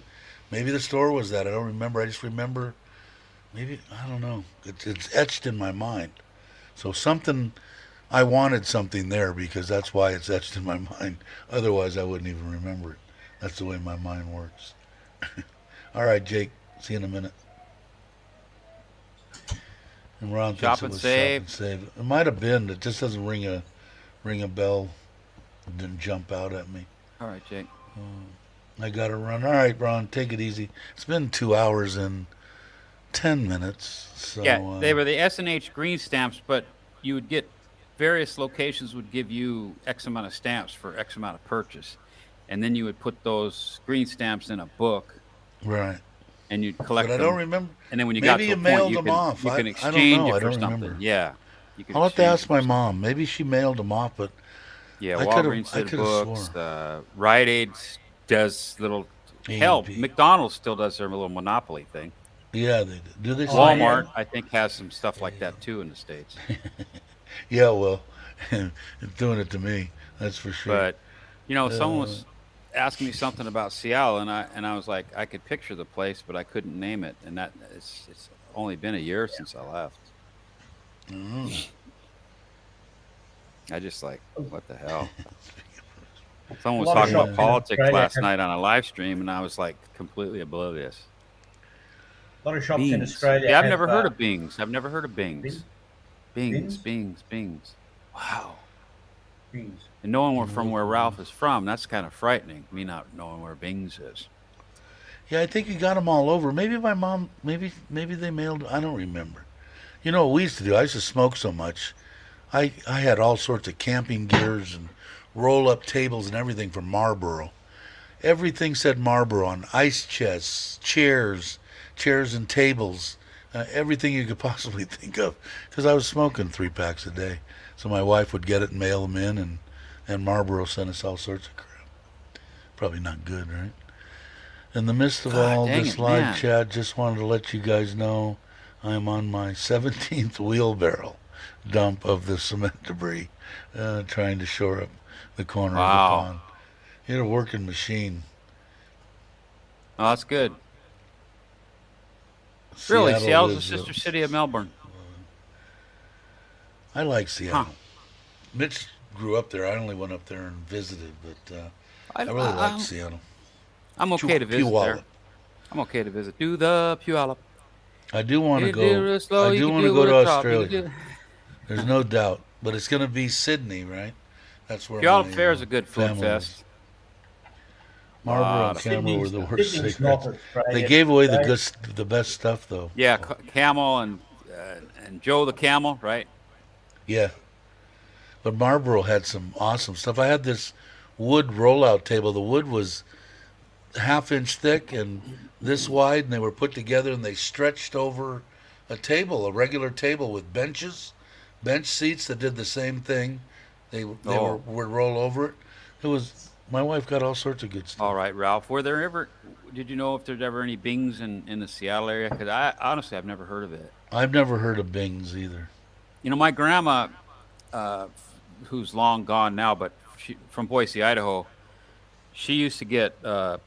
maybe the store was that. I don't remember. I just remember. Maybe I don't know. It's etched in my mind. So something. I wanted something there because that's why it's etched in my mind. Otherwise, I wouldn't even remember it. That's the way my mind works. All right, Jake. See you in a minute. And Ron
Shop
thinks it
and
was
save.
Shop and Save. It might have been. It just doesn't ring a bell. It didn't jump out at me.
All right, Jake.
I got to run. All right, Ron. Take it easy. It's been 2 hours and 10 minutes. So,
Yeah, they were the S&H green stamps, but you would get various locations would give you X amount of stamps for X amount of purchase, and then you would put those green stamps in a book,
right.
and you'd collect
But I
them.
don't remember.
And then when you
Maybe
got to
you
a point,
mailed
you
them
can,
off.
you
I
can
don't
exchange
know. I
it for
don't
something.
remember.
Yeah, you can
I'll have to
exchange
ask
it for
my
something.
mom. Maybe she mailed them off, but
Yeah,
I could've-
Walgreens
I
did
could've
books.
swore.
Rite Aid does little. Hell,
A&P.
McDonald's still does their little monopoly thing.
Yeah, they do. Do they?
Oh,
still?
yeah.
Walmart, I think, has some stuff like that too in the States.
Yeah, well, It's doing it to me. That's for sure.
But someone
Uh,
was asking me something about Seattle, and I was like, I could picture the place, but I couldn't name it. And that it's only been a year since I left.
mm.
I just like, what the hell? Someone
A
was
lot of
talking
shops
about
Yeah.
in
politics
Australia
last
have
night on a live stream, and I was like completely oblivious.
a lot of shops in
Bings.
Australia
Yeah, I've
have
never heard of Bings. I've never heard of
bin,
Bings. Bings,
bins.
Bings, Bings. Wow.
Bins.
And knowing from
Well,
where Ralph is from, that's kind of frightening. Me not knowing where Bings is.
yeah, I think you got them all over. Maybe my mom, maybe they mailed. I don't remember. You know what we used to do? I used to smoke so much. I had all sorts of camping gears and roll up tables and everything from Marlboro. Everything said Marlboro on ice chests, chairs and tables, everything you could possibly think of. Because I was smoking 3 packs a day, so my wife would get it and mail them in, and Marlboro sent us all sorts of crap. Probably not good, right? In the midst of
God
all
dang
this
it,
live
man.
chat, just wanted to let you guys know I am on my 17th wheelbarrow dump of the cement debris, trying to shore up the corner of the
Wow.
pond. You had a working machine.
Oh, that's good. Really,
Seattle
Seattle's a
is.
sister city of Melbourne.
I like
Huh.
Seattle. Mitch grew up there. I only went up there and visited, but
I,
I really
I,
like
I'm
Seattle.
I'm okay to visit there.
Puyallup.
I'm okay to visit. Do the Puyallup.
I do want to
You can do it
go.
real slow.
I
You
do
can
want to
do it
go to
real top. You can
Australia.
do.
There's no doubt, but it's going to be Sydney, right? That's where
Puyallup
my
Fair is a good food
family is.
fest.
Marlboro
Lot
and
of food.
Camera were the worst
Sydney's not
cigarettes. They
Australia,
gave away
Dave.
the best stuff though.
Yeah,
So,
Camel and Joe the Camel, right?
yeah, but Marlboro had some awesome stuff. I had this wood rollout table. The wood was half-inch thick and this wide, and they were put together and they stretched over a table, a regular table with bench seats that did the same thing. They
Oh,
would roll over it. It was my wife got all sorts of good stuff.
all right, Ralph. Were there ever? Did you know if there's ever any Bings in the Seattle area? Because I honestly I've never heard of it.
I've never heard of Bing's either.
My grandma, uh, who's long gone now, but from Boise, Idaho, she used to get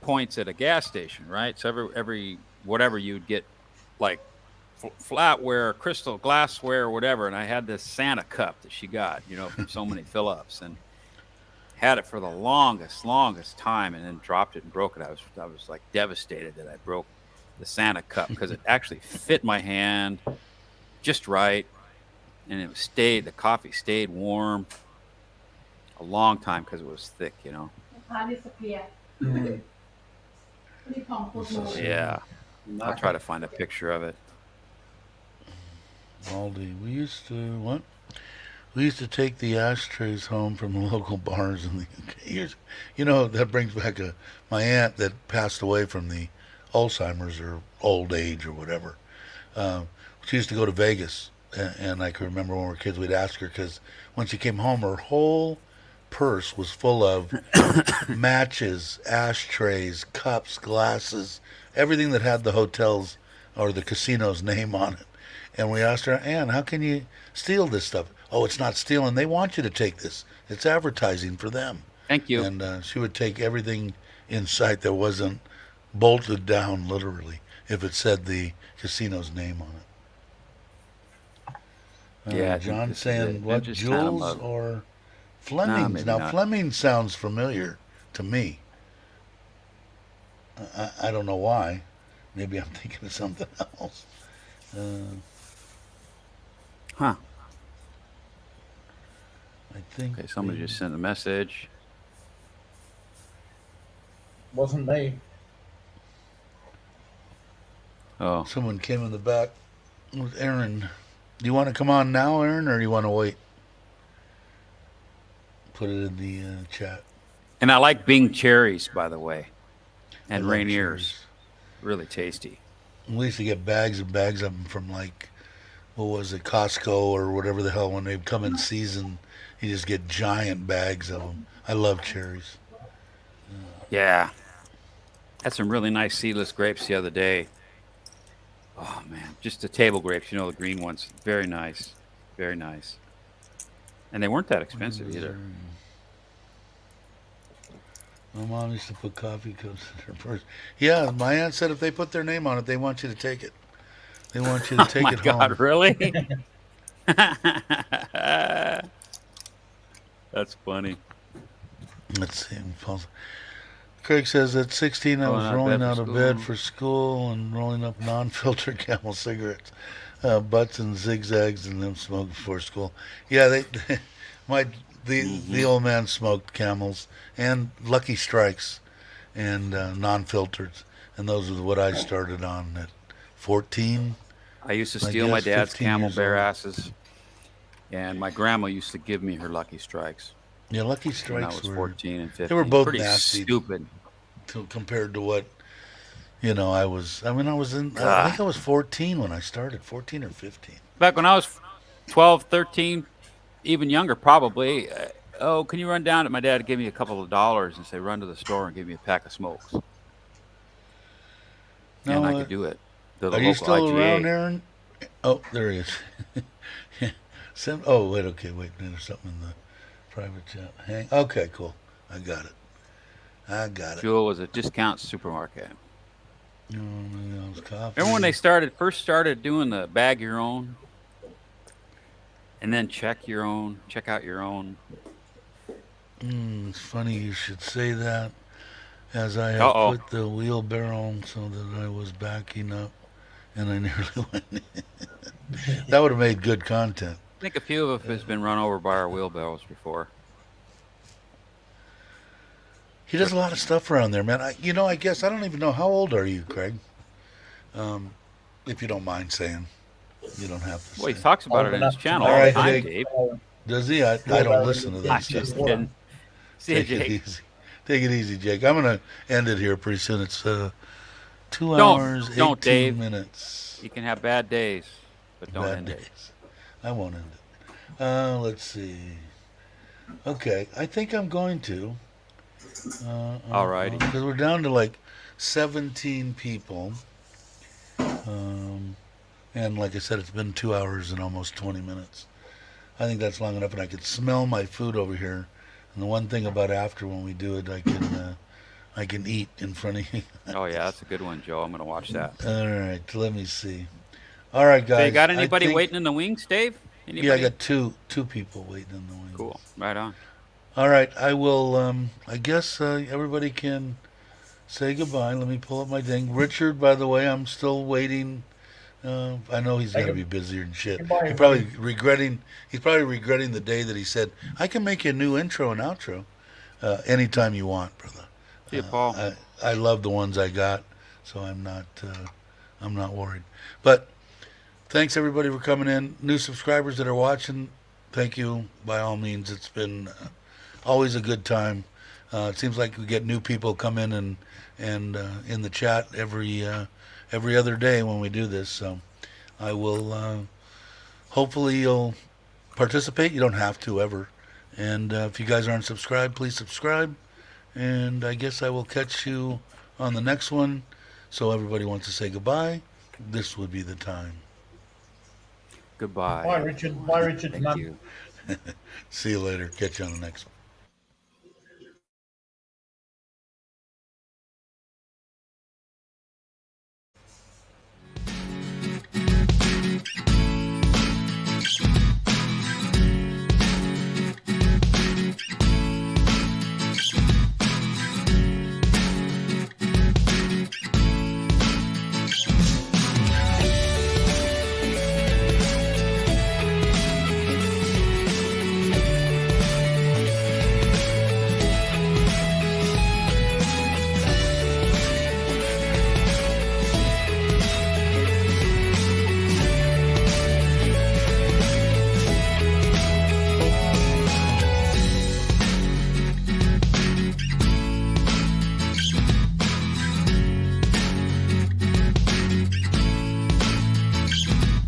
points at a gas station, right? So every whatever you'd get, like flatware, crystal glassware, or whatever. And I had this Santa cup that she got, from so many fill-ups, and had it for the longest time, and then dropped it and broke it. I was like devastated that I broke the Santa cup because it actually fit my hand just right, and the coffee stayed warm a long time because it was thick.
Mm.
So yeah, I'll try to find a picture of it.
Aldi. We used to what? We used to take the ashtrays home from the local bars in the UK. That brings back my aunt that passed away from the Alzheimer's or old age or whatever. She used to go to Vegas, and I can remember when we were kids, we'd ask her because when she came home, her whole purse was full of matches, ashtrays, cups, glasses, everything that had the hotel's or the casino's name on it. And we asked her, Ann, how can you steal this stuff? Oh, it's not stealing. They want you to take this. It's advertising for them.
Thank you.
And she would take everything in sight that wasn't bolted down, literally, if it said the casino's name on it.
Yeah, I think
John
this is
saying,
it.
what,
Vintage time
Jules
love.
or
Nah,
Fleming's?
maybe
Now,
not.
Fleming sounds familiar to me. I don't know why. Maybe I'm thinking of something else.
Huh.
I think
Okay, somebody just sent a message.
Wasn't me.
Oh,
someone came in the back with Aaron. Do you want to come on now, Aaron, or do you want to wait? Put it in the chat.
and I like Bing cherries, by the way,
I
and
love
Rainiers.
cherries.
Really tasty.
We used to get bags and bags of them from what was it, Costco or whatever the hell. When they come in season, you just get giant bags of them. I love cherries.
Yeah. Had some really nice seedless grapes the other day. Oh man, just the table grapes, the green ones. Very nice. Very nice. And they weren't that expensive either.
My mom used to put coffee cups in her purse. Yeah, my aunt said if they put their name on it, they want you to take it. They want you to
Oh
take
my
it
God,
home.
really? That's funny.
Let's see. Craig says at 16 I was rolling out of bed for school and rolling up non-filter Camel cigarettes, butts and zigzags, and them smoked before school. Yeah, the old man smoked Camels and Lucky Strikes and non-filters, and those are what I started on at 14.
I used to steal my dad's
15
Camel
years
Bear
old.
asses, and my grandma used to give me her Lucky Strikes
Yeah, Lucky
when I
Strikes
was
were
14 and 15.
they were both
Pretty
nasty
stupid.
compared to what I was. I mean, I think
God.
I was 14 when I started, 14 or 15.
Back when I was 12, 13, even younger probably. Oh, can you run down? My dad gave me a couple of dollars and say, run to the store and give me a pack of smokes. And I
No,
could do it. The
are you
local
still
IGA.
around, Aaron? Oh, there he is. Wait. There's something in the private chat. Okay, cool. I got it.
Jewel was a discount supermarket.
Coffee.
Remember when they first started doing the bag your own, and then check out your own.
It's funny you should say that, as I have put the wheelbarrow so that I was backing up, and I nearly went in. That would have made good content.
I think a few of us has been run over by our wheelbarrows before.
He does a lot of stuff around there, man. I guess I don't even know, how old are you, Craig? If you don't mind saying, you don't have to.
Well, he talks about it in his channel all the time, Dave.
Does he? I don't listen to that.
I'm just kidding. See you, Jake.
Take it easy, Jake. I'm gonna end it here pretty soon. It's 2 hours, 18
Dave.
minutes.
You can have bad days, but don't end it.
I won't end it. Let's see. Okay, I think I'm going to.
All righty.
Because we're down to like 17 people. And like I said, it's been 2 hours and almost 20 minutes. I think that's long enough, and I could smell my food over here. And the one thing about after when we do it, I can eat in front of you.
Oh yeah, that's a good one, Joe. I'm gonna watch that.
All right, let me see. All right, guys.
So you got anybody waiting in the wings, Dave? Anybody?
Yeah, I got two people waiting in the wings.
Cool. Right on.
All right, I will. I guess everybody can say goodbye. Let me pull up my thing. Richard, by the way, I'm still waiting. I know he's got to be busier and shit. He's probably regretting the day that he said, "I can make you a new intro and outro anytime you want, brother."
See you, Paul.
I love the ones I got, so I'm not worried. But thanks everybody for coming in. New subscribers that are watching, thank you by all means. It's been always a good time. It seems like we get new people come in and in the chat every other day when we do this. So I will hopefully you'll participate. You don't have to ever. And if you guys aren't subscribed, please subscribe. And I guess I will catch you on the next one. So everybody wants to say goodbye. This would be the time.
Goodbye.
Bye, Richard. Bye, Richard.
Thank you.
See you later. Catch you on the next one.